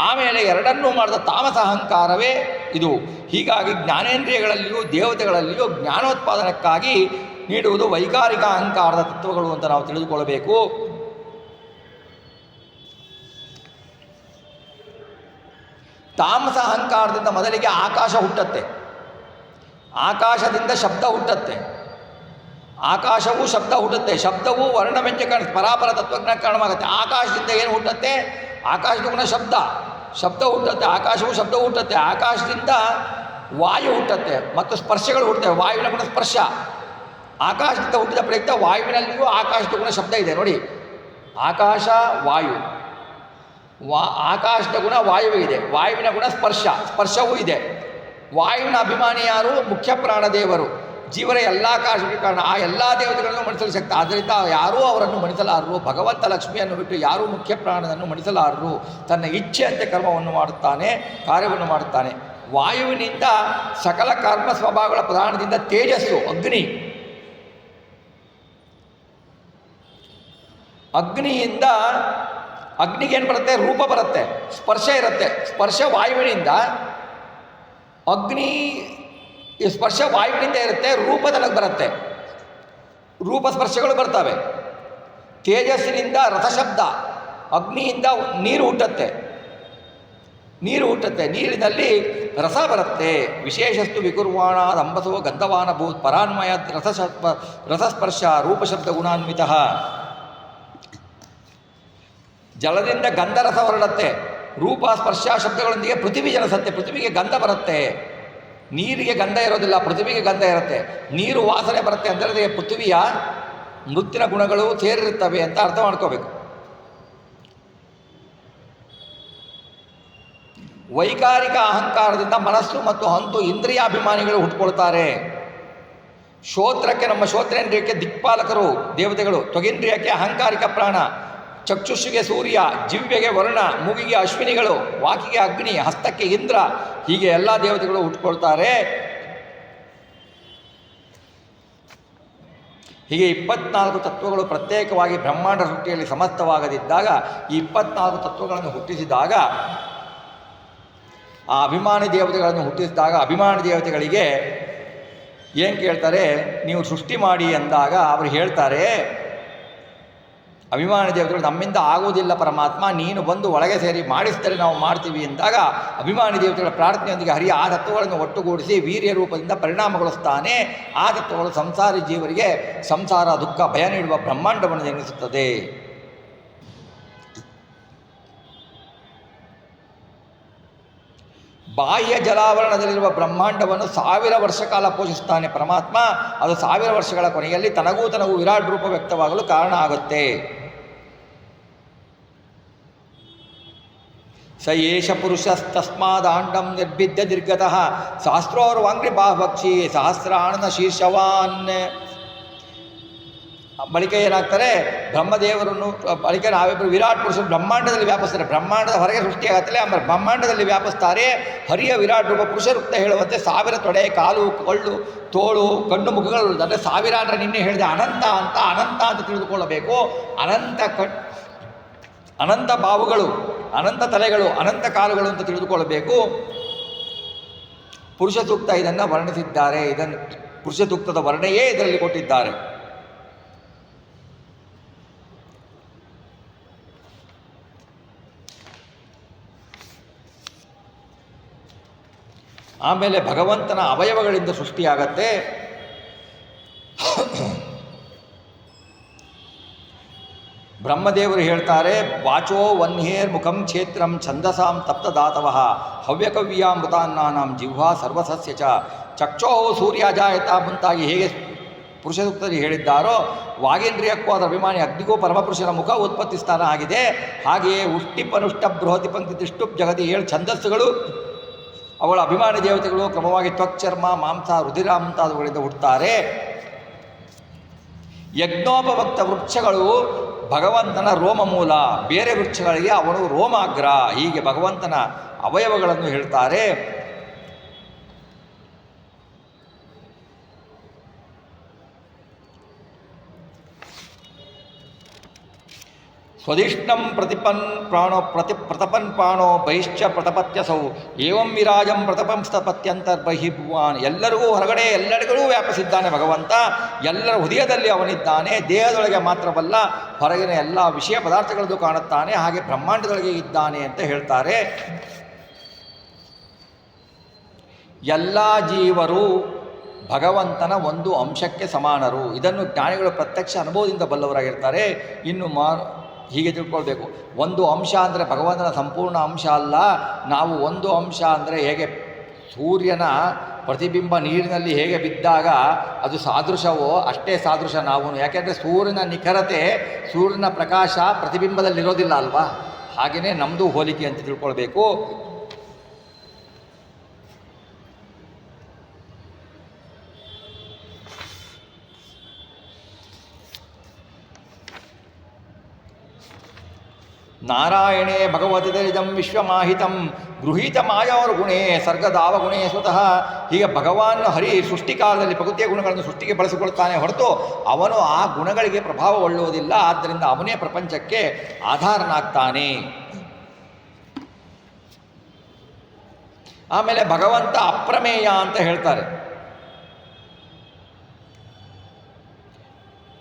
ಆಮೇಲೆ ಎರಡನ್ನೂ ಮಾಡಿದ ತಾಮಸ ಅಹಂಕಾರವೇ ಇದು. ಹೀಗಾಗಿ ಜ್ಞಾನೇಂದ್ರಿಯಗಳಲ್ಲಿಯೂ ದೇವತೆಗಳಲ್ಲಿಯೂ ಜ್ಞಾನೋತ್ಪಾದನಕ್ಕಾಗಿ ನೀಡುವುದು ವೈಕಾರಿಕ ಅಹಂಕಾರದ ತತ್ವಗಳು ಅಂತ ನಾವು ತಿಳಿದುಕೊಳ್ಳಬೇಕು. ತಾಮಸ ಅಹಂಕಾರದಿಂದ ಮೊದಲಿಗೆ ಆಕಾಶ ಹುಟ್ಟತ್ತೆ, ಆಕಾಶದಿಂದ ಶಬ್ದ ಹುಟ್ಟತ್ತೆ, ಆಕಾಶವೂ ಶಬ್ದ ಹುಟ್ಟುತ್ತೆ, ಶಬ್ದವೂ ವರ್ಣವ್ಯಂಜಕ ಪರಾಪರ ತತ್ವಜ್ಞಾನ ಕಾರಣವಾಗುತ್ತೆ. ಆಕಾಶದಿಂದ ಏನು ಹುಟ್ಟತ್ತೆ? ಆಕಾಶದ ಗುಣ ಶಬ್ದ ಹುಟ್ಟುತ್ತೆ, ಆಕಾಶವೂ ಶಬ್ದ ಹುಟ್ಟುತ್ತೆ. ಆಕಾಶದಿಂದ ವಾಯು ಹುಟ್ಟುತ್ತೆ ಮತ್ತು ಸ್ಪರ್ಶಗಳು ಹುಟ್ಟುತ್ತವೆ. ವಾಯುವಿನ ಗುಣ ಸ್ಪರ್ಶ. ಆಕಾಶದಿಂದ ಹುಟ್ಟಿದ ಪ್ರಯುಕ್ತ ವಾಯುವಿನಲ್ಲಿಯೂ ಆಕಾಶದ ಗುಣ ಶಬ್ದ ಇದೆ ನೋಡಿ. ಆಕಾಶ ವಾಯು, ಆಕಾಶದ ಗುಣ ವಾಯುವೇ ಇದೆ, ವಾಯುವಿನ ಗುಣ ಸ್ಪರ್ಶವೂ ಇದೆ. ವಾಯುವಿನ ಅಭಿಮಾನಿ ಯಾರು? ಮುಖ್ಯ ಪ್ರಾಣದೇವರು, ಜೀವನ ಎಲ್ಲ ಕಾರಣಕ್ಕೆ ಕಾರಣ. ಆ ಎಲ್ಲ ದೇವತೆಗಳನ್ನು ಮಣಿಸಲು ಶಕ್ತ. ಆದ್ದರಿಂದ ಯಾರೂ ಅವರನ್ನು ಮಣಿಸಲಾರರು. ಭಗವಂತ ಲಕ್ಷ್ಮಿಯನ್ನು ಬಿಟ್ಟು ಯಾರೂ ಮುಖ್ಯ ಪ್ರಾಣನನ್ನು ಮಣಿಸಲಾರರು. ತನ್ನ ಇಚ್ಛೆಯಂತೆ ಕರ್ಮವನ್ನು ಮಾಡುತ್ತಾನೆ, ಕಾರ್ಯವನ್ನು ಮಾಡುತ್ತಾನೆ. ವಾಯುವಿನಿಂದ ಸಕಲ ಕರ್ಮ ಸ್ವಭಾವಗಳ ಪ್ರಧಾನದಿಂದ ತೇಜಸ್ಸು ಅಗ್ನಿಯಿಂದ ಅಗ್ನಿಗೇನು ಬರುತ್ತೆ? ರೂಪ ಬರುತ್ತೆ, ಸ್ಪರ್ಶ ಇರುತ್ತೆ. ಸ್ಪರ್ಶ ವಾಯುವಿನಿಂದ ಸ್ಪರ್ಶ ವಾಯುವಿನಿಂದ ಇರುತ್ತೆ, ರೂಪದೊಳಗೆ ಬರುತ್ತೆ, ರೂಪ ಸ್ಪರ್ಶಗಳು ಬರ್ತವೆ. ತೇಜಸ್ಸಿನಿಂದ ರಸಶಬ್ದ, ಅಗ್ನಿಯಿಂದ ನೀರು ಹುಟ್ಟುತ್ತೆ, ನೀರಿನಲ್ಲಿ ರಸ ಬರುತ್ತೆ. ವಿಶೇಷಸ್ತು ವಿಕುರ್ವಾಣ ಅಂಬಸೋ ಗಂಧವಾನ ಭೂತ್ ಪರಾನ್ವಯ ರಸಸ್ಪರ್ಶ ರೂಪಶಬ್ದ ಗುಣಾನ್ವಿತ. ಜಲದಿಂದ ಗಂಧರಸ ಹೊರಡುತ್ತೆ, ರೂಪ ಸ್ಪರ್ಶ ಶಬ್ದಗಳೊಂದಿಗೆ ಪೃಥ್ವಿ ಜನಿಸುತ್ತೆ, ಪೃಥ್ವಿಗೆ ಗಂಧ ಬರುತ್ತೆ. ನೀರಿಗೆ ಗಂಧ ಇರೋದಿಲ್ಲ, ಪೃಥ್ವಿಗೆ ಗಂಧ ಇರುತ್ತೆ. ನೀರು ವಾಸನೆ ಬರುತ್ತೆ ಅಂದರೆ ಪೃಥ್ವಿಯ ಮೃತ್ತಿನ ಗುಣಗಳು ಸೇರಿರುತ್ತವೆ ಅಂತ ಅರ್ಥ ಮಾಡ್ಕೋಬೇಕು. ವೈಕಾರಿಕ ಅಹಂಕಾರದಿಂದ ಮನಸ್ಸು ಮತ್ತು ಹಂತು ಇಂದ್ರಿಯಾಭಿಮಾನಿಗಳು ಹುಟ್ಟುಕೊಳ್ತಾರೆ. ಶ್ರೋತ್ರಕ್ಕೆ, ನಮ್ಮ ಶ್ರೋತ್ರೇಂದ್ರಿಯಕ್ಕೆ ದಿಕ್ಪಾಲಕರು ದೇವತೆಗಳು, ತ್ವಗೇಂದ್ರಿಯಕ್ಕೆ ಅಹಂಕಾರಿಕ ಪ್ರಾಣ, ಚಕ್ಷುಷಿಗೆ ಸೂರ್ಯ, ಜಿವ್ಯೆಗೆ ವರುಣ, ಮೂಗಿಗೆ ಅಶ್ವಿನಿಗಳು, ವಾಕಿಗೆ ಅಗ್ನಿ, ಹಸ್ತಕ್ಕೆ ಇಂದ್ರ, ಹೀಗೆ ಎಲ್ಲ ದೇವತೆಗಳು ಹುಟ್ಟುಕೊಳ್ತಾರೆ. ಹೀಗೆ 24 ತತ್ವಗಳು ಪ್ರತ್ಯೇಕವಾಗಿ ಬ್ರಹ್ಮಾಂಡ ಸೃಷ್ಟಿಯಲ್ಲಿ ಸಮಸ್ತವಾಗದಿದ್ದಾಗ ಈ 24 ತತ್ವಗಳನ್ನು ಹುಟ್ಟಿಸಿದಾಗ, ಆ ಅಭಿಮಾನಿ ದೇವತೆಗಳನ್ನು ಹುಟ್ಟಿಸಿದಾಗ ಅಭಿಮಾನಿ ದೇವತೆಗಳಿಗೆ ಏನು ಕೇಳ್ತಾರೆ? ನೀವು ಸೃಷ್ಟಿ ಮಾಡಿ ಅಂದಾಗ ಅವರು ಹೇಳ್ತಾರೆ, ಅಭಿಮಾನಿ ದೇವತೆಗಳು ನಮ್ಮಿಂದ ಆಗುವುದಿಲ್ಲ ಪರಮಾತ್ಮ, ನೀನು ಬಂದು ಒಳಗೆ ಸೇರಿ ಮಾಡಿಸಿದರೆ ನಾವು ಮಾಡ್ತೀವಿ ಎಂದಾಗ ಅಭಿಮಾನಿ ದೇವತೆಗಳ ಪ್ರಾರ್ಥನೆಯೊಂದಿಗೆ ಹರಿಯ ಆ ತತ್ವಗಳನ್ನು ಒಟ್ಟುಗೂಡಿಸಿ ವೀರ್ಯ ರೂಪದಿಂದ ಪರಿಣಾಮಗೊಳಿಸ್ತಾನೆ. ಆ ತತ್ವಗಳು ಸಂಸಾರಿ ಜೀವರಿಗೆ ಸಂಸಾರ ದುಃಖ ಭಯ ನೀಡುವ ಬ್ರಹ್ಮಾಂಡವನ್ನು ನಿರ್ಮಿಸುತ್ತದೆ. ಬಾಹ್ಯ ಜಲಾವರಣದಲ್ಲಿರುವ ಬ್ರಹ್ಮಾಂಡವನ್ನು 1000 ವರ್ಷ ಕಾಲ ಪೋಷಿಸ್ತಾನೆ ಪರಮಾತ್ಮ. ಅದು 1000 ವರ್ಷಗಳ ಕೊನೆಯಲ್ಲಿ ತನಗೂ ವಿರಾಟ್ ರೂಪ ವ್ಯಕ್ತವಾಗಲು ಕಾರಣ ಆಗುತ್ತೆ. ಸ ಏಷ ಪುರುಷಸ್ತಸ್ಮಾದಾಂಡಂ ನಿರ್ಭಿದ್ಯ ನಿರ್ಗತಃ ಸಹಸ್ರೋರ್ವಾಂಗ್ರಿ ಬಾಹಭಕ್ಷಿ ಸಹಸ್ರಾಣನ ಶೀರ್ಷವಾನ್. ಬಳಿಕ ಏನಾಗ್ತಾರೆ, ಬ್ರಹ್ಮದೇವರನ್ನು ಬಳಿಕ ನಾವಿಬ್ಬರು ವಿರಾಟ್ ಪುರುಷರು ಬ್ರಹ್ಮಾಂಡದಲ್ಲಿ ವ್ಯಾಪಿಸ್ತಾರೆ. ಬ್ರಹ್ಮಾಂಡದ ಹೊರಗೆ ಸೃಷ್ಟಿಯಾಗತ್ತಲೆ, ಆಮೇಲೆ ಬ್ರಹ್ಮಾಂಡದಲ್ಲಿ ವ್ಯಾಪಿಸ್ತಾರೆ. ಹರಿಯ ವಿರಾಟ್ ರೂಪ ಪುರುಷರುಕ್ತ ಹೇಳುವಂತೆ 1000 ತೊಡೆ, ಕಾಲು, ಕೊಳ್ಳು, ತೋಳು, ಕಣ್ಣು, ಮುಖಗಳು, ಅಂದರೆ 1000 ಅಂದರೆ ನಿನ್ನೆ ಹೇಳಿದೆ ಅನಂತ ಅಂತ ತಿಳಿದುಕೊಳ್ಳಬೇಕು. ಅನಂತ ಬಾವುಗಳು, ಅನಂತ ತಲೆಗಳು, ಅನಂತ ಕಾಲುಗಳು ಅಂತ ತಿಳಿದುಕೊಳ್ಳಬೇಕು. ಪುರುಷ ಸೂಕ್ತ ಇದನ್ನು ವರ್ಣಿಸಿದ್ದಾರೆ. ಇದನ್ನು ಪುರುಷ ಸೂಕ್ತದ ವರ್ಣೆಯೇ ಇದರಲ್ಲಿ ಕೊಟ್ಟಿದ್ದಾರೆ. ಆಮೇಲೆ ಭಗವಂತನ ಅವಯವಗಳಿಂದ ಸೃಷ್ಟಿಯಾಗತ್ತೆ. ಬ್ರಹ್ಮದೇವರು ಹೇಳ್ತಾರೆ, ವಾಚೋ ವನ್ಹೇರ್ ಮುಖಂ ಕ್ಷೇತ್ರಂ ಛಂದಸಾಂ ತಪ್ತದಾತವಃ ಹವ್ಯಕವ್ಯಾಮೃತಾನ್ನಾಂ ಜಿಹ್ವಾ ಸರ್ವಸಸ್ಯ ಚ ಚಕ್ಷೋ ಸೂರ್ಯಾಜಾಯತ ಮುಂತಾಗಿ ಹೇಗೆ ಪುರುಷ ಸೂಕ್ತದಲ್ಲಿ ಹೇಳಿದ್ದಾರೋ, ವಾಗೇಂದ್ರಿಯಕ್ಕೂ ಅದರ ಅಭಿಮಾನಿ ಅಗ್ನಿಗೂ ಪರಮಪುರುಷನ ಮುಖ ಉತ್ಪತ್ತಿ ಸ್ಥಾನ ಆಗಿದೆ. ಹಾಗೆಯೇ ಉಷ್ಟಿಪನುಷ್ಟ ಬೃಹತಿ ಪಂಕ್ತಿ ತಿಷ್ಟುಪ್ ಜಗತಿ 7 ಛಂದಸ್ಸುಗಳು ಅವಳ ಅಭಿಮಾನಿ ದೇವತೆಗಳು ಕ್ರಮವಾಗಿ ತ್ವಕ್, ಚರ್ಮ, ಮಾಂಸ, ರುಧಿರ ಮುಂತಾದವುಗಳಿಂದ ಹುಟ್ಟುತ್ತಾರೆ. ಯಜ್ಞೋಪಭಕ್ತ ವೃಕ್ಷಗಳು ಭಗವಂತನ ರೋಮಮೂಲ, ಬೇರೆ ವೃಕ್ಷಗಳಿಗೆ ಅವನು ರೋಮಾಗ್ರ. ಹೀಗೆ ಭಗವಂತನ ಅವಯವಗಳನ್ನು ಹೇಳ್ತಾರೆ. ಸ್ವದಿಷ್ಣಂ ಪ್ರತಿಪನ್ ಪ್ರಾಣೋ ಪ್ರತಪನ್ ಪ್ರಾಣೋ ಬಹಿಶ್ಚ ಪ್ರತಪತ್ಯಸೌ ಏವಂ ವಿರಾಜಂ ಪ್ರತಪಂ ಸ್ಥಪತ್ಯಂತರ್ಬಹಿಭುವಾನ್. ಎಲ್ಲರಿಗೂ ಹೊರಗಡೆ ಎಲ್ಲರಿಗೂ ವ್ಯಾಪಿಸಿದ್ದಾನೆ ಭಗವಂತ. ಎಲ್ಲರ ಹೃದಯದಲ್ಲಿ ಅವನಿದ್ದಾನೆ. ದೇಹದೊಳಗೆ ಮಾತ್ರವಲ್ಲ, ಹೊರಗಿನ ಎಲ್ಲ ವಿಷಯ ಪದಾರ್ಥಗಳದ್ದು ಕಾಣುತ್ತಾನೆ. ಹಾಗೆ ಬ್ರಹ್ಮಾಂಡದೊಳಗೆ ಇದ್ದಾನೆ ಅಂತ ಹೇಳ್ತಾರೆ. ಎಲ್ಲ ಜೀವರು ಭಗವಂತನ ಒಂದು ಅಂಶಕ್ಕೆ ಸಮಾನರು. ಇದನ್ನು ಜ್ಞಾನಿಗಳು ಪ್ರತ್ಯಕ್ಷ ಅನುಭವದಿಂದ ಬಲ್ಲವರಾಗಿರ್ತಾರೆ. ಇನ್ನು ಹೀಗೆ ತಿಳ್ಕೊಳ್ಬೇಕು, ಒಂದು ಅಂಶ ಅಂದರೆ ಭಗವಂತನ ಸಂಪೂರ್ಣ ಅಂಶ ಅಲ್ಲ. ನಾವು ಒಂದು ಅಂಶ ಅಂದರೆ ಹೇಗೆ ಸೂರ್ಯನ ಪ್ರತಿಬಿಂಬ ನೀರಿನಲ್ಲಿ ಹೇಗೆ ಬಿದ್ದಾಗ ಅದು ಸಾದೃಶವೋ ಅಷ್ಟೇ ಸಾದೃಶ ನಾವು. ಯಾಕೆಂದರೆ ಸೂರ್ಯನ ನಿಖರತೆ, ಸೂರ್ಯನ ಪ್ರಕಾಶ ಪ್ರತಿಬಿಂಬದಲ್ಲಿರೋದಿಲ್ಲ ಅಲ್ವಾ? ಹಾಗೆಯೇ ನಮ್ಮದು ಹೋಲಿಕೆ ಅಂತ ತಿಳ್ಕೊಳ್ಬೇಕು. ನಾರಾಯಣೇ ಭಗವತಿ ತರಿಜಂ ವಿಶ್ವಮಾಹಿತಂ ಗೃಹೀತ ಮಾಯಾವರ ಗುಣೇ ಸರ್ಗದಾವಗುಣೇ ಸ್ವತಃ. ಹೀಗೆ ಭಗವಾನ್ ಹರಿ ಸೃಷ್ಟಿಕಾಲದಲ್ಲಿ ಪ್ರಕೃತಿಯ ಗುಣಗಳನ್ನು ಸೃಷ್ಟಿಗೆ ಬಳಸಿಕೊಳ್ತಾನೆ ಹೊರತು ಅವನು ಆ ಗುಣಗಳಿಗೆ ಪ್ರಭಾವಗೊಳ್ಳುವುದಿಲ್ಲ. ಆದ್ದರಿಂದ ಅವನೇ ಪ್ರಪಂಚಕ್ಕೆ ಆಧಾರನಾಗ್ತಾನೆ. ಆಮೇಲೆ ಭಗವಂತ ಅಪ್ರಮೇಯ ಅಂತ ಹೇಳ್ತಾರೆ.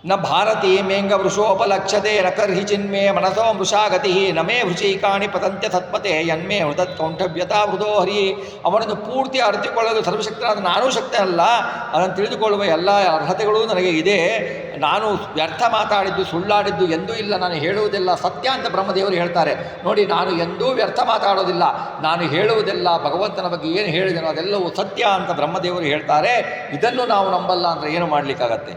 ನ ಭಾರತೀ ಮೇಂಗ ವೃಷೋಪಲಕ್ಷತೆ ನಕರ್ಹಿ ಚಿನ್ಮೇ ಮನಸೋ ಮೃಷಾಗತಿ ನಮೇ ವೃಷೀಕಾಣಿ ಪತಂತ್ಯ ಸತ್ಪತೆ ಯನ್ಮೇ ಹೃದತ್ ಕೌಂಠವ್ಯತಾ ಹೃದೋ ಹರಿ. ಅವನನ್ನು ಪೂರ್ತಿ ಅರಿತುಕೊಳ್ಳಲು ಸರ್ವಶಕ್ತನಾದ ನಾನೂ ಶಕ್ತ ಅಲ್ಲ. ಅದನ್ನು ತಿಳಿದುಕೊಳ್ಳುವ ಎಲ್ಲ ಅರ್ಹತೆಗಳೂ ನನಗೆ ಇದೆ. ನಾನು ವ್ಯರ್ಥ ಮಾತಾಡಿದ್ದು, ಸುಳ್ಳಾಡಿದ್ದು ಎಂದೂ ಇಲ್ಲ. ನಾನು ಹೇಳುವುದೆಲ್ಲ ಸತ್ಯ ಅಂತ ಬ್ರಹ್ಮದೇವರು ಹೇಳ್ತಾರೆ. ನೋಡಿ, ನಾನು ಎಂದೂ ವ್ಯರ್ಥ ಮಾತಾಡೋದಿಲ್ಲ. ನಾನು ಹೇಳುವುದೆಲ್ಲ ಭಗವಂತನ ಬಗ್ಗೆ ಏನು ಹೇಳಿದೆನೋ ಅದೆಲ್ಲವೂ ಸತ್ಯ ಅಂತ ಬ್ರಹ್ಮದೇವರು ಹೇಳ್ತಾರೆ. ಇದನ್ನು ನಾವು ನಂಬಲ್ಲ ಅಂದರೆ ಏನು ಮಾಡಲಿಕ್ಕಾಗತ್ತೆ?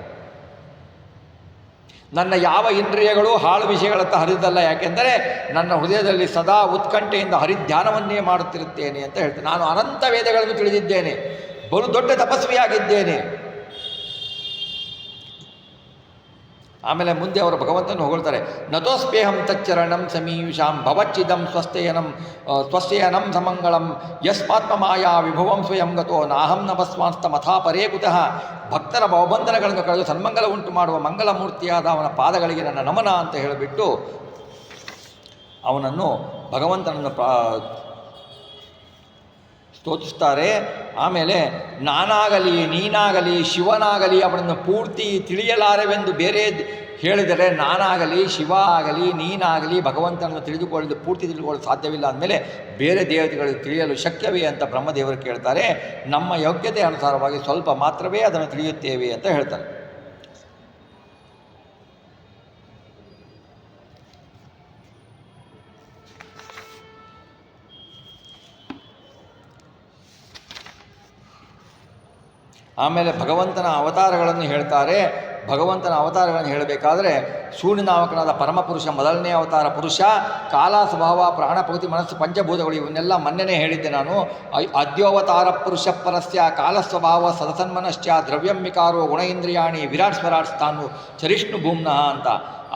ನನ್ನ ಯಾವ ಇಂದ್ರಿಯಗಳು ಹಾಳು ವಿಷಯಗಳತ್ತ ಹರಿದಲ್ಲ. ಯಾಕೆಂದರೆ ನನ್ನ ಹೃದಯದಲ್ಲಿ ಸದಾ ಉತ್ಕಂಠೆಯಿಂದ ಹರಿಧ್ಯಾನವನ್ನೇ ಮಾಡುತ್ತಿರುತ್ತೇನೆ ಅಂತ ಹೇಳ್ತೇನೆ. ನಾನು ಅನಂತ ವೇದಗಳನ್ನು ತಿಳಿದಿದ್ದೇನೆ, ಬಲು ದೊಡ್ಡ ತಪಸ್ವಿಯಾಗಿದ್ದೇನೆ. ಆಮೇಲೆ ಮುಂದೆ ಅವರು ಭಗವಂತನ ಹೊಗಳ್ತಾರೆ. ನತೋಸ್ಪೇಹಂ ತಚ್ಚರಣಂ ಸಮೀವಿಷಾಂ ಭವಚ್ಚಿದಂ ಸ್ವಸ್ಥಯನಂ ಸಮಂಗಳಂ ಯಸ್ಮಾತ್ಮ ಮಾಯಾ ವಿಭವಂ ಸ್ವಯಂ ಗತೋ ನಾಹಂ ನಭಸ್ವಾಂಸ್ತ ಮಥಾ ಪರೇ ಕುತಃ. ಭಕ್ತರ ಭವಬಂಧನಗಳನ್ನು ಕಳೆದು ಸನ್ಮಂಗಲ ಉಂಟು ಮಾಡುವ ಮಂಗಲಮೂರ್ತಿಯಾದ ಅವನ ಪಾದಗಳಿಗೆ ನನ್ನ ನಮನ ಅಂತ ಹೇಳಿಬಿಟ್ಟು ಅವನನ್ನು ಭಗವಂತನನ್ನು ಸ್ತೋತಿಸ್ತಾರೆ. ಆಮೇಲೆ ನಾನಾಗಲಿ ನೀನಾಗಲಿ ಶಿವನಾಗಲಿ ಅವನನ್ನು ಪೂರ್ತಿ ತಿಳಿಯಲಾರೆವೆಂದು ಬೇರೆ ಹೇಳಿದರೆ, ನಾನಾಗಲಿ ಶಿವ ಆಗಲಿ ನೀನಾಗಲಿ ಭಗವಂತನನ್ನು ಪೂರ್ತಿ ತಿಳಿದುಕೊಳ್ಳಲು ಸಾಧ್ಯವಿಲ್ಲ ಅಂದಮೇಲೆ ಬೇರೆ ದೇವತೆಗಳಿಗೆ ತಿಳಿಯಲು ಶಕ್ಯವೇ ಅಂತ ಬ್ರಹ್ಮದೇವರು ಕೇಳ್ತಾರೆ. ನಮ್ಮ ಯೋಗ್ಯತೆ ಅನುಸಾರವಾಗಿ ಸ್ವಲ್ಪ ಮಾತ್ರವೇ ಅದನ್ನು ತಿಳಿಯುತ್ತೇವೆ ಅಂತ ಹೇಳ್ತಾರೆ. ಆಮೇಲೆ ಭಗವಂತನ ಅವತಾರಗಳನ್ನು ಹೇಳ್ತಾರೆ. ಭಗವಂತನ ಅವತಾರಗಳನ್ನು ಹೇಳಬೇಕಾದ್ರೆ ಸೂರ್ಯನಾಮಕನಾದ ಪರಮಪುರುಷ ಮೊದಲನೇ ಅವತಾರ ಪುರುಷ, ಕಾಲ ಸ್ವಭಾವ ಪ್ರಾಣ ಪ್ರಕೃತಿ ಮನಸ್ಸು ಪಂಚಭೂತಗಳು ಇವನ್ನೆಲ್ಲ ಮೊನ್ನೆನೇ ಹೇಳಿದ್ದೆ ನಾನು. ಅದ್ಯೋವತಾರ ಪುರುಷ ಪರಸ್ಯ ಕಾಲಸ್ವಭಾವ ಸದಸನ್ಮನಶ್ಚ ದ್ರವ್ಯಂಬಿಕಾರೋ ಗುಣ ಇಂದ್ರಿಯಾಣಿ ವಿರಾಟ್ ಸ್ವರಾಟ್ ಸ್ಥಾನು ಚರಿಷ್ಣು ಭೂಮ್ನಃ ಅಂತ.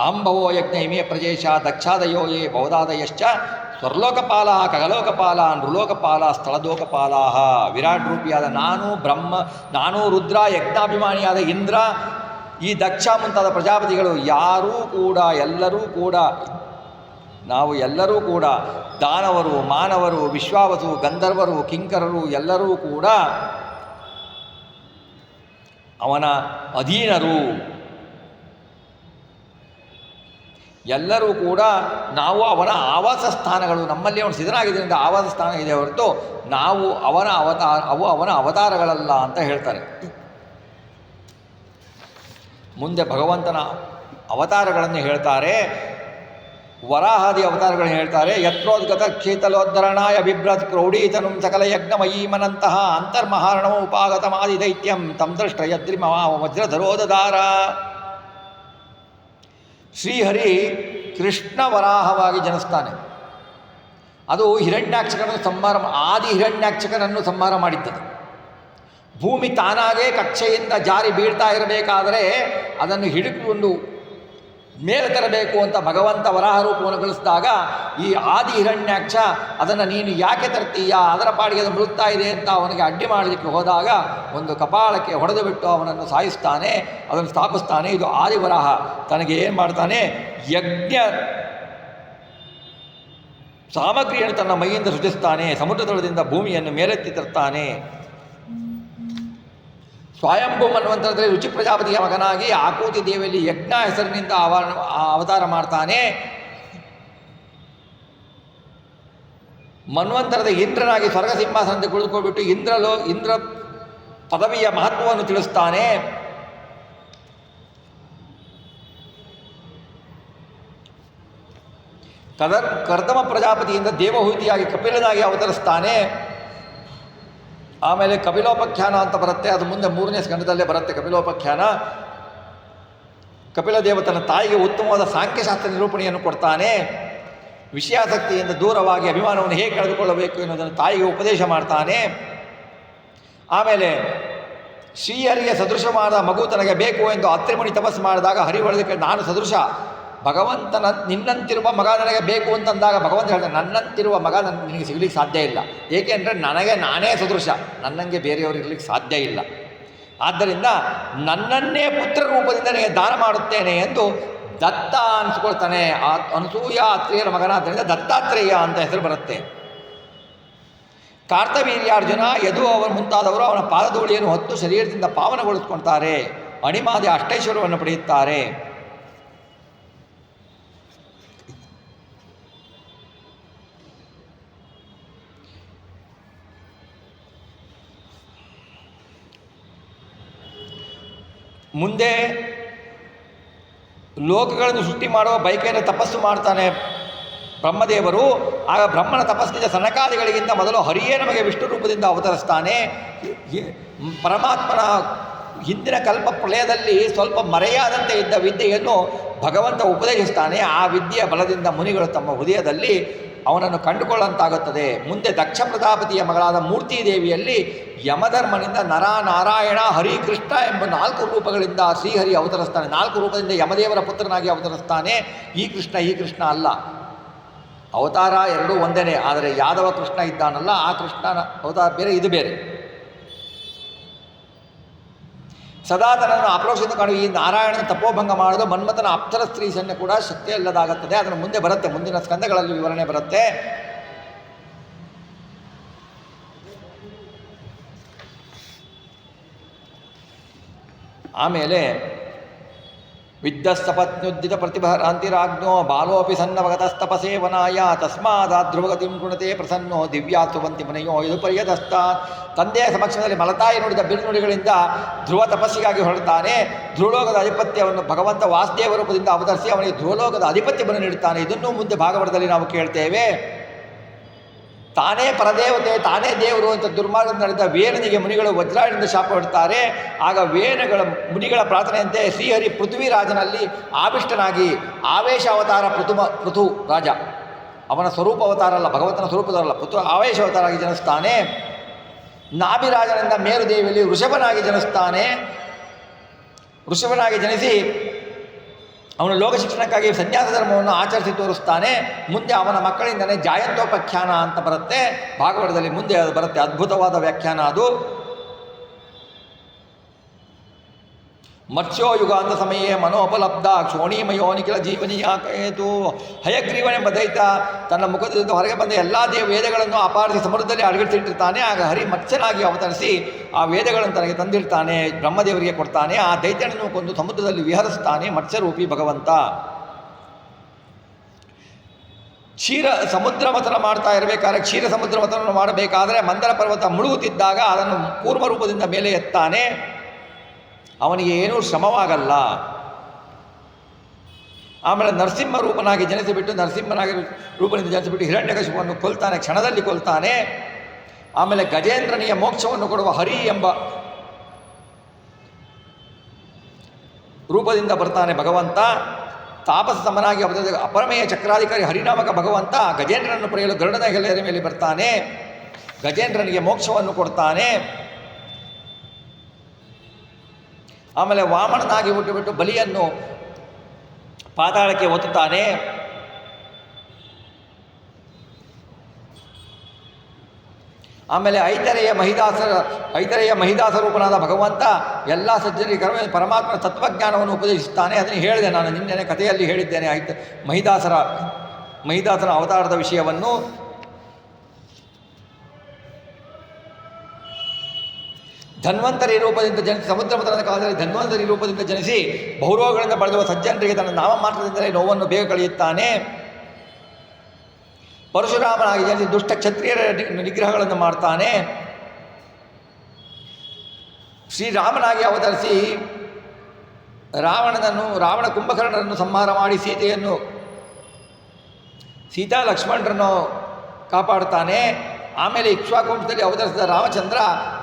ಆಂಭವೋ ಯಜ್ಞ ಇಮೇ ಪ್ರಜೇಶ ದಕ್ಷಾದಯೋ ಯೇ ಬೌದಾದಯಶ್ಚ ಸ್ವರ್ಲೋಕಪಾಲ ಖಗಲೋಕಪಾಲ ನೃಲೋಕಪಾಲ ಸ್ಥಳಲೋಕಪಾಲ. ವಿರಾಟ್ ರೂಪಿಯಾದ ನಾನು ಬ್ರಹ್ಮ, ನಾನು ರುದ್ರ, ಯಜ್ಞಾಭಿಮಾನಿಯಾದ ಇಂದ್ರ, ಈ ದಕ್ಷ ಮುಂತಾದ ಪ್ರಜಾಪತಿಗಳು ಯಾರೂ ಕೂಡ, ಎಲ್ಲರೂ ಕೂಡ, ನಾವು ಎಲ್ಲರೂ ಕೂಡ ದಾನವರು, ಮಾನವರು, ವಿಶ್ವಾವಸು, ಗಂಧರ್ವರು, ಕಿಂಕರರು ಎಲ್ಲರೂ ಕೂಡ ಅವನ ಅಧೀನರು. ಎಲ್ಲರೂ ಕೂಡ ನಾವು ಅವನ ಆವಾಸ ಸ್ಥಾನಗಳು. ನಮ್ಮಲ್ಲಿ ಅವನು ಸಿದ್ಧನಾಗಿದ್ದರಿಂದ ಆವಾಸ ಸ್ಥಾನ ಇದೆ ಹೊರತು ನಾವು ಅವನ ಅವತಾರಗಳಲ್ಲ ಅಂತ ಹೇಳ್ತಾರೆ. ಮುಂದೆ ಭಗವಂತನ ಅವತಾರಗಳನ್ನು ಹೇಳ್ತಾರೆ, ವರಾಹಾದಿ ಅವತಾರಗಳನ್ನು ಹೇಳ್ತಾರೆ. ಯತ್ರೋದ್ಗತ ಕ್ಷೇತಲೋದ್ಧರಣಾಯ ಬಿಭ್ರತ್ ಕ್ರೌಡೀತನು ಸಕಲ ಯಜ್ಞಮಯೀಮನಂತಹ ಅಂತರ್ಮಹಾರಣಮ ಉಪಾಗತಮಾದಿ ದೈತ್ಯಂ ತಂ ದೃಷ್ಟ ಯದ್ರಿಮ ವಜ್ರಧರೋದಧಾರ. ಶ್ರೀಹರಿ ಕೃಷ್ಣ ವರಾಹವಾಗಿ ಜನಿಸ್ತಾನೆ. ಅದು ಹಿರಣ್ಯಾಕ್ಷಕನನ್ನು ಸಂಹಾರ, ಆದಿ ಹಿರಣ್ಯಾಕ್ಷಕನನ್ನು ಸಂಹಾರ ಮಾಡಿದ್ದದು. ಭೂಮಿ ತಾನಾಗೇ ಕಕ್ಷೆಯಿಂದ ಜಾರಿ ಬೀಳ್ತಾ ಇರಬೇಕಾದರೆ ಅದನ್ನು ಹಿಡಿದುಕೊಂಡು ಮೇಲೆ ತರಬೇಕು ಅಂತ ಭಗವಂತ ವರಾಹ ರೂಪವನ್ನು ಕಳಿಸಿದಾಗ ಈ ಆದಿ ಹಿರಣ್ಯಾಕ್ಷ ಅದನ್ನು ನೀನು ಯಾಕೆ ತರ್ತೀಯ, ಅದರ ಪಾಡಿಗೆ ಅದು ಮುಳುಗ್ತಾ ಇದೆ ಅಂತ ಅವನಿಗೆ ಅಡ್ಡಿ ಮಾಡಲಿಕ್ಕೆ ಹೋದಾಗ ಒಂದು ಕಪಾಳಕ್ಕೆ ಹೊಡೆದು ಬಿಟ್ಟು ಅವನನ್ನು ಸಾಯಿಸ್ತಾನೆ, ಅದನ್ನು ಸ್ಥಾಪಿಸ್ತಾನೆ. ಇದು ಆದಿ ವರಾಹ. ತನಗೆ ಏನು ಮಾಡ್ತಾನೆ, ಯಜ್ಞ ಸಾಮಗ್ರಿಯನ್ನು ತನ್ನ ಮೈಯಿಂದ ಸೃಜಿಸ್ತಾನೆ, ಸಮುದ್ರದೊಳದಿಂದ ಭೂಮಿಯನ್ನು ಮೇಲೆತ್ತಿ ತರ್ತಾನೆ. ಸ್ವಯಂಭೂ ಮನ್ವಂತರದಲ್ಲಿ ರುಚಿ ಪ್ರಜಾಪತಿಯ ಮಗನಾಗಿ ಆಕೂತಿ ದೇವಿಯಲ್ಲಿ ಯಜ್ಞ ಹೆಸರಿನಿಂದ ಅವತಾರ ಮಾಡ್ತಾನೆ. ಮನ್ವಂತರದ ಇಂದ್ರನಾಗಿ ಸ್ವರ್ಗ ಸಿಂಹಾಸನದಲ್ಲಿ ಕುಳಿತುಕೊಂಡ್ಬಿಟ್ಟು ಇಂದ್ರ ಪದವಿಯ ಮಹತ್ವವನ್ನು ತಿಳಿಸ್ತಾನೆ. ಕರ್ದಮ ಪ್ರಜಾಪತಿಯಿಂದ ದೇವಹೂತಿಯಾಗಿ ಕಪಿಲನಾಗಿ ಅವತರಿಸ್ತಾನೆ. ಆಮೇಲೆ ಕಪಿಲೋಪಖ್ಯಾನ ಅಂತ ಬರುತ್ತೆ, ಅದು ಮುಂದೆ 3ನೇ ಸ್ಕಂದದಲ್ಲೇ ಬರುತ್ತೆ. ಕಪಿಲೋಪಖ್ಯಾನ ಕಪಿಲ ದೇವತನ ತಾಯಿಗೆ ಉತ್ತಮವಾದ ಸಾಂಖ್ಯಶಾಸ್ತ್ರ ನಿರೂಪಣೆಯನ್ನು ಕೊಡ್ತಾನೆ. ವಿಷಯಾಸಕ್ತಿಯಿಂದ ದೂರವಾಗಿ ಅಭಿಮಾನವನ್ನು ಹೇಗೆ ಕಳೆದುಕೊಳ್ಳಬೇಕು ಎನ್ನುವುದನ್ನು ತಾಯಿಗೆ ಉಪದೇಶ ಮಾಡ್ತಾನೆ. ಆಮೇಲೆ ಶ್ರೀಹರಿಯ ಸದೃಶವಾದ ಮಗು ತನಗೆ ಬೇಕು ಎಂದು ಅತ್ರಿಮುನಿ ತಪಸ್ಸು ಮಾಡಿದಾಗ ಹರಿ ಹೊಳೆದಕ್ಕೆ ನಾನು ಸದೃಶ, ಭಗವಂತನ ನಿನ್ನಂತಿರುವ ಮಗ ನನಗೆ ಬೇಕು ಅಂತಂದಾಗ ಭಗವಂತ ಹೇಳ್ತಾನೆ ನನ್ನಂತಿರುವ ಮಗ ನಿನಗೆ ಸಿಗಲಿಕ್ಕೆ ಸಾಧ್ಯ ಇಲ್ಲ. ಏಕೆಂದರೆ ನನಗೆ ನಾನೇ ಸದೃಶ, ನನ್ನಂಗೆ ಬೇರೆಯವರು ಇರಲಿಕ್ಕೆ ಸಾಧ್ಯ ಇಲ್ಲ. ಆದ್ದರಿಂದ ನನ್ನನ್ನೇ ಪುತ್ರ ರೂಪದಿಂದ ನನಗೆ ದಾನ ಮಾಡುತ್ತೇನೆ ಎಂದು ದತ್ತ ಅನಿಸ್ಕೊಳ್ತಾನೆ. ಅನಸೂಯ ಅತ್ರೇಯರ ಮಗನಾದ್ದರಿಂದ ದತ್ತಾತ್ರೇಯ ಅಂತ ಹೆಸರು ಬರುತ್ತೆ. ಕಾರ್ತವೀರ್ಯಾರ್ಜುನ, ಯದು ಅವರ ಮುಂತಾದವರು ಅವನ ಪಾದಧೂಳಿಯನ್ನು ಹೊತ್ತು ಶರೀರದಿಂದ ಪಾವನಗೊಳಿಸ್ಕೊಳ್ತಾರೆ. ಅಣಿಮಾದಿ ಅಷ್ಟೈಶ್ವರ್ಯವನ್ನು ಪಡೆಯುತ್ತಾರೆ. ಮುಂದೆ ಲೋಕಗಳನ್ನು ಸೃಷ್ಟಿ ಮಾಡುವ ಬಯಕೆಯನ್ನು ತಪಸ್ಸು ಮಾಡ್ತಾನೆ ಬ್ರಹ್ಮದೇವರು. ಆಗ ಬ್ರಹ್ಮನ ತಪಸ್ಸಿನಿಂದ ಸನಕಾದಿಗಳಿಗಿಂತ ಮೊದಲು ಹರಿಯೇ ನಮಗೆ ವಿಷ್ಣು ರೂಪದಿಂದ ಅವತರಿಸ್ತಾನೆ. ಪರಮಾತ್ಮನ ಹಿಂದಿನ ಕಲ್ಪ ಪ್ರಳಯದಲ್ಲಿ ಸ್ವಲ್ಪ ಮರೆಯಾದಂತೆ ಇದ್ದ ವಿದ್ಯೆಯನ್ನು ಭಗವಂತ ಉಪದೇಶಿಸ್ತಾನೆ. ಆ ವಿದ್ಯೆಯ ಬಲದಿಂದ ಮುನಿಗಳು ತಮ್ಮ ಹೃದಯದಲ್ಲಿ ಅವನನ್ನು ಕಂಡುಕೊಳ್ಳಂತಾಗುತ್ತದೆ. ಮುಂದೆ ದಕ್ಷ ಪ್ರಜಾಪತಿಯ ಮಗಳಾದ ಮೂರ್ತಿ ದೇವಿಯಲ್ಲಿ ಯಮಧರ್ಮನಿಂದ ನರ, ನಾರಾಯಣ, ಹರಿ, ಕೃಷ್ಣ ಎಂಬ 4 ರೂಪಗಳಿಂದ ಶ್ರೀಹರಿ ಅವತರಿಸ್ತಾನೆ. 4 ರೂಪದಿಂದ ಯಮದೇವರ ಪುತ್ರನಾಗಿ ಅವತರಿಸ್ತಾನೆ. ಈ ಕೃಷ್ಣ ಅಲ್ಲ, ಅವತಾರ ಎರಡೂ ಒಂದೇನೆ. ಆದರೆ ಯಾದವ ಕೃಷ್ಣ ಇದ್ದಾನಲ್ಲ, ಆ ಕೃಷ್ಣನ ಅವತಾರ ಬೇರೆ, ಇದು ಬೇರೆ. ಸದಾ ತನ್ನನ್ನು ಅಪರೋಕ್ಷದಿಂದ ಕಾಣುವ ಈ ನಾರಾಯಣನ ತಪೋಭಂಗ ಮಾಡೋದು ಮನ್ಮಥನ ಅಪ್ಸರ ಸ್ತ್ರೀ ಸನ್ನೆ ಕೂಡ ಶಕ್ತಿಯಲ್ಲದಾಗುತ್ತದೆ. ಅದನ್ನು ಮುಂದೆ ಬರುತ್ತೆ, ಮುಂದಿನ ಸ್ಕಂದಗಳಲ್ಲಿ ವಿವರಣೆ ಬರುತ್ತೆ. ಆಮೇಲೆ ವಿದ್ಯಸ್ತಪತ್ನುದ್ದಿತ ಪ್ರತಿಭರಾಂತಿರಾಜ್ಞೋ ಬಾಲೋಪಿ ಸನ್ನವಗತಸ್ತಪಸೇವನಾಯ ತಸ್ಮಾದಾಧ್ರುವಗತಿಂ ಕೃಣತೆ ಪ್ರಸನ್ನೋ ದಿವ್ಯಾತ್ವಂತಿ ಮನೆಯೋ ಇದು ಪರ್ಯದಸ್ತಾತ್. ತಂದೆಯ ಸಮಕ್ಷಮದಲ್ಲಿ ಮಲತಾಯಿ ನುಡಿದ ಬಿರುನುಡಿಗಳಿಂದ ಧ್ರುವ ತಪಸ್ಸಿಗಾಗಿ ಹೊರಡ್ತಾನೆ. ಧ್ರುವಲೋಕದ ಅಧಿಪತ್ಯವನ್ನು ಭಗವಂತ ವಾಸುದೇವ ರೂಪದಿಂದ ಅವತರಿಸಿ ಅವನಿಗೆ ಧ್ರುವಲೋಕದ ಅಧಿಪತ್ಯವನ್ನು ನೀಡುತ್ತಾನೆ. ಇದನ್ನು ಮುಂದೆ ಭಾಗವತದಲ್ಲಿ ನಾವು ಕೇಳ್ತೇವೆ. ತಾನೇ ಪರದೇವತೆ ತಾನೇ ದೇವರು ಅಂತ ದುರ್ಮಾರ್ಗ ನಡೆದ ವೇನನಿಗೆ ಮುನಿಗಳು ವಜ್ರಾಯಣದಿಂದ ಶಾಪ ಬಿಡ್ತಾರೆ. ಆಗ ಮುನಿಗಳ ಪ್ರಾರ್ಥನೆಯಂತೆ ಶ್ರೀಹರಿ ಪೃಥ್ವಿರಾಜನಲ್ಲಿ ಆವಿಷ್ಟನಾಗಿ ಆವೇಶ ಅವತಾರ ಪೃಥು ರಾಜ, ಅವನ ಸ್ವರೂಪ ಅವತಾರ ಅಲ್ಲ, ಭಗವಂತನ ಸ್ವರೂಪದವರಲ್ಲ, ಆವೇಶ ಅವತಾರಾಗಿ ಜನಿಸ್ತಾನೆ. ನಾಭಿರಾಜನಿಂದ ಮೇರುದೇವಿಯಲ್ಲಿ ವೃಷಭನಾಗಿ ಜನಿಸ್ತಾನೆ. ವೃಷಭನಾಗಿ ಜನಿಸಿ ಅವನು ಲೋಕ ಶಿಕ್ಷಣಕ್ಕಾಗಿ ಸನ್ಯಾಸ ಧರ್ಮವನ್ನು ಆಚರಿಸಿ ತೋರಿಸ್ತಾನೆ. ಮುಂದೆ ಅವನ ಮಕ್ಕಳಿಂದಲೇ ಜಾಯಂತೋಪಾಖ್ಯಾನ ಅಂತ ಬರುತ್ತೆ ಭಾಗವತದಲ್ಲಿ, ಮುಂದೆ ಅದು ಬರುತ್ತೆ, ಅದ್ಭುತವಾದ ವ್ಯಾಖ್ಯಾನ ಅದು. ಮತ್ಸ್ಯೋ ಯುಗಾಂತ ಸಮಯೇ ಮನೋಪಲಬ್ಧ ಕ್ಷೋಣೀಮಯೋನಿಖಿಲ ಜೀವನೀಯಾಕೇತು. ಹಯಗ್ರೀವನೆಂಬ ದೈತ ತನ್ನ ಮುಖದಿಂದ ಹೊರಗೆ ಬಂದ ಎಲ್ಲ ವೇದಗಳನ್ನು ಅಪಾರಿಸಿ ಸಮುದ್ರದಲ್ಲಿ ಅಡಗಿಟ್ಟಿರ್ತಾನೆ. ಆಗ ಹರಿ ಮತ್ಸ್ಯನಾಗಿ ಅವತರಿಸಿ ಆ ವೇದಗಳನ್ನು ತನಗೆ ತಂದಿರ್ತಾನೆ, ಬ್ರಹ್ಮದೇವರಿಗೆ ಕೊಡ್ತಾನೆ. ಆ ದೈತ್ಯನನ್ನು ಕೊಂದು ಸಮುದ್ರದಲ್ಲಿ ವಿಹರಿಸ್ತಾನೆ ಮತ್ಸ್ಯರೂಪಿ ಭಗವಂತ. ಸಮುದ್ರ ಮಥನ ಮಾಡ್ತಾ ಇರಬೇಕಾದ್ರೆ, ಕ್ಷೀರ ಸಮುದ್ರ ಮಥನವನ್ನು ಮಾಡಬೇಕಾದರೆ ಮಂದರ ಪರ್ವತ ಮುಳುಗುತ್ತಿದ್ದಾಗ ಅದನ್ನು ಕೂರ್ಮ ರೂಪದಿಂದ ಮೇಲೆ ಎತ್ತಾನೆ. ಅವನಿಗೆ ಏನೂ ಶ್ರಮವಾಗಲ್ಲ. ಆಮೇಲೆ ನರಸಿಂಹ ರೂಪನಾಗಿ ಜನಿಸಿಬಿಟ್ಟು, ನರಸಿಂಹನಾಗಿ ರೂಪದಿಂದ ಜನಿಸಿಬಿಟ್ಟು ಹಿರಣ್ಯಕಶಿಪುವನ್ನು ಕೊಲ್ತಾನೆ, ಕ್ಷಣದಲ್ಲಿ ಕೊಲ್ತಾನೆ. ಆಮೇಲೆ ಗಜೇಂದ್ರನಿಗೆ ಮೋಕ್ಷವನ್ನು ಕೊಡುವ ಹರಿ ಎಂಬ ರೂಪದಿಂದ ಬರ್ತಾನೆ ಭಗವಂತ. ತಾಪಸ ಸಮನಾಗಿ ಅಪರಮೇಯ ಚಕ್ರಾಧಿಕಾರಿ ಹರಿನಾಮಕ ಭಗವಂತ ಗಜೇಂದ್ರನನ್ನು ಪಡೆಯಲು ಗರುಡನ ಹೆಲೆಯ ಮೇಲೆ ಬರ್ತಾನೆ. ಗಜೇಂದ್ರನಿಗೆ ಮೋಕ್ಷವನ್ನು ಕೊಡ್ತಾನೆ. ಆಮೇಲೆ ವಾಮನನಾಗಿ ಹುಟ್ಟುಬಿಟ್ಟು ಬಲಿಯನ್ನು ಪಾತಾಳಕ್ಕೆ ಒತ್ತುತ್ತಾನೆ. ಆಮೇಲೆ ಐತರೆಯ ಮಹಿದಾಸ ರೂಪನಾದ ಭಗವಂತ ಎಲ್ಲ ಸಜ್ಜನಿಗೆ ಪರಮಾತ್ಮನ ತತ್ವಜ್ಞಾನವನ್ನು ಉಪದೇಶಿಸುತ್ತಾನೆ. ಅದನ್ನು ಹೇಳಿದೆ ನಾನು ನಿನ್ನೆ ಕಥೆಯಲ್ಲಿ ಹೇಳಿದ್ದೇನೆ, ಮಹಿದಾಸನ ಅವತಾರದ ವಿಷಯವನ್ನು. ಧನ್ವಂತರಿ ರೂಪದಿಂದ ಜನಿಸಿ, ಸಮುದ್ರ ಮಥನದ ಕಾಲದಲ್ಲಿ ಧನ್ವಂತರಿ ರೂಪದಿಂದ ಜನಿಸಿ ಬಹುರೋಗಗಳಿಂದ ಬಳದುವ ಸಜ್ಜನರಿಗೆ ತನ್ನ ನಾಮಮಾತ್ರದಿಂದಲೇ ನೋವನ್ನು ಬೇಗ ಕಳೆಯುತ್ತಾನೆ. ಪರಶುರಾಮನಾಗಿ ಜನಿಸಿ ದುಷ್ಟ ಕ್ಷತ್ರಿಯರ ನಿಗ್ರಹಗಳನ್ನು ಮಾಡ್ತಾನೆ. ಶ್ರೀರಾಮನಾಗಿ ಅವತರಿಸಿ ರಾವಣ ಕುಂಭಕರ್ಣರನ್ನು ಸಂಹಾರ ಮಾಡಿ ಸೀತಾ ಲಕ್ಷ್ಮಣರನ್ನು ಕಾಪಾಡುತ್ತಾನೆ. ಆಮೇಲೆ ಇಕ್ಷ್ವಾಕುವಂಶದಲ್ಲಿ ಅವತರಿಸಿದ ರಾಮಚಂದ್ರ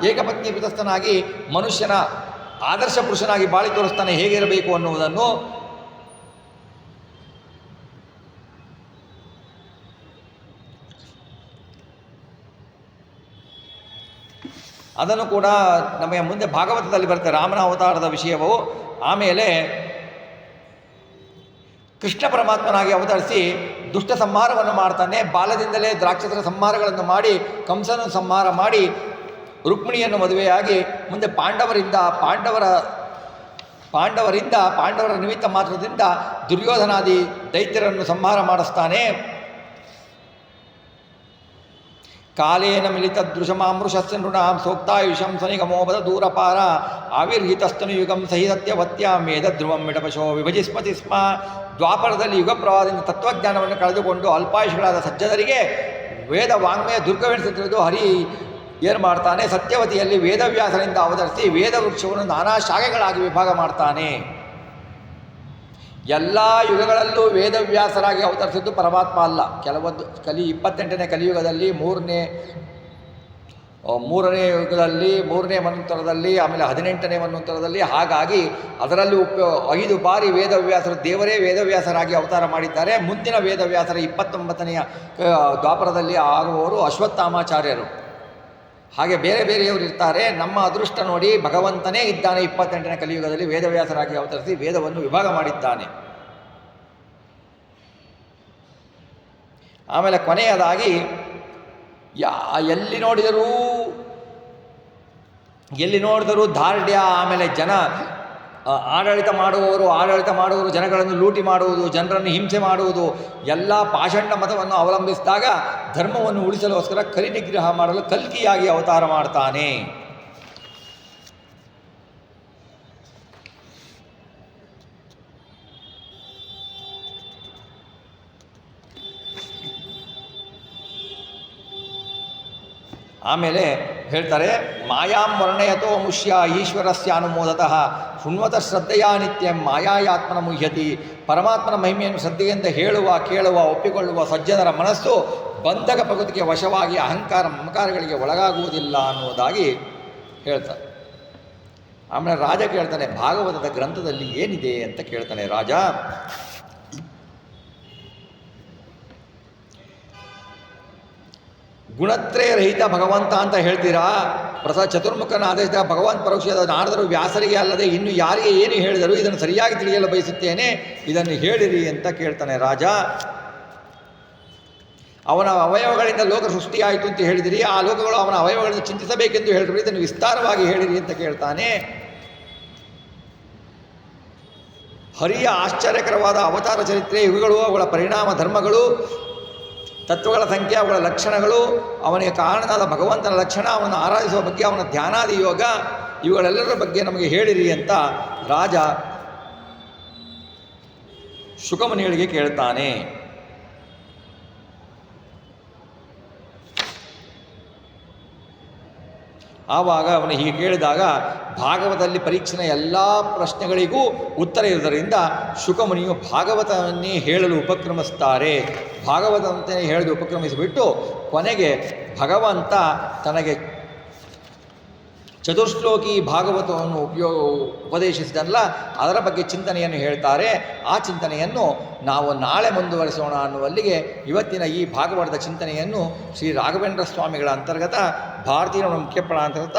ಏಕಪತ್ನಿ ವ್ರತಸ್ಥನಾಗಿ ಮನುಷ್ಯನ ಆದರ್ಶ ಪುರುಷನಾಗಿ ಬಾಳಿ ತೋರಿಸ್ತಾನೆ ಹೇಗಿರಬೇಕು ಅನ್ನುವುದನ್ನು. ಅದನ್ನು ಕೂಡ ನಮಗೆ ಮುಂದೆ ಭಾಗವತದಲ್ಲಿ ಬರುತ್ತೆ ರಾಮನ ಅವತಾರದ ವಿಷಯವು. ಆಮೇಲೆ ಕೃಷ್ಣ ಪರಮಾತ್ಮನಾಗಿ ಅವತರಿಸಿ ದುಷ್ಟ ಸಂಹಾರವನ್ನು ಮಾಡ್ತಾನೆ. ಬಾಲ್ಯದಿಂದಲೇ ದ್ರಾಕ್ಷಸರ ಸಂಹಾರಗಳನ್ನು ಮಾಡಿ ಕಂಸನ ಸಂಹಾರ ಮಾಡಿ ರುಕ್ಮಿಣಿಯನ್ನು ಮದುವೆಯಾಗಿ ಮುಂದೆ ಪಾಂಡವರ ನಿಮಿತ್ತ ಮಾತ್ರದಿಂದ ದುರ್ಯೋಧನಾದಿ ದೈತ್ಯರನ್ನು ಸಂಹಾರ ಮಾಡಿಸ್ತಾನೆ. ಕಾಲೇನ ಮಿಲಿತದೃಶಮಾಮೃಷಸ್ಯ ನೃಣಾಂ ಸೋಕ್ತಾಯುಷಂ ಸ್ವನಿಗಮೋಪದ ದೂರಪಾರ ಆವಿರ್ಹಿತಸ್ತನು ಯುಗಂ ಸಹಿ ಸತ್ಯವತ್ಯಾಂ ವೇದ ಧ್ರುವಂ ವಿಡಪಶೋ ವಿಭಜಿಸ್ಮತಿ ಸ್ಮ. ದ್ವಾಪರದಲ್ಲಿ ಯುಗ ಪ್ರವಾಹದಿಂದ ತತ್ವಜ್ಞಾನವನ್ನು ಕಳೆದುಕೊಂಡು ಅಲ್ಪಾಯುಷಗಳಾದ ಸಜ್ಜನರಿಗೆ ವೇದ ವಾಂಗ್ಮಯ ದುರ್ಗವೆನಿಸಿ ತಿಳಿದು ಹರಿ ಏನು ಮಾಡ್ತಾನೆ, ಸತ್ಯವತಿಯಲ್ಲಿ ವೇದವ್ಯಾಸರಿಂದ ಅವತರಿಸಿ ವೇದ ವೃಕ್ಷವನ್ನು ನಾನಾ ಶಾಖೆಗಳಾಗಿ ವಿಭಾಗ ಮಾಡ್ತಾನೆ. ಎಲ್ಲ ಯುಗಗಳಲ್ಲೂ ವೇದವ್ಯಾಸರಾಗಿ ಅವತರಿಸಿದ್ದು ಪರಮಾತ್ಮ ಅಲ್ಲ. ಕೆಲವೊಂದು 28ನೇ ಕಲಿಯುಗದಲ್ಲಿ, ಮೂರನೇ ಯುಗದಲ್ಲಿ, 3ನೇ ಮನ್ವಂತರದಲ್ಲಿ, ಆಮೇಲೆ 18ನೇ ಮನ್ವಂತರದಲ್ಲಿ, ಹಾಗಾಗಿ ಅದರಲ್ಲಿ 5 ಬಾರಿ ವೇದವ್ಯಾಸರು ದೇವರೇ ವೇದವ್ಯಾಸರಾಗಿ ಅವತಾರ ಮಾಡಿದ್ದಾರೆ. ಮುಂದಿನ ವೇದವ್ಯಾಸರ 29ನೆಯ ದ್ವಾಪರದಲ್ಲಿ ಆಗುವವರು ಅಶ್ವತ್ಥಾಮಾಚಾರ್ಯರು. ಹಾಗೆ ಬೇರೆ ಬೇರೆಯವರು ಇರ್ತಾರೆ. ನಮ್ಮ ಅದೃಷ್ಟ ನೋಡಿ ಭಗವಂತನೇ ಇದ್ದಾನೆ 28ನೇ ಕಲಿಯುಗದಲ್ಲಿ ವೇದವ್ಯಾಸರಾಗಿ ಅವತರಿಸಿ ವೇದವನ್ನು ವಿಭಾಗ ಮಾಡಿದ್ದಾನೆ. ಆಮೇಲೆ ಕೊನೆಯದಾಗಿ ಎಲ್ಲಿ ನೋಡಿದರೂ ದಾರ್ಢ್ಯ, ಆಮೇಲೆ ಆಡಳಿತ ಮಾಡುವವರು ಜನಗಳನ್ನು ಲೂಟಿ ಮಾಡುವುದು, ಜನರನ್ನು ಹಿಂಸೆ ಮಾಡುವುದು, ಎಲ್ಲ ಪಾಷಂಡ ಮತವನ್ನು ಅವಲಂಬಿಸಿದಾಗ ಧರ್ಮವನ್ನು ಉಳಿಸಲುಗೋಸ್ಕರ ಕಲಿನಿಗ್ರಹ ಮಾಡಲು ಕಲ್ಕಿಯಾಗಿ ಅವತಾರ ಮಾಡ್ತಾನೆ. ಆಮೇಲೆ ಹೇಳ್ತಾರೆ, ಮಾಯಾಂ ವರ್ಣಯತೋ ಮುಷ್ಯ ಈಶ್ವರಸ್ಯ ಅನುಮೋದತಃ ಶೃಣ್ವತ ಶ್ರದ್ಧೆಯ ನಿತ್ಯಂ ಮಾಯಾಯಾತ್ಮನ ಮುಹ್ಯತಿ. ಪರಮಾತ್ಮನ ಮಹಿಮೆಯನ್ನು ಶ್ರದ್ಧೆಯಿಂದ ಹೇಳುವ, ಕೇಳುವ, ಒಪ್ಪಿಕೊಳ್ಳುವ ಸಜ್ಜನರ ಮನಸ್ಸು ಬಂಧಕ ಪ್ರಕೃತಿಗೆ ವಶವಾಗಿ ಅಹಂಕಾರ ಮಮಕಾರಗಳಿಗೆ ಒಳಗಾಗುವುದಿಲ್ಲ ಅನ್ನುವುದಾಗಿ ಹೇಳ್ತಾರೆ. ಆಮೇಲೆ ರಾಜ ಕೇಳ್ತಾನೆ, ಭಾಗವತದ ಗ್ರಂಥದಲ್ಲಿ ಏನಿದೆ ಅಂತ ಕೇಳ್ತಾನೆ ರಾಜ. ಗುಣತ್ರಯ ರಹಿತ ಭಗವಂತ ಅಂತ ಹೇಳ್ತೀರಾ, ಚತುರ್ಮುಖನ ಆದೇಶದ ಭಗವಂತ ಪರೋಕ್ಷದ ನಾರದರು ವ್ಯಾಸರಿಗೆ ಅಲ್ಲದೆ ಇನ್ನು ಯಾರಿಗೆ ಏನು ಹೇಳಿದರು, ಇದನ್ನು ಸರಿಯಾಗಿ ತಿಳಿಯಲು ಬಯಸುತ್ತೇನೆ, ಇದನ್ನು ಹೇಳಿರಿ ಅಂತ ಕೇಳ್ತಾನೆ ರಾಜ. ಅವನ ಅವಯವಗಳಿಂದ ಲೋಕ ಸೃಷ್ಟಿಯಾಯಿತು ಅಂತ ಹೇಳಿದಿರಿ, ಆ ಲೋಕಗಳು ಅವನ ಅವಯವಗಳಿಂದ ಚಿಂತಿಸಬೇಕೆಂದು ಹೇಳಿದ್ರು, ಇದನ್ನು ವಿಸ್ತಾರವಾಗಿ ಹೇಳಿರಿ ಅಂತ ಕೇಳ್ತಾನೆ. ಹರಿಯ ಆಶ್ಚರ್ಯಕರವಾದ ಅವತಾರ ಚರಿತ್ರೆ, ಇವುಗಳು ಅವುಗಳ ಪರಿಣಾಮ ಧರ್ಮಗಳು, ತತ್ವಗಳ ಸಂಖ್ಯೆ, ಅವುಗಳ ಲಕ್ಷಣಗಳು, ಅವನಿಗೆ ಕಾರಣನಾದ ಭಗವಂತನ ಲಕ್ಷಣ, ಅವನ ಆರಾಧಿಸುವ ಬಗ್ಗೆ, ಅವನ ಧ್ಯಾನಾದಿ ಯೋಗ, ಇವುಗಳೆಲ್ಲರ ಬಗ್ಗೆ ನಮಗೆ ಹೇಳಿರಿ ಅಂತ ರಾಜ ಶುಕಮುನಿಗಳಿಗೆ ಕೇಳ್ತಾನೆ. ಆವಾಗ ಅವನು ಹೀಗೆ ಕೇಳಿದಾಗ ಭಾಗವತದಲ್ಲಿ ಪರೀಕ್ಷೆನ ಎಲ್ಲ ಪ್ರಶ್ನೆಗಳಿಗೂ ಉತ್ತರ ಇರುವುದರಿಂದ ಶುಕಮುನಿಯು ಭಾಗವತವನ್ನೇ ಹೇಳಲು ಉಪಕ್ರಮಿಸ್ತಾರೆ. ಭಾಗವತವಂತನೇ ಹೇಳಲು ಉಪಕ್ರಮಿಸಿಬಿಟ್ಟು ಕೊನೆಗೆ ಭಗವಂತ ತನಗೆ ಚತುರ್ಶ್ಲೋಕಿ ಭಾಗವತವನ್ನು ಉಪದೇಶಿಸಿದಲ್ಲ, ಅದರ ಬಗ್ಗೆ ಚಿಂತನೆಯನ್ನು ಹೇಳ್ತಾರೆ. ಆ ಚಿಂತನೆಯನ್ನು ನಾವು ನಾಳೆ ಮುಂದುವರಿಸೋಣ ಅನ್ನುವಲ್ಲಿಗೆ ಇವತ್ತಿನ ಈ ಭಾಗವತದ ಚಿಂತನೆಯನ್ನು ಶ್ರೀ ರಾಘವೇಂದ್ರ ಸ್ವಾಮಿಗಳ ಅಂತರ್ಗತ ಭಾರತೀಯ ಮುಖ್ಯಪ್ರಾಣ ಅಂತರ್ಗತ